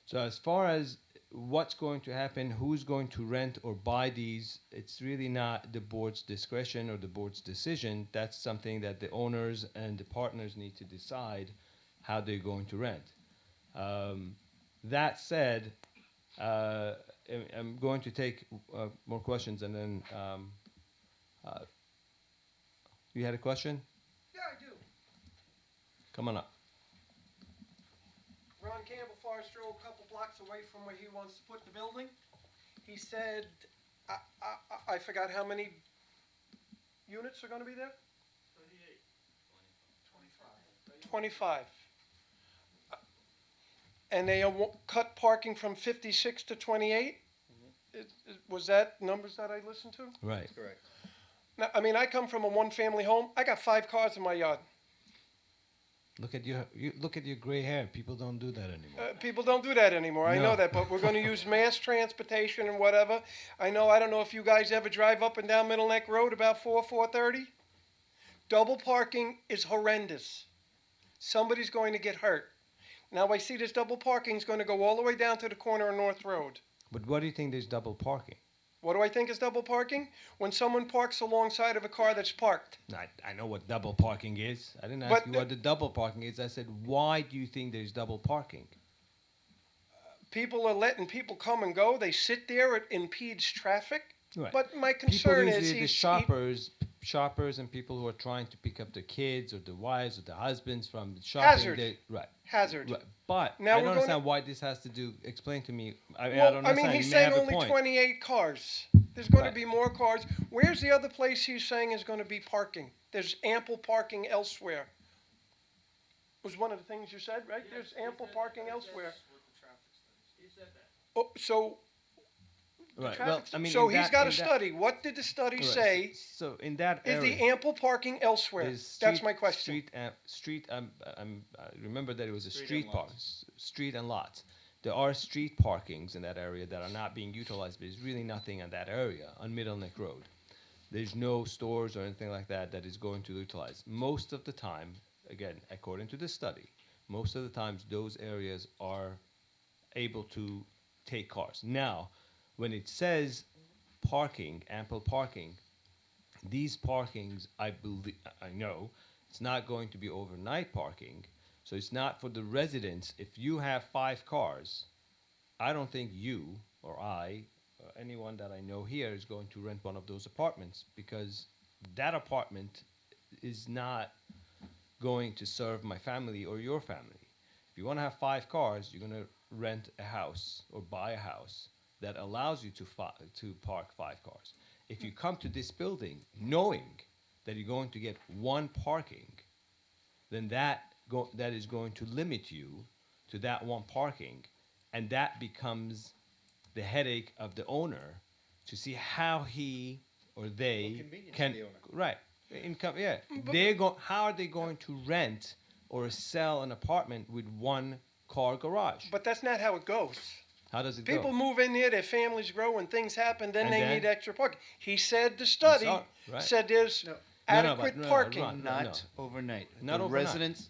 So as far as what's going to happen, who's going to rent or buy these, it's really not the board's discretion or the board's decision. That's something that the owners and the partners need to decide how they're going to rent. That said, I'm going to take more questions, and then you had a question? Yeah, I do. Come on up. Ron Campbell, Forest Road, a couple blocks away from where he wants to put the building. He said, I forgot how many units are going to be there? 25. And they cut parking from 56 to 28? Was that numbers that I listened to? Right. Correct. Now, I mean, I come from a one-family home. I got 5 cars in my yard. Look at your gray hair. People don't do that anymore. People don't do that anymore. I know No. that, but we're going to use mass transportation and whatever. I don't know if you guys ever drive up and down Middle Neck Road about 4:30. Double parking is horrendous. Somebody's going to get hurt. Now I see this double parking is going to go all the way down to the corner of North Road. But what do you think there's double parking? What do I think is double parking? When someone parks alongside of a car that's parked. I know what double parking is. I didn't ask But you what the double parking is. I said, why do you think there's double parking? People are letting people come and go. They sit there. It impedes traffic. Right. But my People concern is usually the shoppers and people who are trying to pick up their kids or their wives or their husbands from shopping. Hazard. Right. Hazard. Right. But Now I we're don't gonna- understand why this has to do. Explain to me. I don't Well, understand. he's You may saying have a only point. 28 cars. There's going Right. to be more cars. Where's the other place he's saying is going to be parking? There's ample parking elsewhere. Was one of the things you said, right? There's ample parking elsewhere. He said that. Oh, so. the Right. traffic Well, I mean, so in he's that- got a in that- study. What did the study Right. say? So in that Is area, the ample parking elsewhere? there's That's my question. Street. I remember that it was a Street street and park. lots. Street and lots. There are street parkings in that area that are not being utilized. But there's really nothing in that area on Middle Neck Road. There's no stores or anything like that that is going to utilize. Most of the time, again, according to the study, most of the times those areas are able to take cars. Now, when it says parking, ample parking, these parkings, I know, it's not going to be overnight parking. So it's not for the residents. If you have 5 cars, I don't think you or I or anyone that I know here is going to rent one of those apartments, because that apartment is not going to serve my family or your family. If you want to have 5 cars, you're going to rent a house or buy a house that allows you to park 5 cars. If you come to this building knowing that you're going to get 1 parking, then that is going to limit you to that 1 parking, and that becomes the headache of the owner to see how he or they convenience can for the owner. right income. Yeah, how are they going to rent or sell an apartment with 1 car garage? But that's not how it goes. How does it People go? move in here, their families grow, and things happen. Then And they then? need extra parking. He said the study right. said there's adequate parking. Ron, Not overnight. Not The overnight. residents,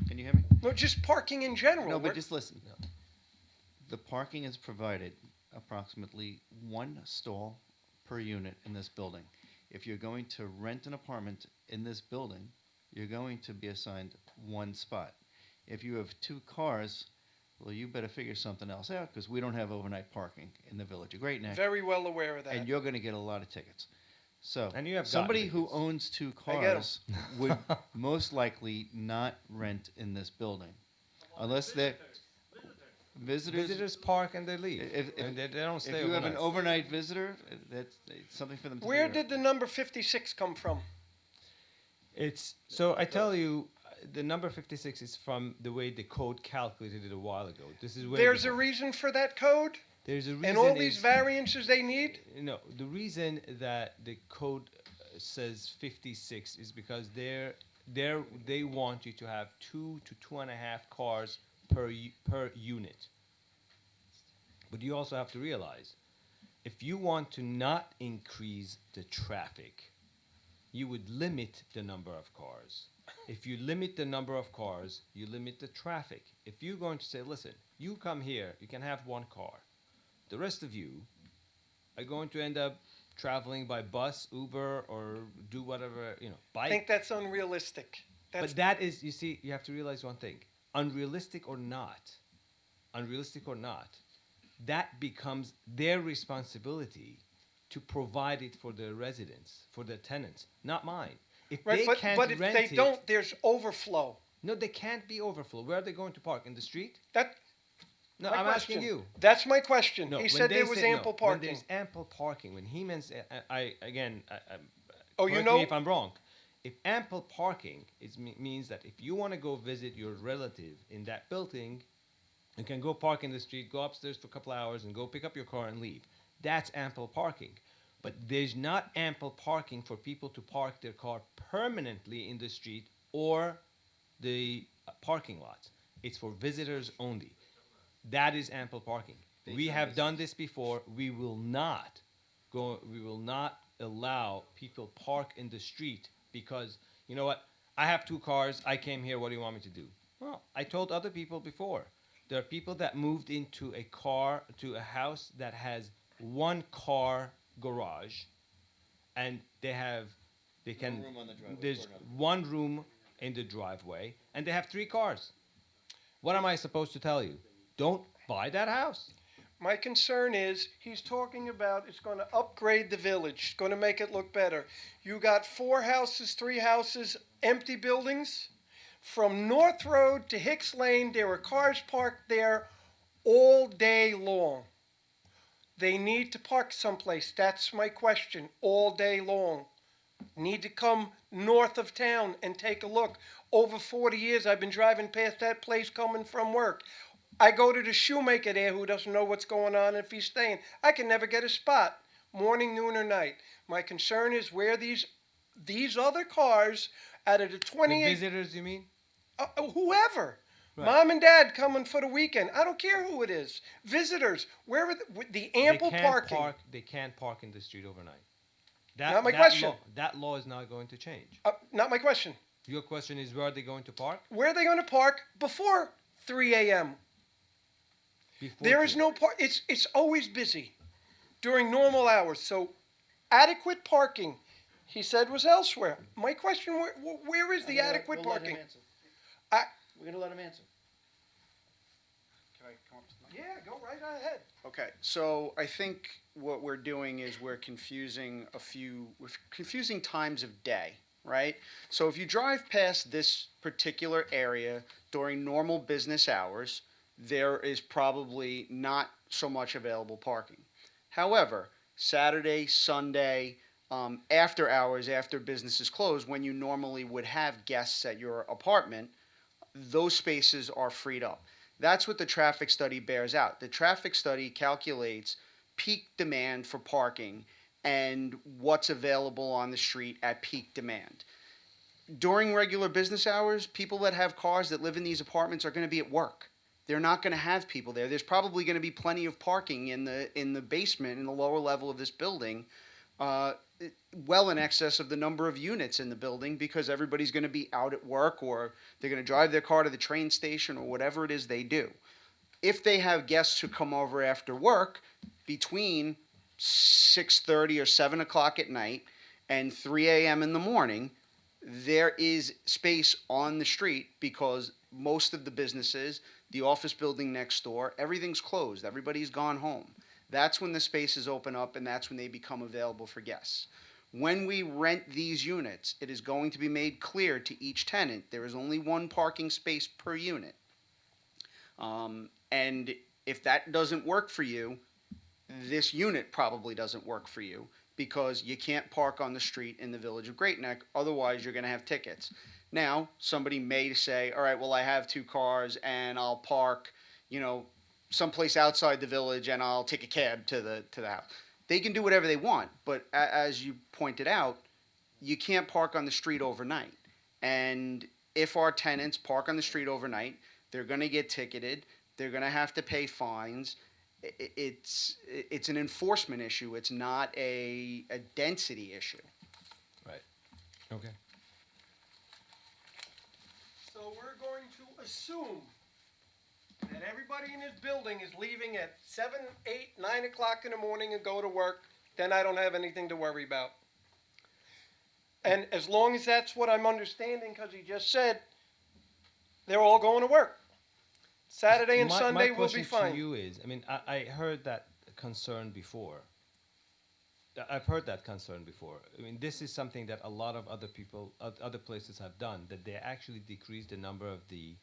can you hear me? No, just parking in general. No, but We're- just listen. The parking is provided approximately 1 stall per unit in this building. If you're going to rent an apartment in this building, you're going to be assigned 1 spot. If you have 2 cars, well, you better figure something else out, because we don't have overnight parking in the Village of Great Neck. Very well aware of that. And you're going to get a lot of tickets. So And you have somebody gotten who tickets. owns 2 I get 'em. cars would most likely not rent in this building. unless they're visitors. Visitors park and they leave. If, And they don't stay if you have an overnight. overnight visitor, that's it's something for them to Where figure did the number 56 come from? It's so I tell you, the number 56 is from the way the code calculated it a while ago. This is way There's a before. reason for that code? There's a reason. And all these is- variances they need? No, the reason that the code says 56 is because they want you to have 2 to 2.5 cars per unit. But you also have to realize, if you want to not increase the traffic, you would limit the number of cars. If you limit the number of cars, you limit the traffic. If you're going to say, listen, you come here, you can have 1 car. The rest of you are going to end up traveling by bus, Uber, or do whatever, I bike. think that's unrealistic. That's But that is, you see, you have to realize one thing. Unrealistic or not, that becomes their responsibility to provide it for their residents, for their tenants, not mine. If right, they but, can't but if rent they it, don't, there's overflow. no, they can't be overflow. Where are they going to park? In the street? That. No, my I'm question. asking you. That's my question. No, He when said they there was say- no, ample When parking. there's ample parking, when he means, Oh, you correct know- me if I'm wrong. If ample parking means that if you want to go visit your relative in that building, you can go park in the street, go upstairs for a couple hours, and go pick up your car and leave. That's ample parking. But there's not ample parking for people to park their car permanently in the street or the parking lots. It's for visitors only. That is ample parking. We have done this before. We will not allow people park in the street because, you know what? I have 2 cars. I came here. What do you want me to do? Well, I told other people before. There are people that moved into a house that has 1 car garage, and they can. room on the driveway There's for another. 1 room in the driveway, and they have 3 cars. What am I supposed to tell you? Don't buy that house. My concern is he's talking about it's going to upgrade the village, it's going to make it look better. You got 4 houses, 3 houses, empty buildings. From North Road to Hicks Lane, there were cars parked there all day long. They need to park someplace. That's my question. All day long. Need to come north of town and take a look. Over 40 years, I've been driving past that place coming from work. I go to the shoemaker there who doesn't know what's going on if he's staying. I can never get a spot, morning, noon, or night. My concern is where these other cars out of the 28... The visitors, you mean? Whoever. Right. Mom and dad coming for the weekend. I don't care who it is. Visitors. Where are the ample They can't parking? They can't park in the street overnight. Not my question. That law is not going to change. Not my question. Your question is, where are they going to park? Where are they going to park before 3 a.m.? There is no park. It's always busy during normal hours. So adequate parking, he said, was elsewhere. My question, where is the adequate parking? We're going to let him answer. Can I come up to the mic? Yeah, go right ahead. Okay, so I think what we're doing is we're confusing times of day, right? So if you drive past this particular area during normal business hours, there is probably not so much available parking. However, Saturday, Sunday, after hours, after business is closed, when you normally would have guests at your apartment, those spaces are freed up. That's what the traffic study bears out. The traffic study calculates peak demand for parking and what's available on the street at peak demand. During regular business hours, people that have cars that live in these apartments are going to be at work. They're not going to have people there. There's probably going to be plenty of parking in the basement, in the lower level of this building, well in excess of the number of units in the building, because everybody's going to be out at work, or they're going to drive their car to the train station, or whatever it is they do. If they have guests who come over after work between 6:30 or 7 o'clock at night and 3 a.m. in the morning, there is space on the street because most of the businesses, the office building next door, everything's closed. Everybody's gone home. That's when the spaces open up, and that's when they become available for guests. When we rent these units, it is going to be made clear to each tenant there is only 1 parking space per unit. And if that doesn't work for you, this unit probably doesn't work for you because you can't park on the street in the village of Great Neck. Otherwise, you're going to have tickets. Now, somebody may say, all right, well, I have 2 cars and I'll park, someplace outside the village and I'll take a cab to the house. They can do whatever they want, but as you pointed out, you can't park on the street overnight. And if our tenants park on the street overnight, they're going to get ticketed. They're going to have to pay fines. It's an enforcement issue. It's not a density issue. Right. Okay. So we're going to assume that everybody in this building is leaving at 7, 8, 9 o'clock in the morning and go to work, then I don't have anything to worry about. And as long as that's what I'm understanding, because he just said they're all going to work. Saturday and Sunday will be My question fine. to you is, I heard that concern before. I've heard that concern before. This is something that a lot of other people, other places have done, that they actually decrease the number of the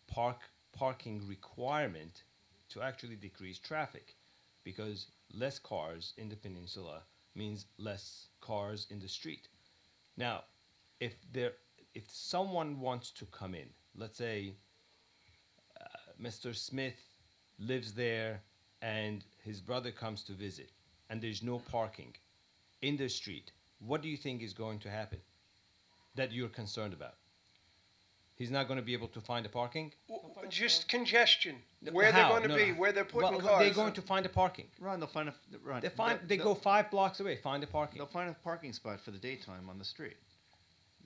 parking requirement to actually decrease traffic, because less cars in the peninsula means less cars in the street. Now, if someone wants to come in, let's say Mr. Smith lives there and his brother comes to visit, and there's no parking in the street, what do you think is going to happen that you're concerned about? He's not going to be able to find a parking? Just congestion. Where they're going to be, where they're putting cars. They're going to find a parking. Ron, they'll find a Ron. They go 5 blocks away, find a parking. They'll find a parking spot for the daytime on the street.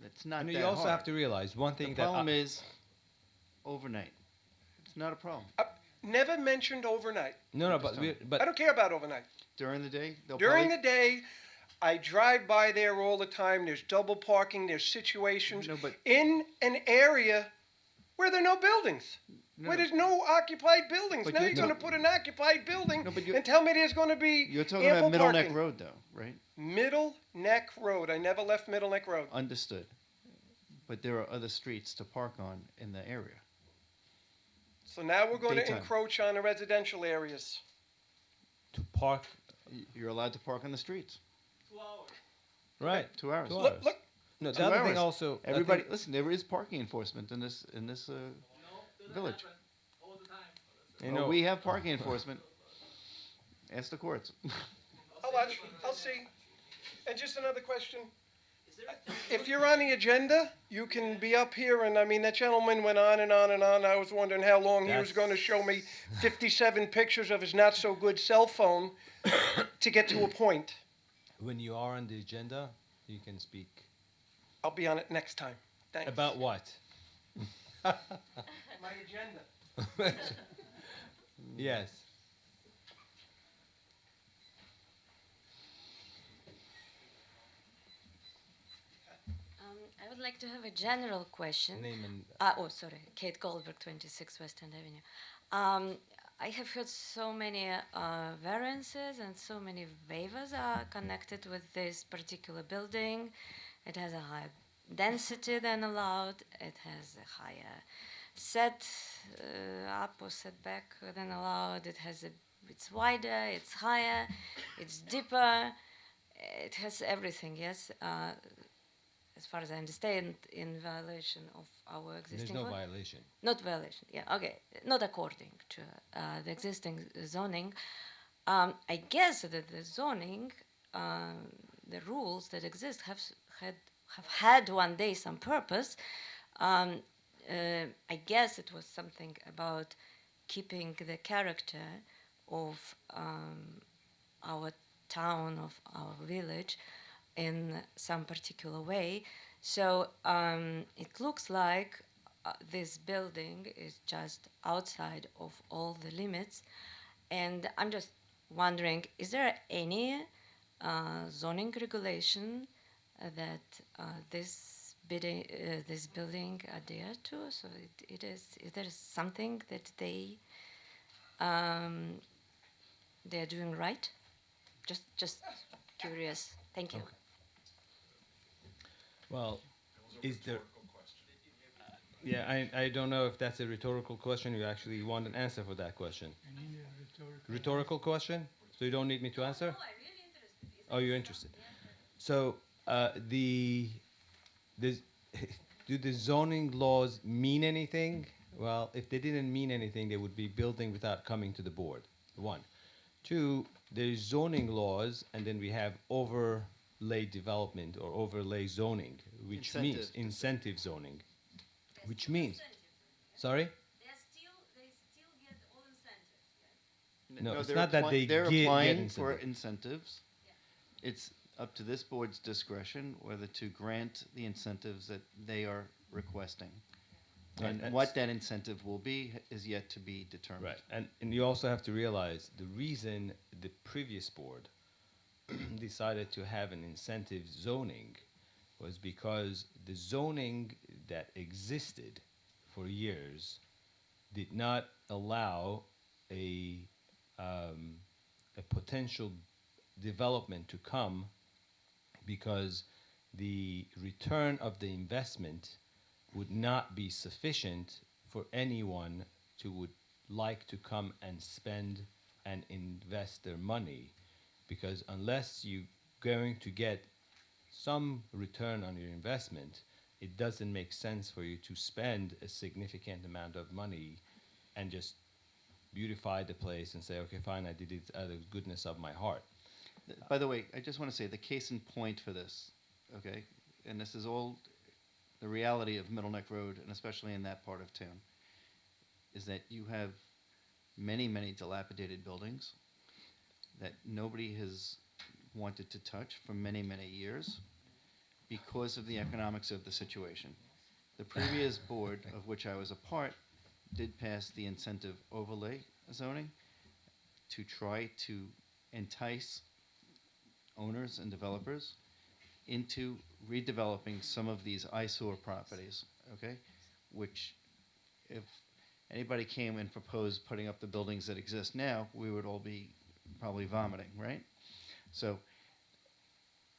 It's not And that you also hard. have to realize one thing. The problem is overnight. It's not a problem. Never mentioned overnight. No, but I don't care about overnight. During the day, During the day, I drive by there all the time. There's double parking. There's situations in an area where there are no buildings, where there's no occupied buildings. But Now you're you're going to put an occupied building and tell me there's going to be You're talking ample about Middle parking. Neck Road, though, right? Middle Neck Road. I never left Middle Neck Road. Understood. But there are other streets to park on in the area. So now we're going to Daytime. encroach on the residential areas. To park. You're allowed to park on the streets. 2 hours. Right. 2 hours. Look. No, the 2 other hours. thing also. Everybody, listen. There is parking enforcement in this village. We have parking enforcement. Ask the courts. I'll watch. I'll see. And just another question. If you're on the agenda, you can be up here, and that gentleman went on and on and on. I was wondering how long he was going to show me 57 pictures of his not-so-good cell phone to get to a point. When you are on the agenda, you can speak. I'll be on it next time. Thanks. About what? My agenda. Yes. I would like to have a general question. Name and Sorry, Kate Goldberg, 26 West End Avenue. I have heard so many variances and so many waivers are connected with this particular building. It has a higher density than allowed. It has a higher up or setback than allowed. It's wider. It's higher. It's deeper. It has everything. Yes. As far as I understand, in violation of our existing. There's no code. violation. Not violation. Yeah. Okay. Not according to the existing zoning. I guess that the zoning, the rules that exist have had one day some purpose. I guess it was something about keeping the character of our town, of our village, in some particular way. So it looks like this building is just outside of all the limits. And I'm just wondering, is there any zoning regulation that this building adhere to? So is there something that they are doing right? Just curious. Thank you. Okay. Well, is there? Yeah, I don't know if that's a rhetorical question. You actually want an answer for that question. I need a rhetorical. Rhetorical question? So you don't need me to answer? Oh, you're interested. So the do the zoning laws mean anything? Well, if they didn't mean anything, they would be building without coming to the board. One. Two, there's zoning laws, and then we have overlay development or overlay zoning, which means incentive zoning, which means, sorry? No, it's not that they're get applying incentive. for incentives. It's up to this board's discretion whether to grant the incentives that they are requesting. Right, And that's- what that incentive will be is yet to be determined. Right, and you also have to realize the reason the previous board decided to have an incentive zoning was because the zoning that existed for years did not allow a a potential development to come because the return of the investment would not be sufficient for anyone to would like to come and spend and invest their money, because unless you're going to get some return on your investment, it doesn't make sense for you to spend a significant amount of money and just beautify the place and say, okay, fine, I did it out of the goodness of my heart. By the way, I just want to say the case in point for this, okay, and this is all the reality of Middle Neck Road, and especially in that part of town, is that you have many, many dilapidated buildings that nobody has wanted to touch for many, many years because of the economics of the situation. The previous board, of which I was a part, did pass the incentive overlay zoning to try to entice owners and developers into redeveloping some of these eyesore properties, okay? Which, if anybody came and proposed putting up the buildings that exist now, we would all be probably vomiting, right? So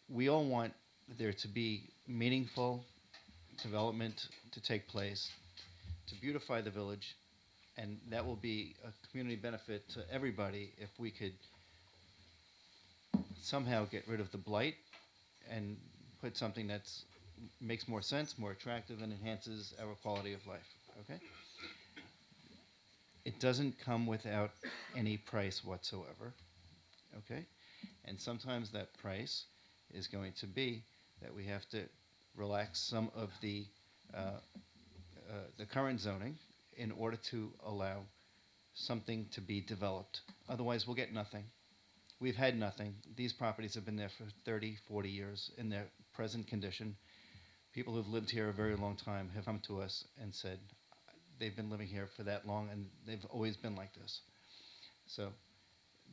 we all want there to be meaningful development to take place, to beautify the village, and that will be a community benefit to everybody if we could somehow get rid of the blight and put something that's makes more sense, more attractive, and enhances our quality of life, okay? It doesn't come without any price whatsoever, okay? And sometimes that price is going to be that we have to relax some of the current zoning in order to allow something to be developed. Otherwise, we'll get nothing. We've had nothing. These properties have been there for 30, 40 years in their present condition. People who've lived here a very long time have come to us and said they've been living here for that long and they've always been like this. So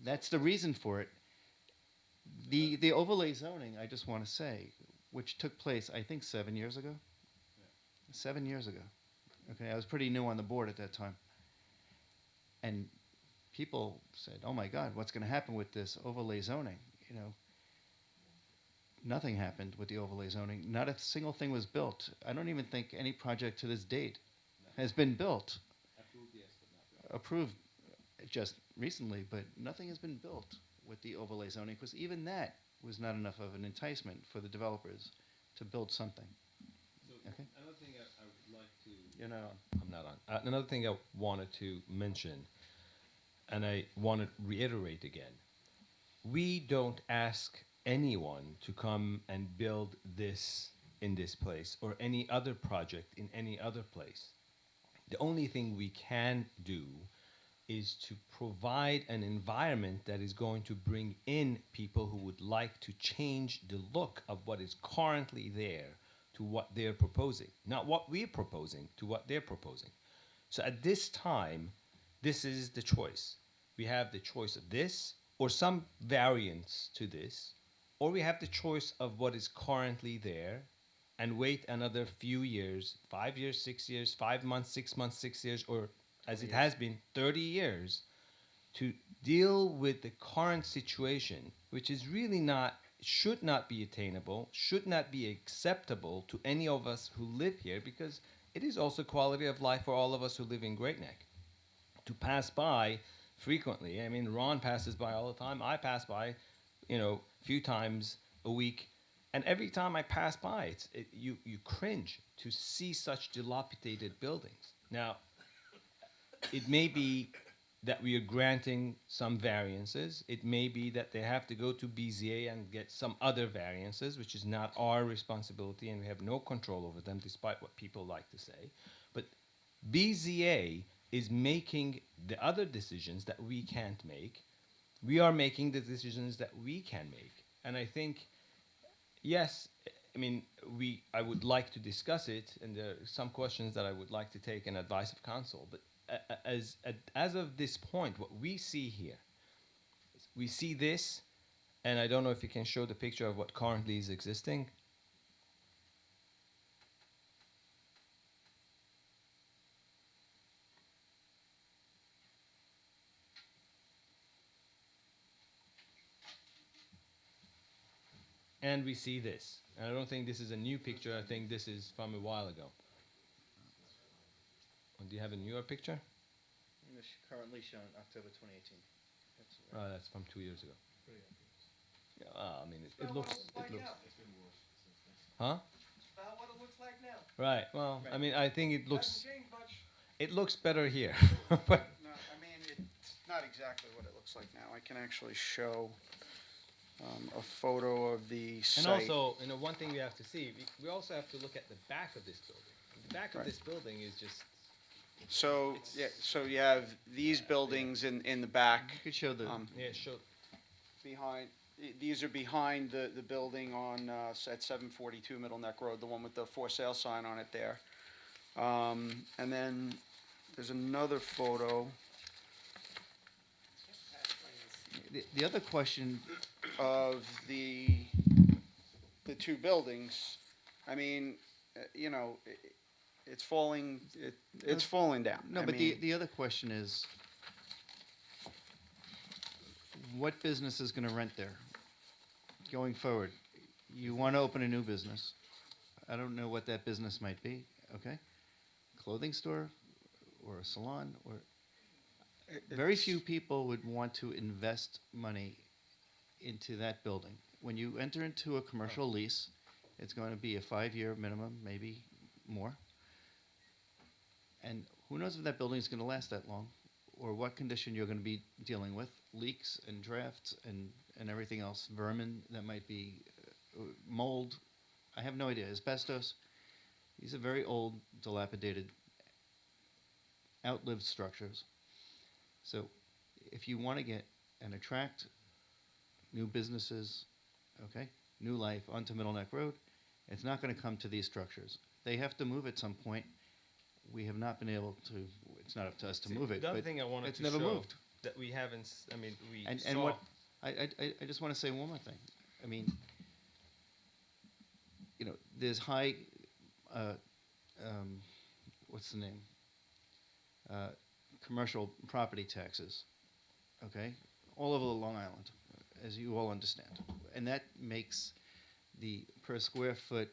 that's the reason for it. The overlay zoning, I just want to say, which took place, I think, 7 years ago. 7 years ago. Okay, I was pretty new on the board at that time. And people said, oh my God, what's going to happen with this overlay zoning? You know, nothing happened with the overlay zoning. Not a single thing was built. I don't even think any project to this date has been built. Approved, yes, but not Approved just recently, but nothing has been built with the overlay zoning, because even that was not enough of an enticement for the developers to build something. So Okay. another thing I would like to... You're not on. I'm not on. Another thing I wanted to mention, and I want to reiterate again, we don't ask anyone to come and build this in this place or any other project in any other place. The only thing we can do is to provide an environment that is going to bring in people who would like to change the look of what is currently there to what they're proposing. Not what we're proposing, to what they're proposing. So at this time, this is the choice. We have the choice of this or some variants to this, or we have the choice of what is currently there and wait another few years, 5 years, 6 years, 5 months, 6 months, 6 years, or as it has been 30 years, to deal with the current situation, which is really not, should not be attainable, should not be acceptable to any of us who live here, because it is also quality of life for all of us who live in Great Neck. To pass by frequently. I mean, Ron passes by all the time. I pass by, a few times a week, and every time I pass by, you cringe to see such dilapidated buildings. Now, it may be that we are granting some variances. It may be that they have to go to BZA and get some other variances, which is not our responsibility, and we have no control over them, despite what people like to say. But BZA is making the other decisions that we can't make. We are making the decisions that we can make. And I think, yes, I mean, I would like to discuss it, and there are some questions that I would like to take an advice of counsel. But as of this point, what we see here, we see this, and I don't know if you can show the picture of what currently is existing. And we see this. And I don't think this is a new picture. I think this is from a while ago. Do you have a newer picture? It's currently shown October 2018. Oh, that's from 2 years ago. Yeah, I mean, it looks. Huh? It's about what it looks like now. Right. Well, I mean, I think it looks. Hasn't changed much. It looks better here. No, I mean, it's not exactly what it looks like now. I can actually show a photo of the site. And also, one thing we have to see, we also have to look at the back of this building. The back of this building is just. So you have these buildings in the back. You could show the. Show. Behind. These are behind the building on at 742 Middle Neck Road, the one with the for sale sign on it there. And then there's another photo. The other question of the two buildings. I mean, it's falling. It's falling down. No, but the other question is, what business is going to rent there going forward? You want to open a new business. I don't know what that business might be. Okay, clothing store, or a salon, or very few people would want to invest money into that building. When you enter into a commercial lease, it's going to be a 5-year minimum, maybe more. And who knows if that building is going to last that long, or what condition you're going to be dealing with, leaks and drafts and everything else, vermin that might be, mold, I have no idea, asbestos. These are very old, dilapidated, outlived structures. So if you want to get and attract new businesses, okay, new life onto Middle Neck Road, it's not going to come to these structures. They have to move at some point. We have not been able to, it's not up to us to move it, The other but thing I wanted it's to never show moved. that we haven't, we And saw. what, I just want to say one more thing. I mean, there's high, what's the name? Commercial property taxes, okay, all over the Long Island, as you all understand. And that makes the per square foot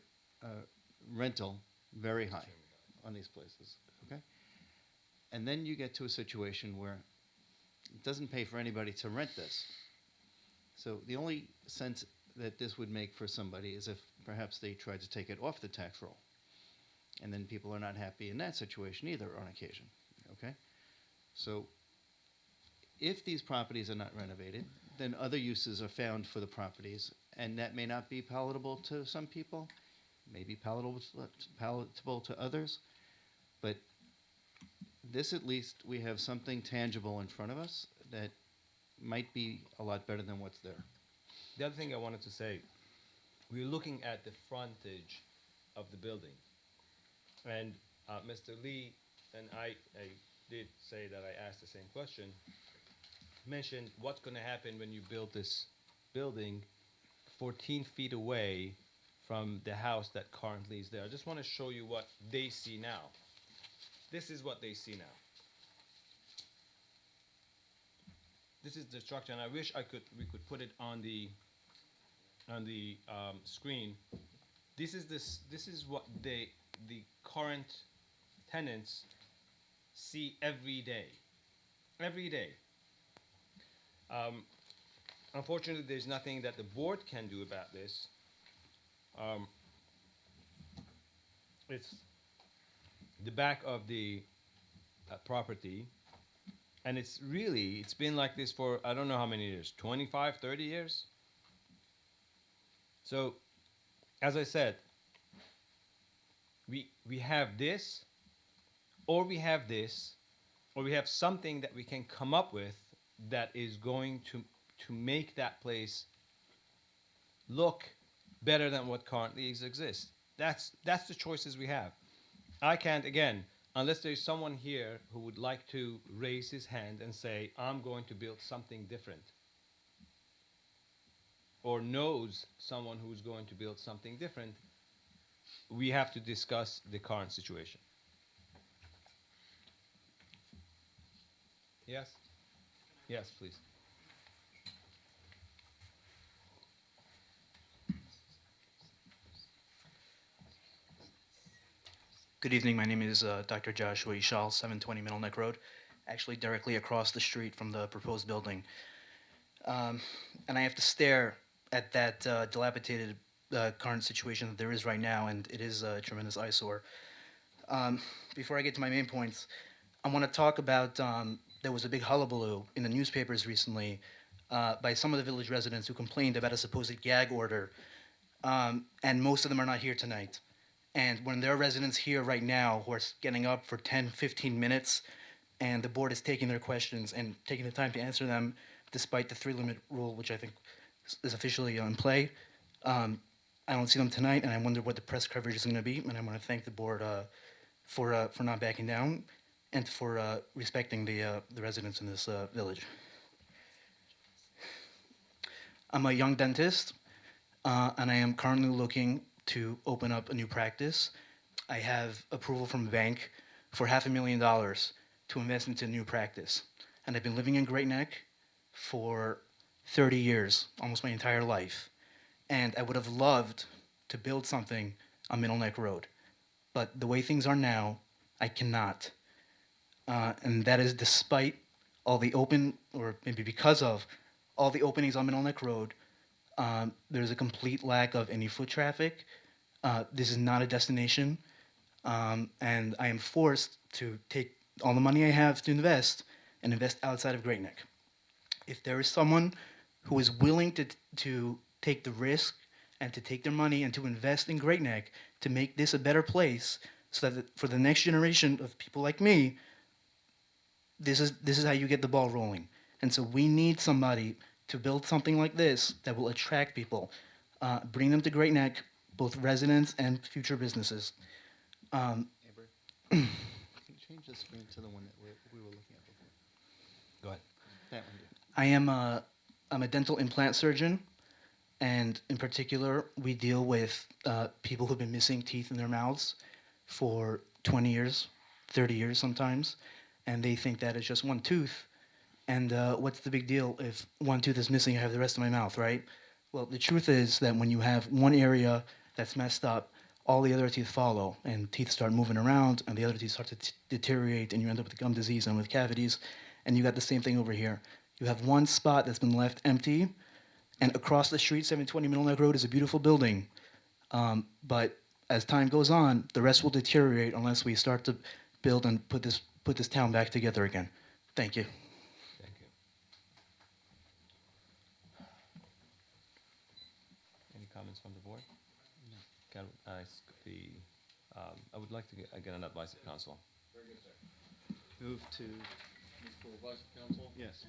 rental very high on these places, okay? And then you get to a situation where it doesn't pay for anybody to rent this. So the only sense that this would make for somebody is if perhaps they tried to take it off the tax roll. And then people are not happy in that situation either on occasion, okay? So if these properties are not renovated, then other uses are found for the properties, and that may not be palatable to some people, may be palatable to others, but this, at least, we have something tangible in front of us that might be a lot better than what's there. The other thing I wanted to say, we're looking at the frontage of the building. And Mr. Lee and I did say that I asked the same question, mentioned what's going to happen when you build this building 14 feet away from the house that currently is there. I just want to show you what they see now. This is what they see now. This is the structure, and I wish we could put it on the screen. This is what the current tenants see every day. Every day. Unfortunately, there's nothing that the board can do about this. It's the back of the property, and it's been like this for I don't know how many years, 25, 30 years. So, as I said, we have this, or we have this, or we have something that we can come up with that is going to make that place look better than what currently exists. That's the choices we have. I can't, again, unless there's someone here who would like to raise his hand and say, I'm going to build something different, or knows someone who's going to build something different, we have to discuss the current situation. Yes? Yes, please. Good evening. My name is Dr. Joshua Ishal, 720 Middle Neck Road, actually directly across the street from the proposed building. And I have to stare at that dilapidated current situation that there is right now, and it is a tremendous eyesore. Before I get to my main points, I want to talk about there was a big hullabaloo in the newspapers recently by some of the village residents who complained about a supposed gag order, and most of them are not here tonight. And when there are residents here right now who are getting up for 10, 15 minutes, and the board is taking their questions and taking the time to answer them, despite the 3-limit rule, which I think is officially in play, I don't see them tonight, and I wonder what the press coverage is going to be. And I want to thank the board for not backing down and for respecting the residents in this village. I'm a young dentist, and I am currently looking to open up a new practice. I have approval from the bank for $500,000 to invest into a new practice. And I've been living in Great Neck for 30 years, almost my entire life. And I would have loved to build something on Middle Neck Road. But the way things are now, I cannot. And that is despite all the or maybe because of, all the openings on Middle Neck Road. There's a complete lack of any foot traffic. This is not a destination, and I am forced to take all the money I have to invest and invest outside of Great Neck. If there is someone who is willing to take the risk and to take their money and to invest in Great Neck to make this a better place so that for the next generation of people like me, this is how you get the ball rolling. And so we need somebody to build something like this that will attract people, bring them to Great Neck, both residents and future businesses. Can you change the screen to the one that we were looking at before? Go ahead. That one, yeah. I'm a dental implant surgeon, and in particular, we deal with people who've been missing teeth in their mouths for 20 years, 30 years sometimes, and they think that it's just one tooth. And what's the big deal if one tooth is missing, I have the rest of my mouth, right? Well, the truth is that when you have one area that's messed up, all the other teeth follow, and teeth start moving around, and the other teeth start to deteriorate, and you end up with gum disease and with cavities. And you got the same thing over here. You have one spot that's been left empty, and across the street, 720 Middle Neck Road is a beautiful building. But as time goes on, the rest will deteriorate unless we start to build and put this town back together again. Thank you. Thank you. Any comments from the board? No. Can I ask I would like to get an advice of council. Very good, sir. Move to. Move for advice of council? Yes.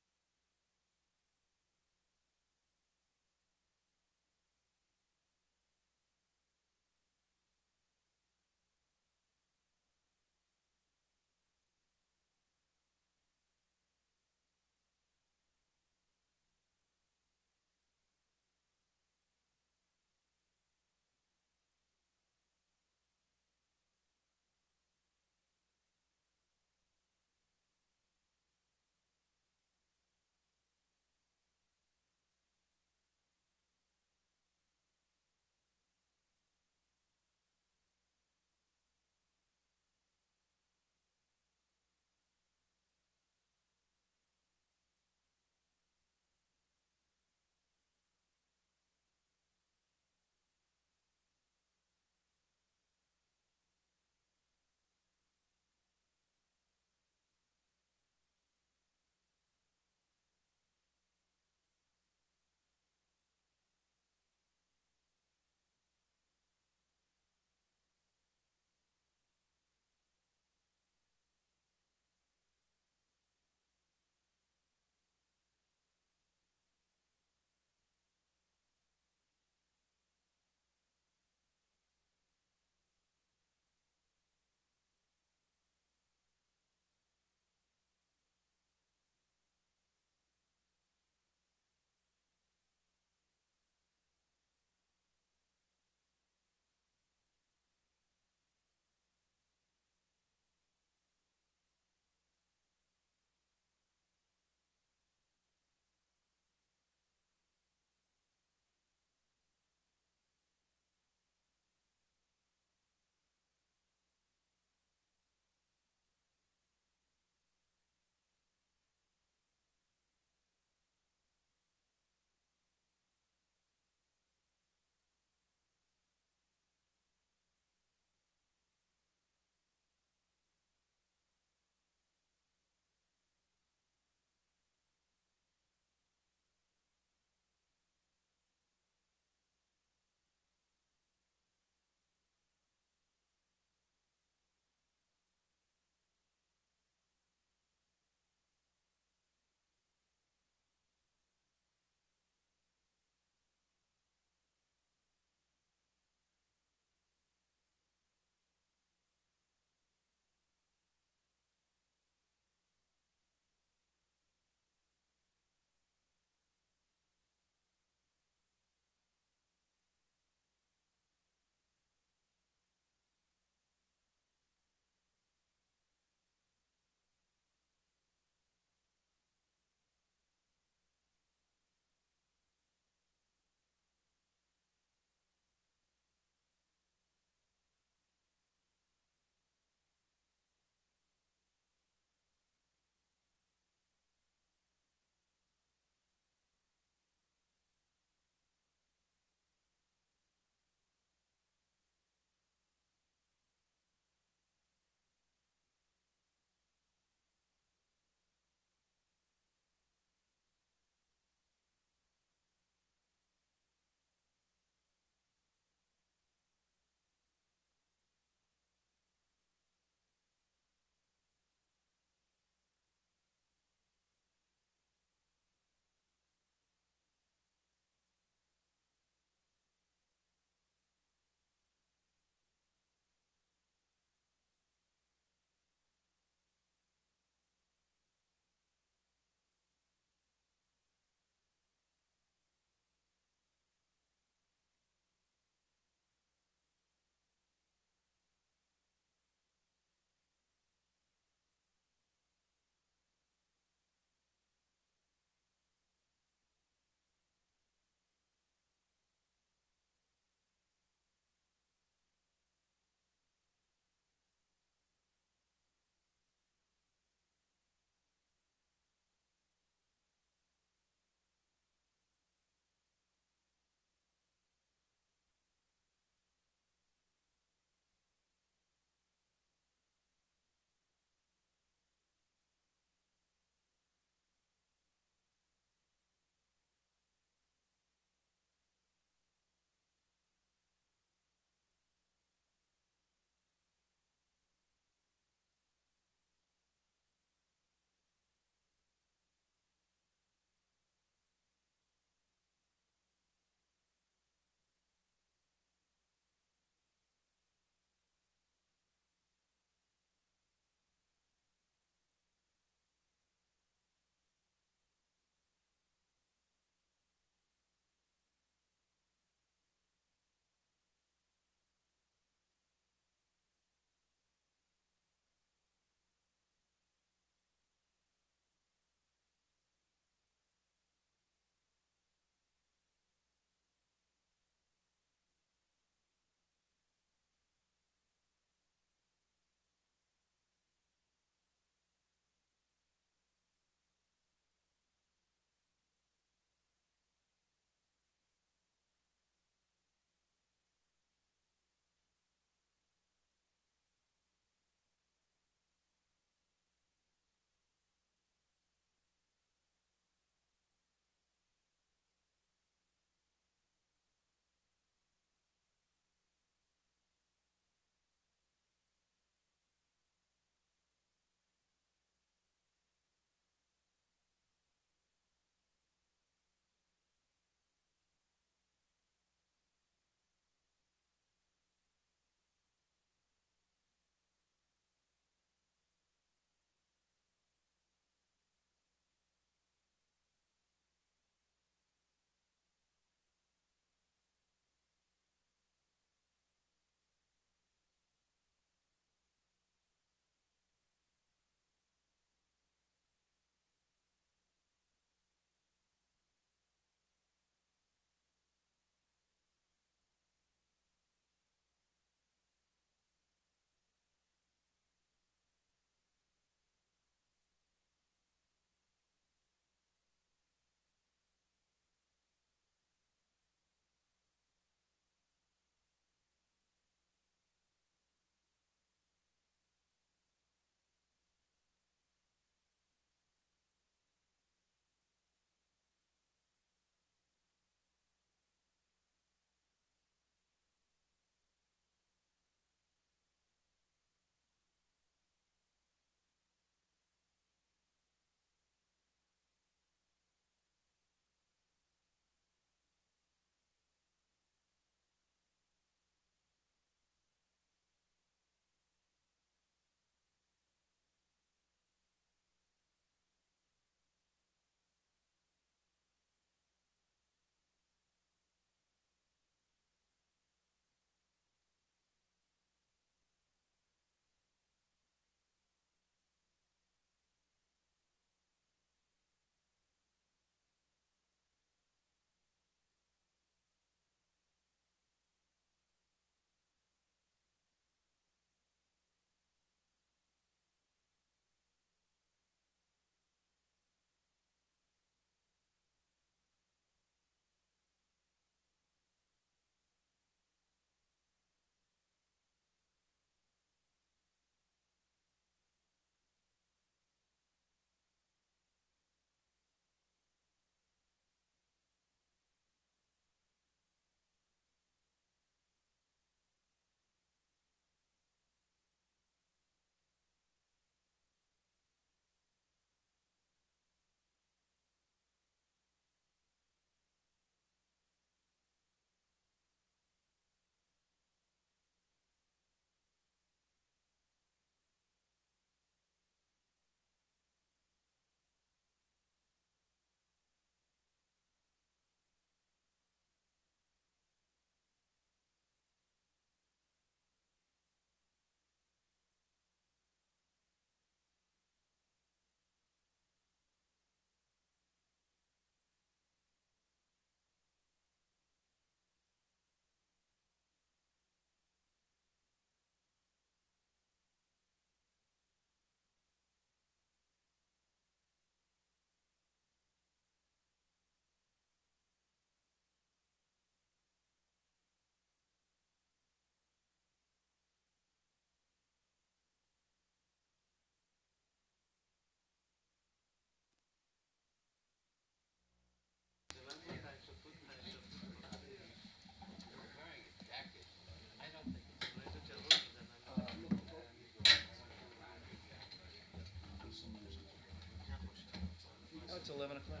It's 11 o'clock.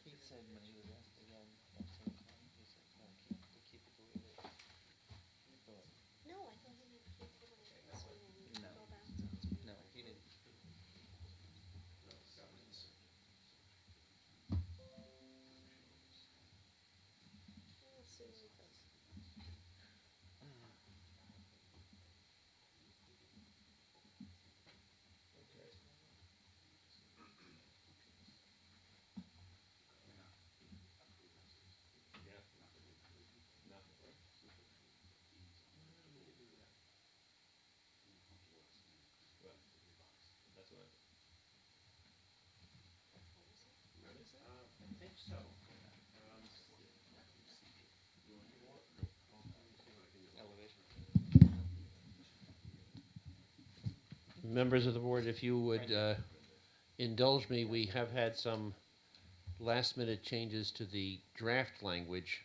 He said when he was asked again at 10 o'clock, he said, no, keep it the way it is. He thought. No, I thought he meant keep the way it is, meaning No. go back to its original. No, he didn't. We'll see what he does. I think so. Elevation. Members of the board, if you would indulge me, we have had some last-minute changes to the draft language,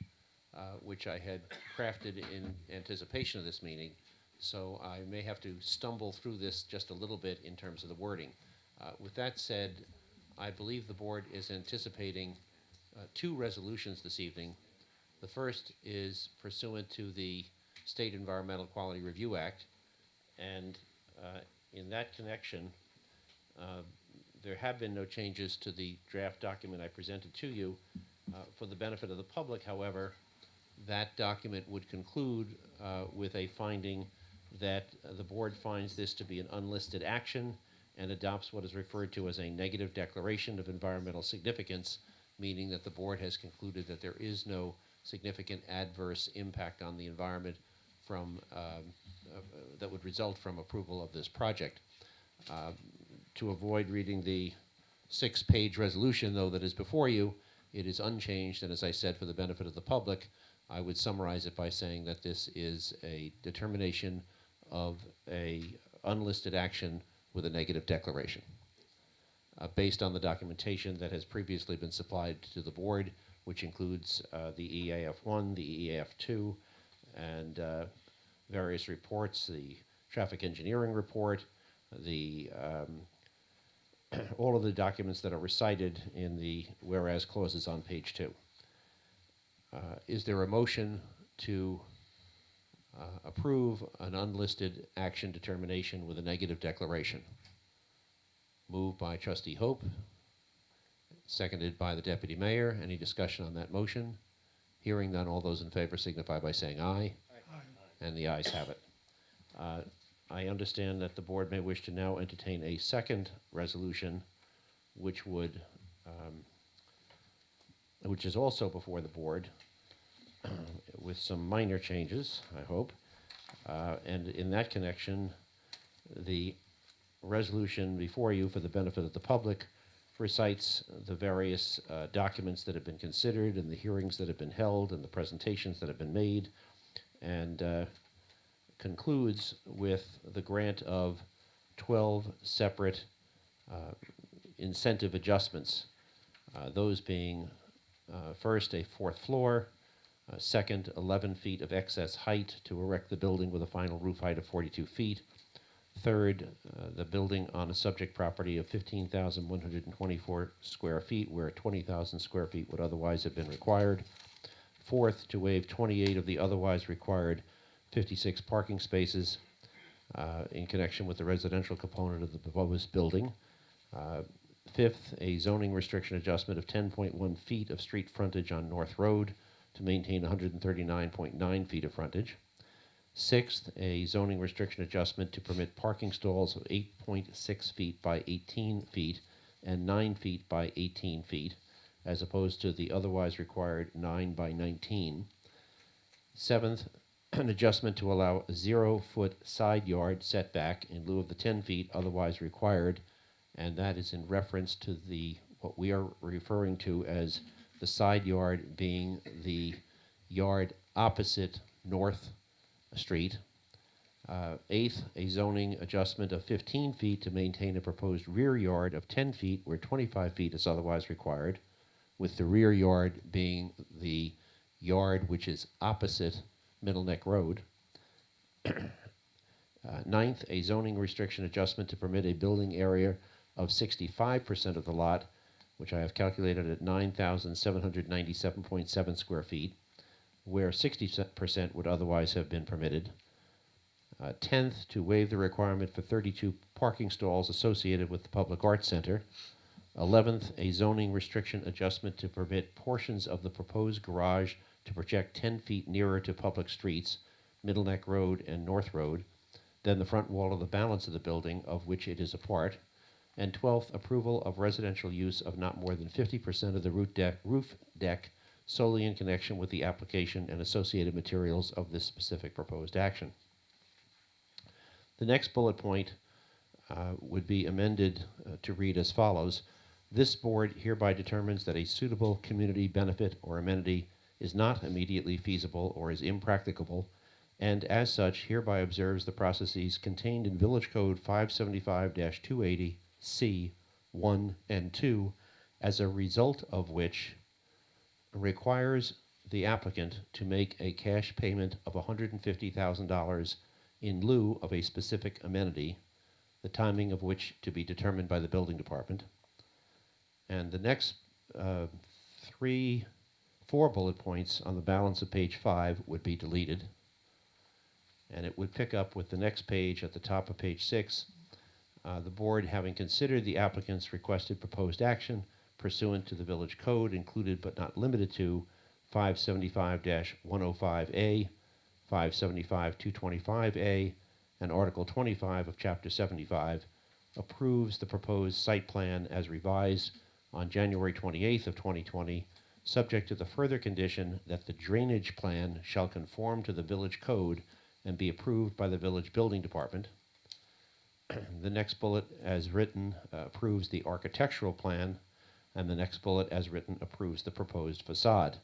which I had crafted in anticipation of this meeting. So I may have to stumble through this just a little bit in terms of the wording. With that said, I believe the board is anticipating two resolutions this evening. The first is pursuant to the State Environmental Quality Review Act, and in that connection, there have been no changes to the draft document I presented to you. For the benefit of the public, however, that document would conclude with a finding that the board finds this to be an unlisted action and adopts what is referred to as a negative declaration of environmental significance, meaning that the board has concluded that there is no significant adverse impact on the environment from that would result from approval of this project. To avoid reading the 6-page resolution, though, that is before you, it is unchanged, and as I said, for the benefit of the public, I would summarize it by saying that this is a determination of a unlisted action with a negative declaration. Based on the documentation that has previously been supplied to the board, which includes the EAF1, the EAF2, and various reports, the traffic engineering report, the all of the documents that are recited in the whereas clauses on page 2. Is there a motion to approve an unlisted action determination with a negative declaration? Moved by Trustee Hope, seconded by the Deputy Mayor. Any discussion on that motion? Hearing none, all those in favor signify by saying aye. Aye. And the ayes have it. I understand that the board may wish to now entertain a second resolution, which would, which is also before the board, with some minor changes, I hope. And in that connection, the resolution before you, for the benefit of the public, recites the various documents that have been considered and the hearings that have been held and the presentations that have been made, and concludes with the grant of 12 separate incentive adjustments, those being first, a 4th floor, second, 11 feet of excess height to erect the building with a final roof height of 42 feet, third, the building on a subject property of 15,124 square feet where 20,000 square feet would otherwise have been required, fourth, to waive 28 of the otherwise required 56 parking spaces in connection with the residential component of the proposed building. Fifth, a zoning restriction adjustment of 10.1 feet of street frontage on North Road to maintain 139.9 feet of frontage. Sixth, a zoning restriction adjustment to permit parking stalls of 8.6 feet by 18 feet and 9 feet by 18 feet, as opposed to the otherwise required 9 by 19. Seventh, an adjustment to allow a 0-foot side yard setback in lieu of the 10 feet otherwise required, and that is in reference to what we are referring to as the side yard being the yard opposite North Street. Eighth, a zoning adjustment of 15 feet to maintain a proposed rear yard of 10 feet where 25 feet is otherwise required, with the rear yard being the yard which is opposite Middle Neck Road. Ninth, a zoning restriction adjustment to permit a building area of 65% of the lot, which I have calculated at 9,797.7 square feet, where 60% would otherwise have been permitted. 10th, to waive the requirement for 32 parking stalls associated with the Public Arts Center. 11th, a zoning restriction adjustment to permit portions of the proposed garage to project 10 feet nearer to public streets, Middle Neck Road and North Road, than the front wall of the balance of the building of which it is a part. And 12th, approval of residential use of not more than 50% of the roof deck solely in connection with the application and associated materials of this specific proposed action. The next bullet point would be amended to read as follows. This board hereby determines that a suitable community benefit or amenity is not immediately feasible or is impracticable, and as such hereby observes the processes contained in Village Code 575-280 C 1 and 2, as a result of which requires the applicant to make a cash payment of $150,000 in lieu of a specific amenity, the timing of which to be determined by the building department. And the next 4 bullet points on the balance of page 5 would be deleted. And it would pick up with the next page at the top of page 6. The board, having considered the applicant's requested proposed action pursuant to the village code, included but not limited to 575-105A, 575-225A, and Article 25 of Chapter 75, approves the proposed site plan as revised on January 28th of 2020, subject to the further condition that the drainage plan shall conform to the village code and be approved by the village building department. The next bullet, as written, approves the architectural plan, and the next bullet, as written, approves the proposed facade.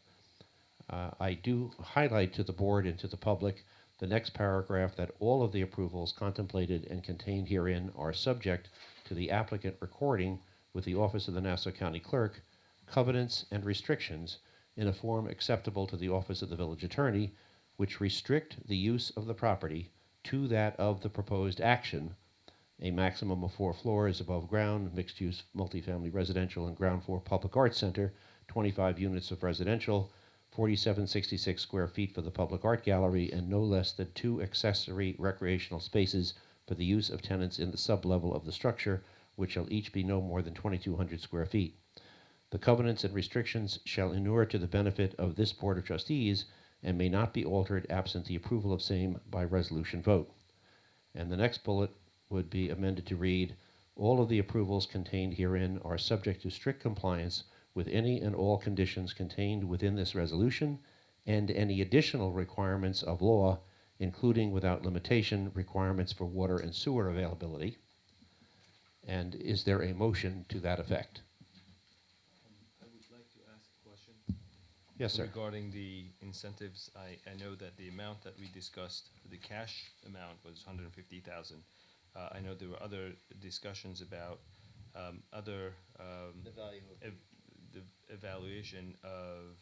I do highlight to the board and to the public the next paragraph that all of the approvals contemplated and contained herein are subject to the applicant recording with the Office of the Nassau County Clerk covenants and restrictions in a form acceptable to the Office of the Village Attorney, which restrict the use of the property to that of the proposed action, a maximum of 4 floors above ground, mixed-use multifamily residential and ground floor public arts center, 25 units of residential, 4766 square feet for the public art gallery, and no less than 2 accessory recreational spaces for the use of tenants in the sublevel of the structure, which shall each be no more than 2,200 square feet. The covenants and restrictions shall inure to the benefit of this Board of Trustees and may not be altered absent the approval of same by resolution vote. And the next bullet would be amended to read, all of the approvals contained herein are subject to strict compliance with any and all conditions contained within this resolution and any additional requirements of law, including without limitation requirements for water and sewer availability. And is there a motion to that effect? I would like to ask a question. Yes, sir. Regarding the incentives, I know that the amount that we discussed, the cash amount was 150,000. I know there were other discussions about other The value of the evaluation of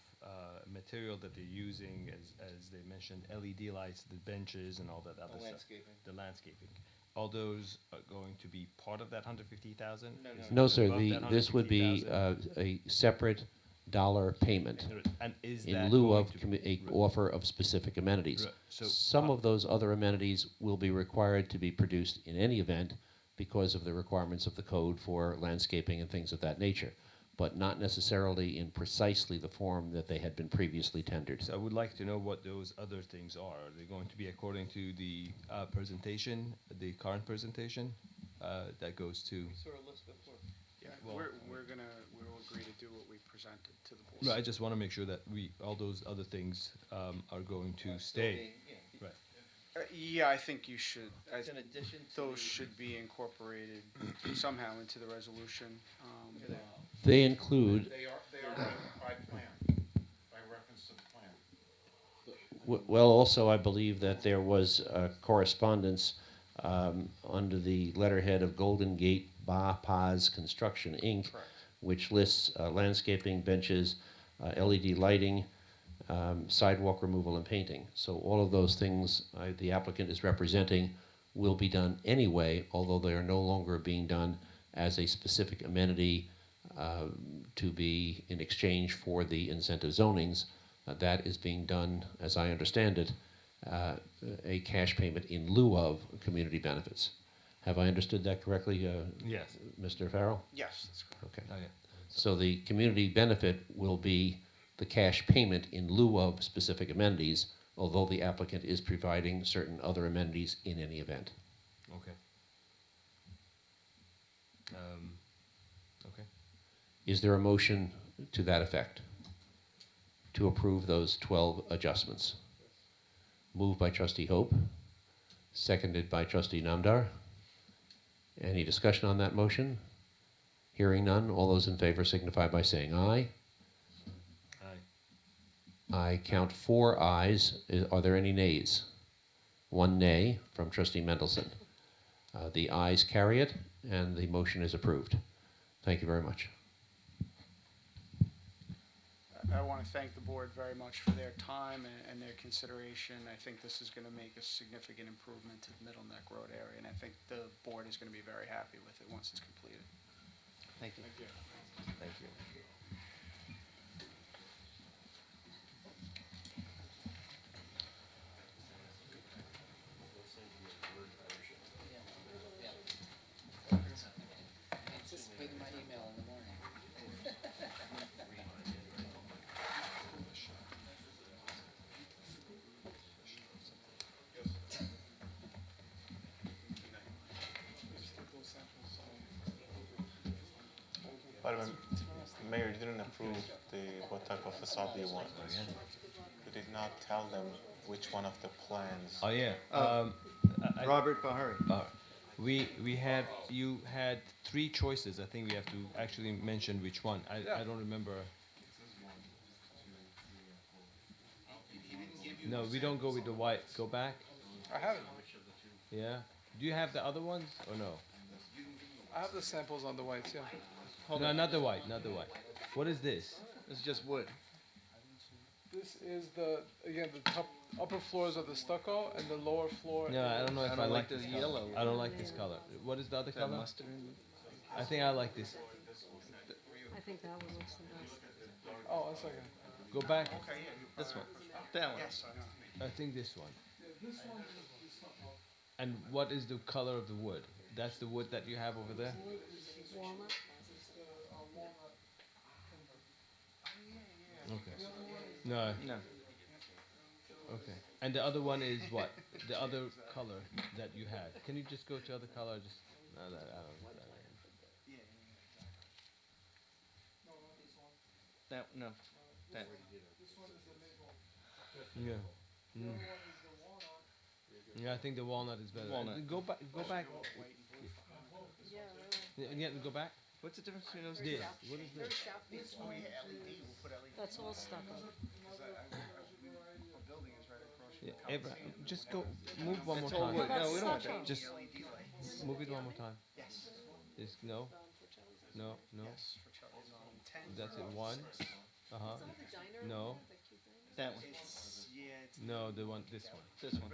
material that they're using, as they mentioned, LED lights, the benches, and all that other stuff. landscaping. The landscaping. All those are going to be part of that 150,000? No, sir. This would be a separate dollar payment And is in that lieu going of to be- a offer of specific amenities. Right. So, Some of those other amenities will be required to be produced in any event because of the requirements of the code for landscaping and things of that nature. but not necessarily in precisely the form that they had been previously tendered. So I would like to know what those other things are. Are they going to be according to the presentation, the current presentation that goes to? Sort of list before. Yeah, Well, we'll agree to do what we presented to the board. Right, I just want to make sure that all those other things are going to stay. Right. Yeah, I think you should. It's in addition to Those the- should be incorporated somehow into the resolution. They include, They are by plan, by reference to the plan. well, also, I believe that there was correspondence under the letterhead of Golden Gate Ba Paz Construction, Inc., which lists landscaping, benches, LED lighting, sidewalk removal and painting. So all of those things the applicant is representing will be done anyway, although they are no longer being done as a specific amenity to be in exchange for the incentive zonings. That is being done, as I understand it, a cash payment in lieu of community benefits. Have I understood that correctly, Yes. Mr. Farrell? Yes, that's correct. Okay. Oh, yeah. So the community benefit will be the cash payment in lieu of specific amenities, although the applicant is providing certain other amenities in any event. Okay. Okay. Is there a motion to that effect? To approve those 12 adjustments? Moved by Trustee Hope, seconded by Trustee Namdar. Any discussion on that motion? Hearing none, all those in favor signify by saying aye. Aye. I count 4 ayes. Are there any nays? 1 nay from Trustee Mendelson. The ayes carry it, and the motion is approved. Thank you very much. I want to thank the board very much for their time and their consideration. I think this is going to make a significant improvement to the Middle Neck Road area, and I think the board is going to be very happy with it once it's completed. Thank you. Thank you. Anticipating my email in the morning. By the way, Mayor, you didn't approve what type of facade you want. You did not tell them which one of the plans. Oh yeah. Robert Bahari. We had you had 3 choices. I think we have to actually mention which one. I don't remember. No, we don't go with the white. Go back. I have it. Yeah. Do you have the other ones or no? I have the samples on the whites, yeah. No, not the white. Not the white. What is this? It's just wood. This is again, the upper floors are the stucco, and the lower floor. No, I don't know if I, like the this yellow. color. I don't like this color. What is the other That color? mustard. I think I like this. I think that one looks the best. Oh, one second. Go back. This one. That one. Yes, I know. I think this one. This one is the stucco. And what is the color of the wood? That's the wood that you have over there? Wood is Walnut? It's the walnut timber. Okay. No. No. Okay. And the other one is what? The other color that you had. Can you just go to other color? Just no, that, I don't know. That no. That. This one is the maple. Yeah. The other one is the walnut. Yeah, I think the walnut is better. Walnut. Go back. Go back. Yeah, really. Yeah, go back. What's the difference between those This. two? What is this? This one is That's all stucco. Yeah, Abraham, just go. Move one more That's all time. wood. No, we don't want Stucco. that. Just move it one more time. Yes. Is no. No. No. Yes, for Charlie's on 10. That's it. 1. Uh huh. No. That one. No, the one. This one. This one.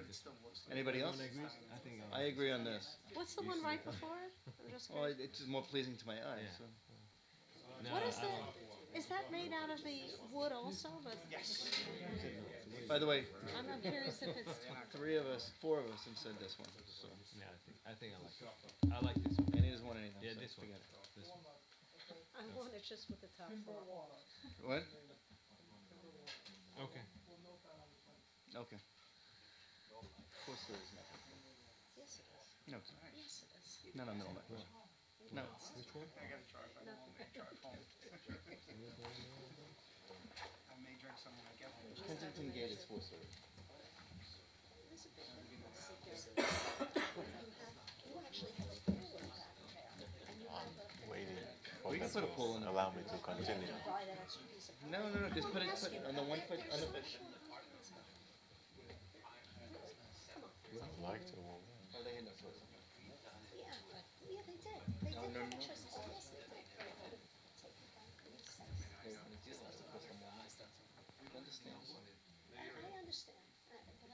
Anybody else? I think I agree on this. What's the one right before it? I'm just Well, curious. it's just more pleasing to my eyes. So. What is that? Is that made out of the wood also? But Yes. By the way, I'm curious if it's. 4 of us have said this one. So. Yeah, I think I like it. I like this one. And he doesn't want anything. Yeah, so this one. forget it. This one. I want it just with the top floor. What? Okay. Okay. Of course there is nothing. Yes, it is. No, it's not. Yes, it is. Not on middle of No. Which one? I gotta drive home. No. I drive home. I may drink some when I get home. Kensington Gate is 4 stories. There's a big difference. You actually have a pool in back there. And you have a. Waiting for We can them put a pool in to it. allow me to continue. Buy that extra piece of. No, just put it on the 1 foot, on the foot. I'd like to. Oh, they had no choice. Yeah, yeah, they did. They did have a choice. Oh, yes, they did. They had to take it back to the site. I understand, but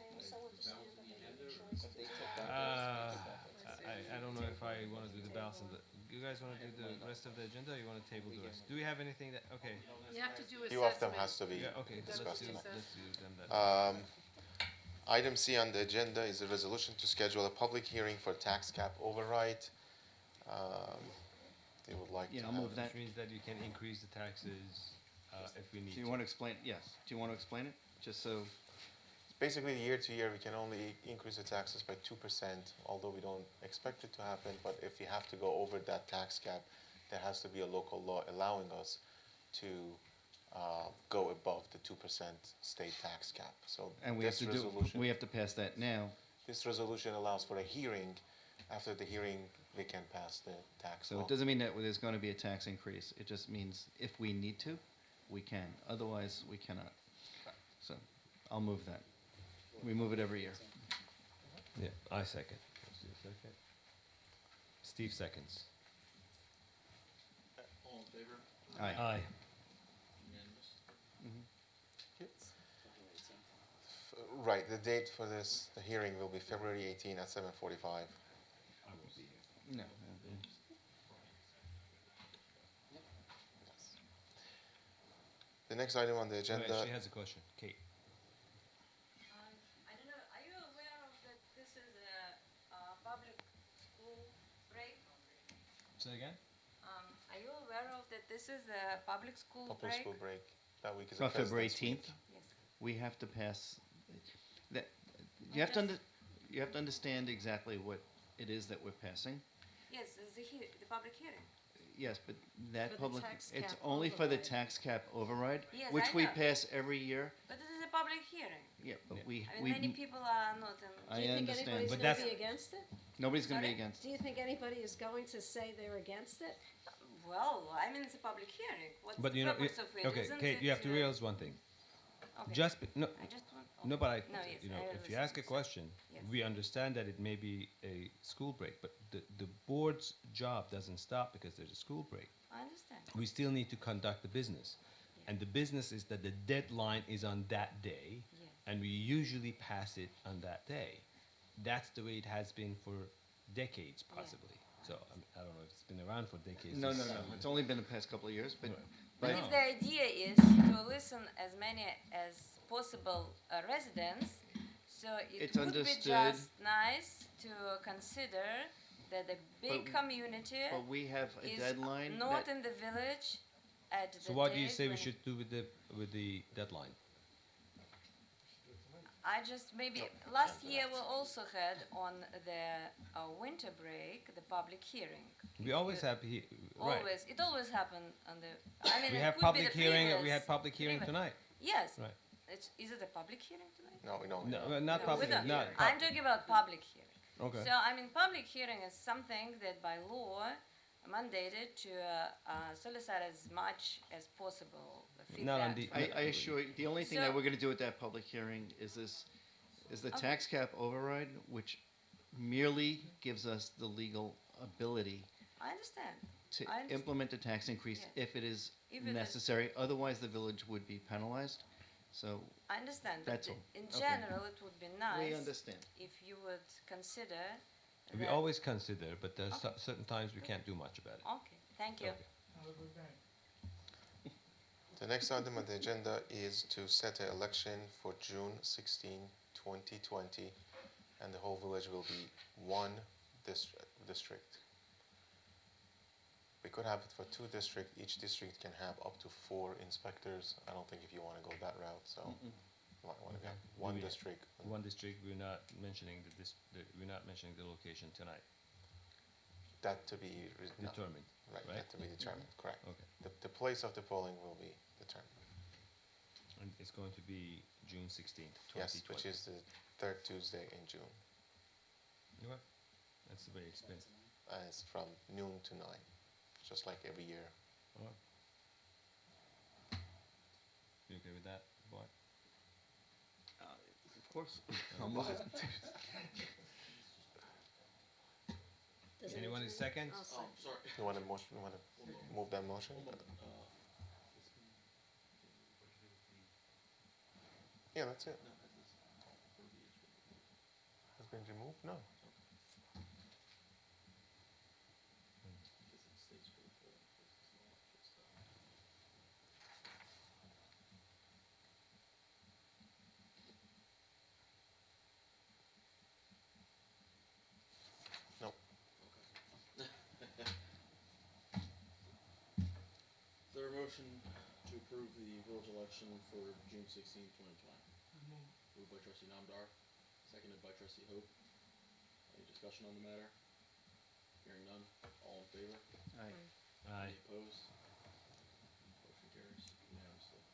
I also understand that they made a choice to take I don't know if I want to do the balance of the. You guys want to do the rest of the agenda, or you want to table the rest? Do we have anything that? Okay. A You have to do few of them has to be Yeah. Okay. discussed Let's tonight. do them then. Item C on the agenda is a resolution to schedule a public hearing for tax cap override. They would like to Yeah, I'll have. move that. Which means that you can increase the taxes if we need Do you to. want to explain? Yes. Do you want to explain it? Just so. Basically, year to year, we can only increase the taxes by 2%, although we don't expect it to happen. But if we have to go over that tax cap, there has to be a local law allowing us to go above the 2% state tax cap. So And we have this to resolution, we have to pass that now. this resolution allows for a hearing. After the hearing, they can pass the tax So law. it doesn't mean that there's going to be a tax increase. It just means if we need to, we can. Otherwise, we cannot. So I'll move that. We move it every year. Yeah, I second. Let's do a second. Steve seconds. All in favor? Aye. Aye. Right, the date for this, the hearing will be February 18 at 7:45. No. The next item on the Wait, agenda. she has a question. Kate. I don't know, are you aware of that this is a public school break? Say again? Are you aware of that this is a public school Public break? school break. That week is It's on February President's Week. 18th. Yes. We have to pass. That you have to you have to understand exactly what it is that we're passing. Yes, it's the public hearing. Yes, but that For the public, tax it's cap only for the override. tax cap override, Yes, which I we know. pass every year. But this is a public hearing. Yeah, but we, I mean, many people are not in. I understand. But that's. Be against it? Nobody's going to be Sorry? against. Do you think anybody is going to say they're against it? Well, I mean, it's a public hearing. What's But the you know, purpose of it? okay, Isn't Kate, it, you have to realize one thing. Okay. Just no, I just want. no, but I, No, yes, you know, I if you understand. ask a question, Yes. we understand that it may be a school break, but the board's job doesn't stop because there's a school break. I understand. We still need to conduct the business, and the business is that the deadline is on that day, Yes. and we usually pass it on that day. That's the way it has been for decades, possibly. So I don't know if it's been around for decades. No, no, This- no. It's only been the past couple of years, but. But but if the idea is to listen as many as possible residents, so it It's would be understood. just nice to consider that the big But- community but we have a is deadline not that- in the village at the So what do you days say we when- should do with the deadline? I just maybe last year we also had on the winter break the public hearing. We always have right. Always, it always happened on the. I mean, We it have could be public the hearing. We previous- had public hearing previous- tonight. Yes. Right. Is it a public hearing tonight? No, we don't. No, not No, public. we don't. Not I'm talking about public hearing. Okay. So I mean, public hearing is something that by law mandated to solicit as much as possible Not on feedback. I assure you, the only thing So- that we're going to do at that public hearing is the Okay. tax cap override, which merely gives us the legal ability I understand. to I understand. implement a tax increase Yes. if it is If it is- necessary. Otherwise, the village would be penalized. So I understand, but That's all. in Okay. general, it would be nice. understand. If you would consider. We that- always consider, but there's Okay. certain times we can't do much about it. Okay, thank you. Have a good day. The next item on the agenda is to set an election for June 16, 2020, and the whole village will be one district. We could have it for 2 districts. Each district can have up to 4 inspectors. I don't think if you want to go that route, so you might want to have one We- district. One district, we're not mentioning we're not mentioning the location tonight. That to be no. Determined, Right, right? that to be determined, correct. Okay. The place of the polling will be determined. And it's going to be June 16th, 2020. Yes, which is the 3rd Tuesday in June. You know what? That's very expensive. It's from noon to 9, just like every year. All right. You okay with that, Bart? Of course. I'll move it. Anyone is second? You want to motion? You want to move that motion? Yeah, that's it. Has been removed? No. No. Is there a motion to approve the village election for June 16, 2020? Moved by trustee Namdar, seconded by trustee Hope. Any discussion on the matter? Hearing none, all in favor? Aye. Aye. Any opposed? Motion carries unanimously.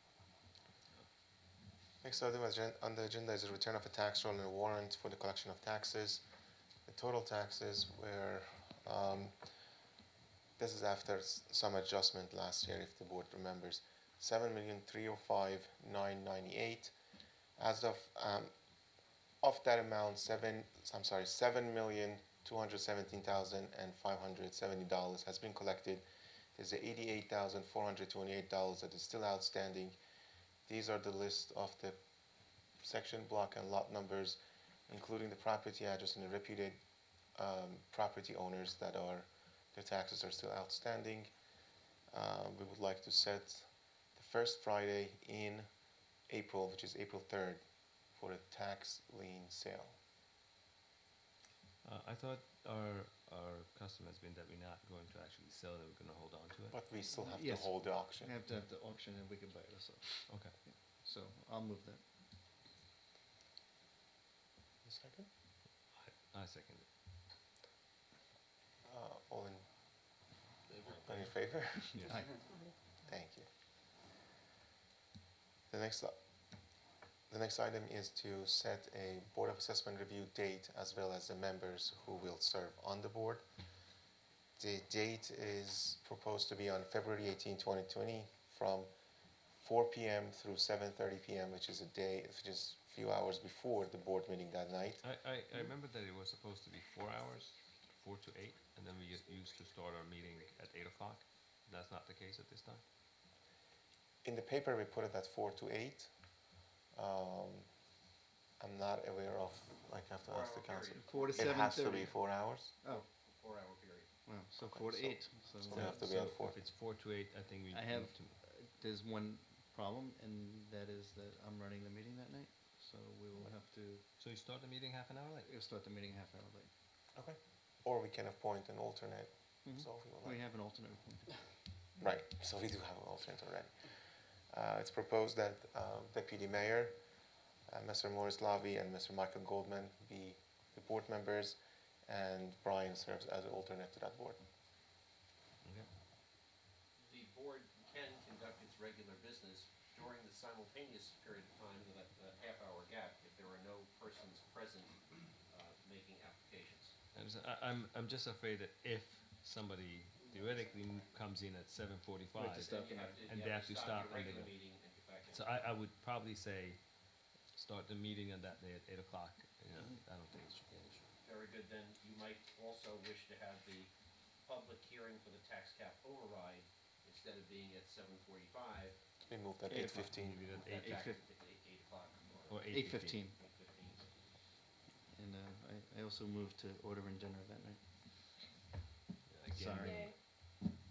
Next item on the agenda is a return of a tax roll and a warrant for the collection of taxes. The total taxes were, this is after some adjustment last year, if the board remembers, 7,305,998. As of that amount, $7,217,570 has been collected. There's $88,428 that is still outstanding. These are the list of the section, block, and lot numbers, including the property address and the reputed property owners that their taxes are still outstanding. We would like to set the first Friday in April, which is April 3rd, for a tax lien sale. I thought our custom has been that we're not going to actually sell it, we're going to hold on to it. But we still have Yes. to hold the auction. We have to have the auction and we can buy it ourselves. Okay. Yeah. So I'll move that. A second? I second it. All in favor? Yes. Aye. Thank you. The next item is to set a Board of Assessment review date as well as the members who will serve on the board. The date is proposed to be on February 18, 2020 from 4 p.m. through 7:30 p.m., which is a few hours before the board meeting that night. I remember that it was supposed to be 4 hours, 4 to 8, and then we used to start our meeting at 8 o'clock. That's not the case at this time? In the paper, we put it at 4 to 8. I'm not aware of, like, I have to ask the council. 4 to It has to 7:30. be 4 hours? Oh. 4-hour period. Well, so Okay, 4 to so- 8. So, so we have to be at 4. If it's 4 to 8, I think we I have, need to. there's one problem, and that is that I'm running the meeting that night. So we will have to. So you start the meeting half an hour late? We'll start the meeting half an hour late. Okay. Or we can appoint an alternate. Mhm. So if you would We like. have an alternate appointed. Right, so we do have an alternate already. It's proposed that Deputy Mayor, Mr. Morris Lavi and Mr. Michael Goldman be the board members, and Brian serves as an alternate to that board. Okay. The board can conduct its regular business during the simultaneous period of time, that half-hour gap, if there are no persons present making applications. I'm just afraid that if somebody theoretically comes in at 7:45 Right, to stop the and they have to stop your and they regular go. meeting and get back in. So I would probably say start the meeting on that day at 8 o'clock. You know, I don't think it should be an issue. Very good, then you might also wish to have the public hearing for the tax cap override, instead of being at 7:45. We moved at 8 8:15. Maybe at move that 8:15. back to 8 o'clock. Or 8:15. 8:15. And I also moved to ordering dinner that night. Again. Sorry.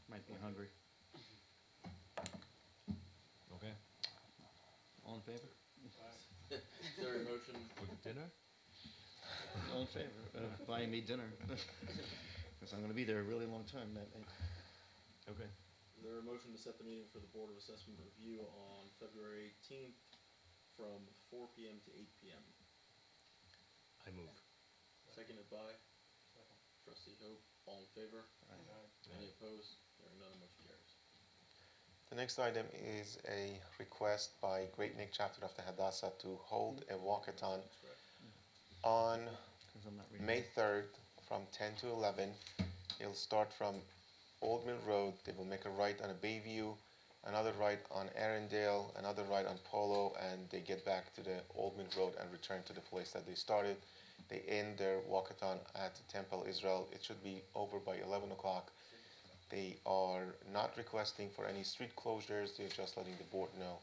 Might be hungry. Okay. All in favor? Is there a motion? For dinner? All in favor of buying me dinner? Because I'm going to be there a really long time that night. Okay. Is there a motion to set the meeting for the Board of Assessment review on February 18th from 4 p.m. to 8 p.m.? I move. Seconded by Trustee Hope. All in favor? Any opposed? Hearing none, motion carries. The next item is a request by Great Neck Chapter of the Hadassah to hold a walkathon on May 3rd from 10 to 11. It'll start from Old Mill Road. They will make a right on a Bayview, another right on Arendelle, another right on Polo, and they get back to the Old Mill Road and return to the place that they started. They end their walkathon at Temple Israel. It should be over by 11 o'clock. They are not requesting for any street closures. They're just letting the board know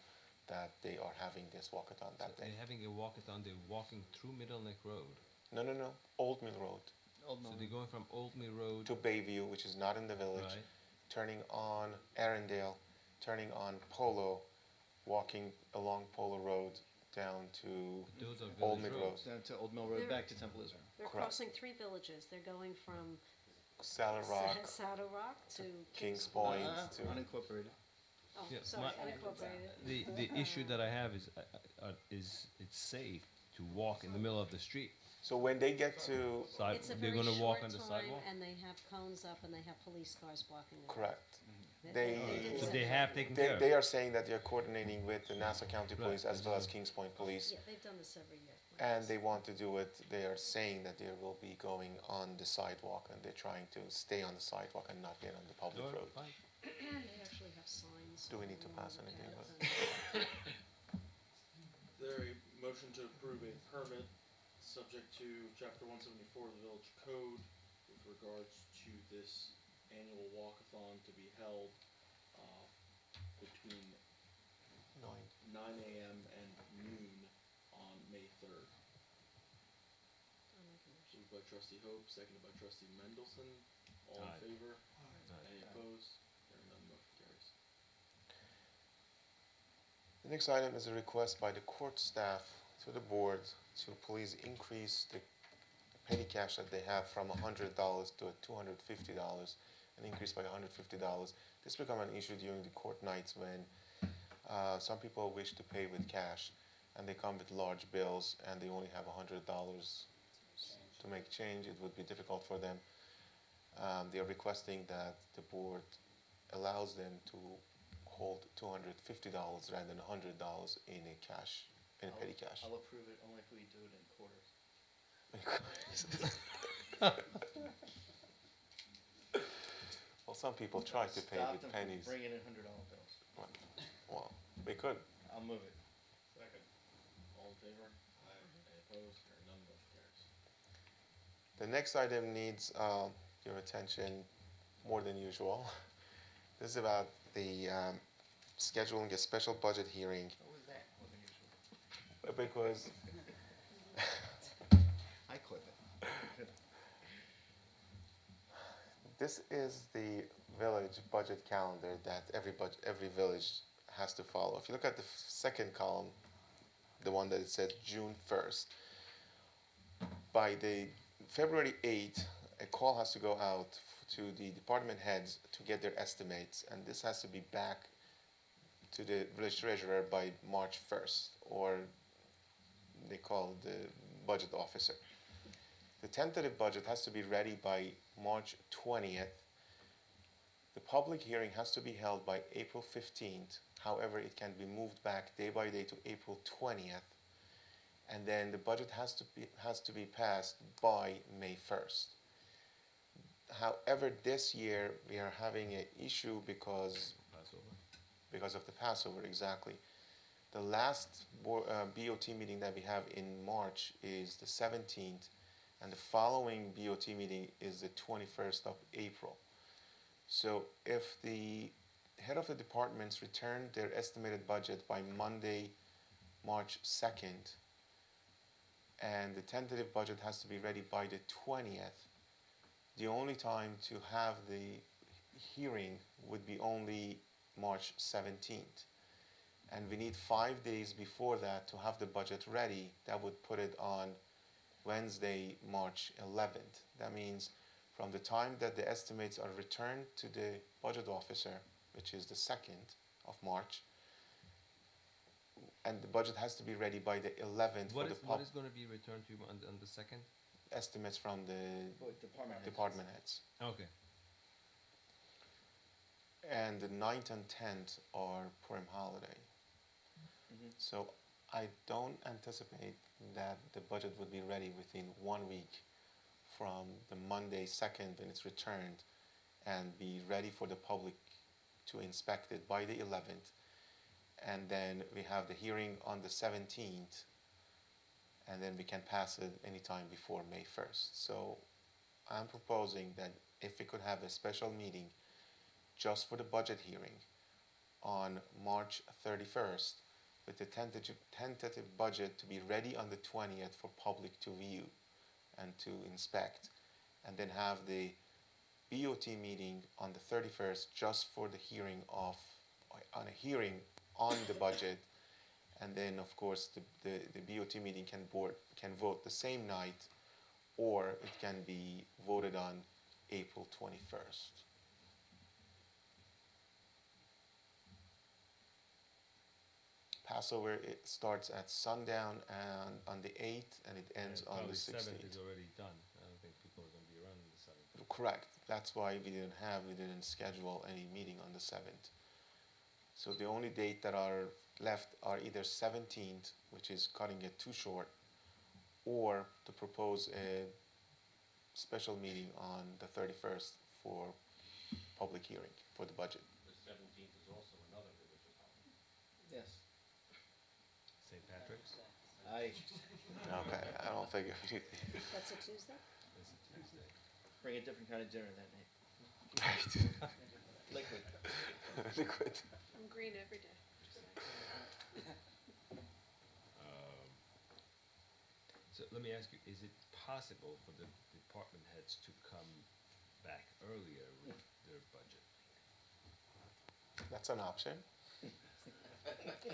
that they are having this walkathon that So day. they're having a walkathon. They're walking through Middle Neck Road. No, no, no. Old Mill Road So they're going from Old Mill Road to Bayview, which is not in the village, Right. turning on Arendelle, turning on Polo, walking along Polo Road down to Those are Old village Mill Road. roads. Down to Old Mill Road, They're- back to Temple Israel. They're Correct. crossing 3 villages. They're going from Saddle Rock, Saddle Rock to Kings Point, to Unincorporated. Oh, Yeah, sorry, my- unincorporated. The issue that I have is it's safe to walk in the middle of the street. So when they get to It's a they're very gonna walk short on the time, sidewalk. and they have cones up, and they have police cars blocking the road. correct, They- they So they have taken care of they it. are saying that they're coordinating with the Nassau County Police as well as Kings Point Police. Yeah, they've done this every year. And they want to do it, they are saying that they will be going on the sidewalk and they're trying to stay on the sidewalk and not get on the public Sure, road. fine. They actually have signs. Do we need to along pass the anything path with- and- Is there a motion to approve a permit subject to Chapter 174 of the Village Code with regards to this annual walkathon to be held between 9 a.m. and noon on May 3rd? I'll make a motion. Moved by Trustee Hope, seconded by Trustee Mendelson. All Aye. in favor? Aye. Any opposed? Hearing none, motion carries. The next item is a request by the court staff to the board to please increase the petty cash that they have from $100 to $250, an increase by $150. This become an issue during the court nights when some people wish to pay with cash and they come with large bills and they only have $100 to make change. It would be difficult for them. They are requesting that the board allows them to hold $250 rather than $100 in a cash, in a petty cash. I'll approve it only if we do it in quarters. Well, some people try to pay Stop with them from pennies. bringing in $100 bills. Well, we could. I'll move it. Second. All in favor? Any opposed? Hearing none, motion carries. The next item needs your attention more than usual. This is about the scheduling a special budget hearing What was that? More than usual. because I clip it. this is the village budget calendar that every village has to follow. If you look at the second column, the one that it says June 1st, by the February 8th, a call has to go out to the department heads to get their estimates, and this has to be back to the village treasurer by March 1st, or they call the budget officer. The tentative budget has to be ready by March 20th. The public hearing has to be held by April 15th. However, it can be moved back day by day to April 20th. And then the budget has to be passed by May 1st. However, this year we are having an issue because of the Passover, exactly. The last BOT meeting that we have in March is the 17th, and the following BOT meeting is the 21st of April. So if the head of the departments return their estimated budget by Monday, March 2nd, and the tentative budget has to be ready by the 20th, the only time to have the hearing would be only March 17th. And we need 5 days before that to have the budget ready. That would put it on Wednesday, March 11th. That means From the time that the estimates are returned to the budget officer, which is the 2nd of March, and the budget has to be ready by the 11th for the What is going to be returned to you on the second? estimates from the Department heads. department heads. Okay. And the 9th and 10th are Purim holiday. Mhm. So I don't anticipate that the budget would be ready within 1 week from the Monday 2nd when it's returned and be ready for the public to inspect it by the 11th. And then we have the hearing on the 17th, and then we can pass it anytime before May 1st. So I'm proposing that if we could have a special meeting just for the budget hearing on March 31st, with the tentative budget to be ready on the 20th for public to view and to inspect, and then have the BOT meeting on the 31st just for the hearing on a hearing on the budget, and then of course the BOT meeting can vote the same night, or it can be voted on April 21st. Passover, it starts at sundown and on the 8th, and it ends on the 16th. Probably 7th is already done. I don't think people are going to be around on the 7th. Correct. That's why we didn't schedule any meeting on the 7th. So the only date that are left are either 17th, which is cutting it too short, or to propose a special meeting on the 31st for public hearing for the budget. The 17th is also another religious holiday. Yes. St. Patrick's? Aye. Okay, I don't think That's a Tuesday? It's a Tuesday. Bring a different kind of dinner that night. Right. Liquid. Liquid. I'm green every day. So let me ask you, is it possible for the department heads to come back earlier with their budget? That's an option.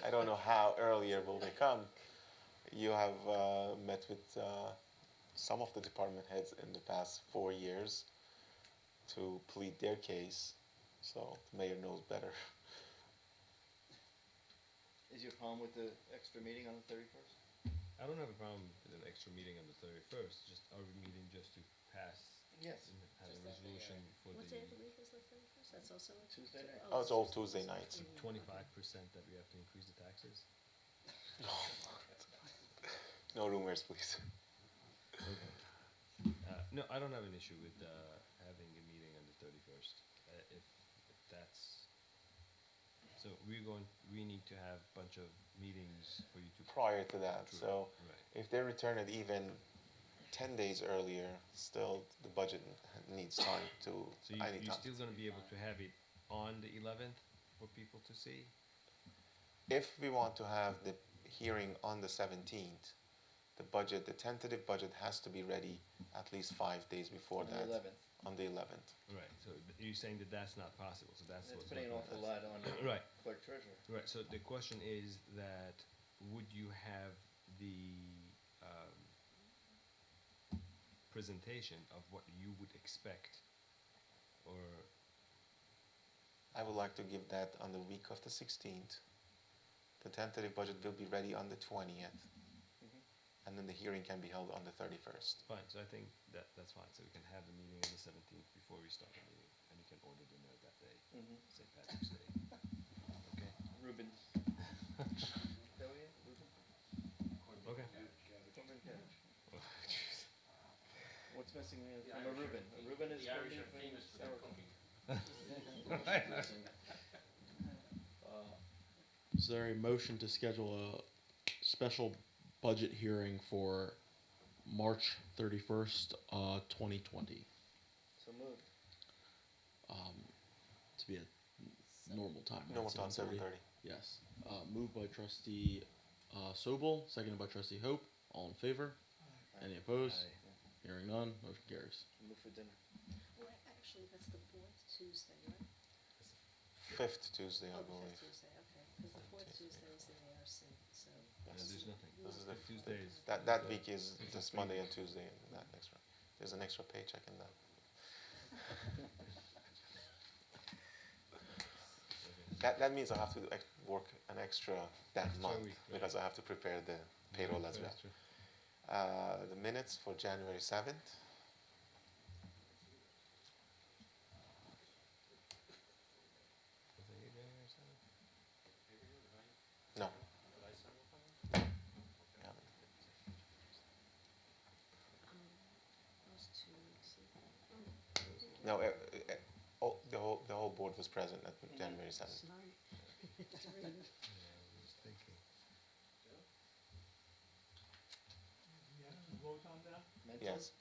I don't know how earlier will they come. You have met with some of the department heads in the past 4 years to plead their case, so the mayor knows better. Is your problem with the extra meeting on the 31st? I don't have a problem with an extra meeting on the 31st, just our meeting just to pass. Yes. And have a resolution for What the day of the week is the 31st? That's also a Tuesday night? Oh, it's all Tuesday nights. 25% that we have to increase the taxes. No rumors, please. No, I don't have an issue with having a meeting on the 31st. If that's so, we need to have a bunch of meetings for you to Prior to that, True. so Right. if they return it even 10 days earlier, still the budget needs time to. So you're still going to be able to have it on the 11th for people to see? If we want to have the hearing on the 17th, the tentative budget has to be ready at least 5 days before On the that. 11th. On the 11th. Right. So you're saying that that's not possible. So that's It's what's putting an not awful gonna- lot on Right. clerk treasurer. Right. So the question is that would you have the presentation of what you would expect, or I would like to give that on the week of the 16th. The tentative budget will be ready on the 20th. And then the hearing can be held on the 31st. fine? So I think that's fine. So we can have the meeting on the 17th before we start the meeting, and you can order dinner that day, St. Patrick's Day. Okay. Reuben. Is that what you had? Reuben? Okay. Cornbread cabbage. What's missing from a Reuben? A Reuben is The Irish are corned beef and famous for their sauerkraut. cooking. Is there a motion to schedule a special budget hearing for March 31st, 2020? So moved. To be a normal time. right? Normal time, 7:30. Yes. Moved by trustee Sobel, seconded by trustee Hope. All in favor? Any opposed? Aye. Hearing none, motion carries. Move for dinner. Well, actually, that's the fourth Tuesday, right? 5th Tuesday, I Oh, the believe. fifth Tuesday, okay, because the fourth Tuesday is the ARC, so. And there's nothing. This is the Tuesday is that week is just Monday and Tuesday, and that extra. There's an extra paycheck in that. That means I have to work an extra that Extra month week, right. because I have to prepare the payroll as well. That's true. The minutes for January 7th. Was it here, January 7th? No. Those 2 weeks. No, the whole board was present at January 7th. Sorry. Yeah, I was thinking. Yeah, vote on that? Yes.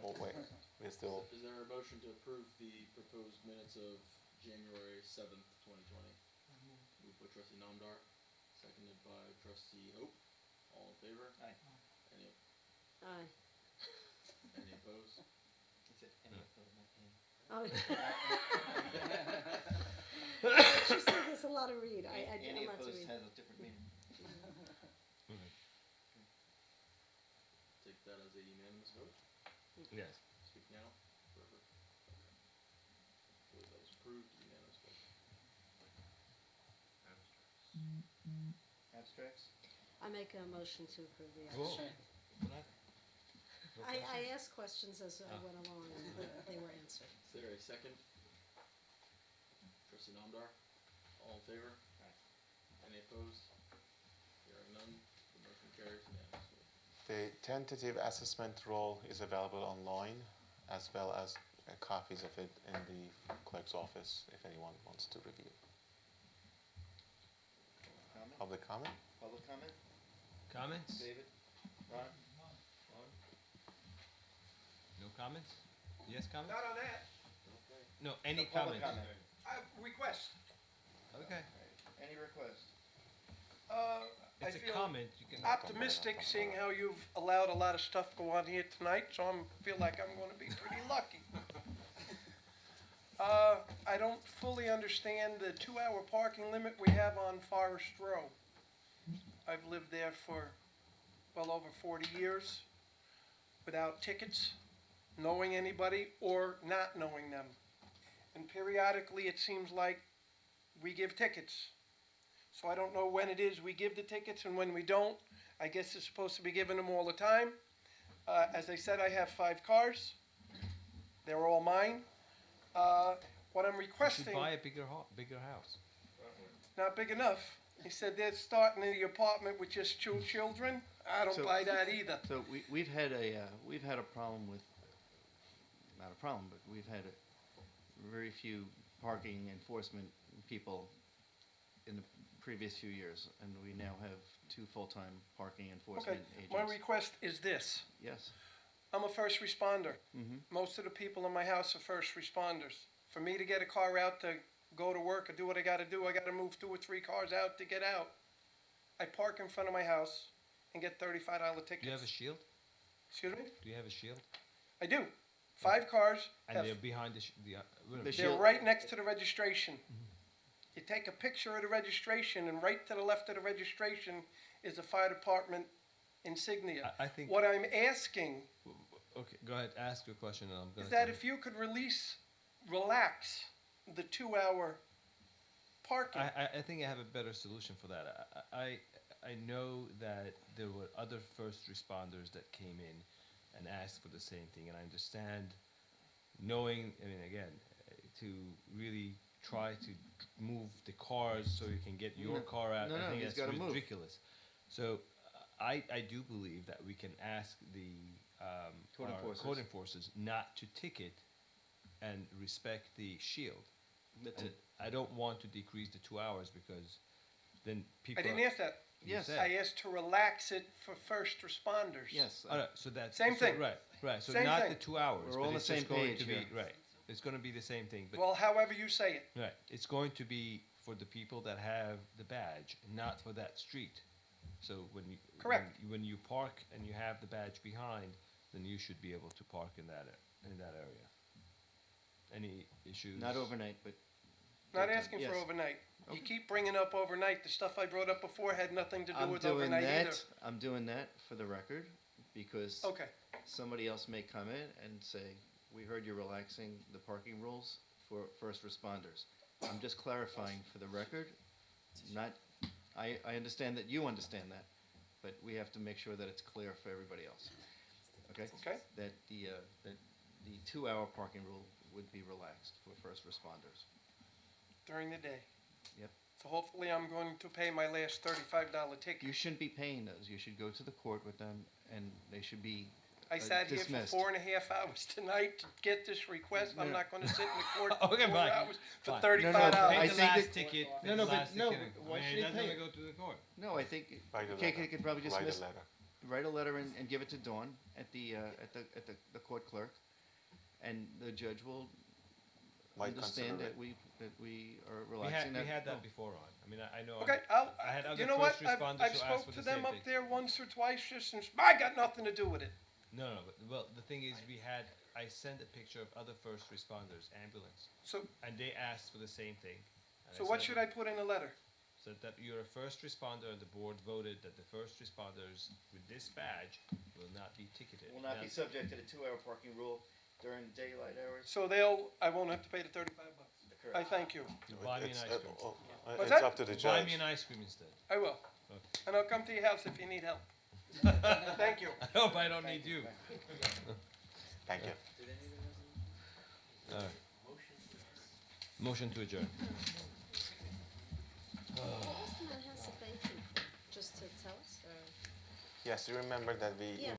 Oh, wait, we're still, Is there a motion to approve the proposed minutes of January 7th, 2020? Moved by trustee Namdar, seconded by trustee Hope. All in favor? Aye. Any, Aye. any opposed? That's it, any opposed, not any. Oh. She said there's a lot of read. I'm Any not to opposed read. has a different meaning. Take that as a unanimous vote. Yes. Speak now, forever. Okay. Believe that was approved, unanimous vote. Abstracts? I make a motion to approve the Whoa. abstract. No I questions? asked questions as I went along and they were answered. Is there a second? Trustee Namdar, all in favor? Any opposed? Hearing none, the motion carries unanimously. the tentative assessment roll is available online as well as copies of it in the clerk's office if anyone wants to review. Comment? Public comment? Public comment? Comments? David? Ron? No comments? Yes, comments? Not on that. Okay. No, any No public comments? comment. Request. Okay. Any request? I It's a feel comment, you can. optimistic seeing how you've allowed a lot of stuff go on here tonight, so I feel like I'm going to be pretty lucky. I don't fully understand the 2-hour parking limit we have on Forest Row. I've lived there for well over 40 years without tickets, knowing anybody or not knowing them. And periodically it seems like we give tickets. So I don't know when it is we give the tickets and when we don't. I guess it's supposed to be giving them all the time. As I said, I have 5 cars. They're all mine. What I'm You requesting, should buy a bigger house. not big enough. He said they're starting in the apartment with just 2 children. I don't So- buy that either. So we've had a problem with, not a problem, but we've had very few parking enforcement people in the previous few years, and we now have 2 full-time parking Okay, enforcement agents. my request is this. Yes. I'm a first responder. Mm-hmm. Most of the people in my house are first responders. For me to get a car out to go to work or do what I gotta do, I gotta move 2 or 3 cars out to get out. I park in front of my house and get $35 tickets. Do you have a shield? Excuse me? Do you have a shield? I do. 5 cars And have, they're behind the they're shield- right next to the registration. You take a picture of the registration and right to the left of the registration is a fire department insignia. I think. What I'm asking Okay, go ahead. Ask your question, and I'm gonna. is that say- if you could relax the 2-hour parking. I think I have a better solution for that. I know that there were other first responders that came in and asked for the same thing, and I understand, knowing, I mean, again, to really try to move the cars so you can get your car out, No, I think he's that's gotta move. ridiculous. So I do believe that we can ask the Code our enforcers. code enforcers not to ticket and respect the shield. That's And it. I don't want to decrease the 2 hours because then people. I didn't ask that. You Yes. said. I asked to relax it for first responders. Yes. Oh, no, so that's Same so- thing. Right. So Same not thing. the 2 hours. We're but all on the it's just same going page to be here. right. It's going to be the same thing, but Well, however you say it. right. It's going to be for the people that have the badge, not for that street. So Correct. when you park and you have the badge behind, then you should be able to park in that area. Any issues? Not overnight, but. Not daytime. asking for Yes. overnight. You Okay. keep bringing up overnight. The stuff I brought up before had nothing to do I'm with doing overnight that. either. I'm doing that for the record because Okay. somebody else may come in and say, we heard you're relaxing the parking rules for first responders. I'm just clarifying for the record, not, I understand that you understand that, but we have to make sure that it's clear for everybody else. Okay? Okay. That the 2-hour parking rule would be relaxed for first responders. During the day. Yep. So hopefully I'm going to pay my last $35 ticket. You shouldn't be paying those. You should go to the court with them, and they should be I sat here for dismissed. 4.5 hours tonight to get this request. I'm No. not gonna sit in the court Okay, for 4 fine. hours for Fine. $35. No, no, Pay I the think last that- ticket. No, pay no, the but last no, ticket. why I mean, should it he doesn't pay wanna it? go to the court. No, I think Write a Kate letter. could probably Write a dismiss. letter. Write a letter and give it to Dawn at the court clerk, and the judge will Might understand consider that we are We relaxing had, that. we had that rule. before on. I mean, I know. Okay, I had other you know what? first I've responders who asked spoke for to the them same up thing. there once or twice just since, I got nothing to do with it. No, no, but, well, the thing is, I sent a picture of other first responders, ambulance, So, and they asked for the same thing. And so what said- should I put in the letter? Said that you're a first responder, and the board voted that the first responders with this badge will not be ticketed. Will not Now- be subject to the 2-hour parking rule during daylight hours. So I won't have to pay the $35. I thank you. Buy me an It's, ice cream. What's it's that? up to the Buy judge. me an ice cream instead. I will. Okay. And I'll come to your house if you need help. Thank you. I hope I don't need you. Thank you. All right. Motion to adjourn. Just to tell us, or? Yes, you remember that we Yeah.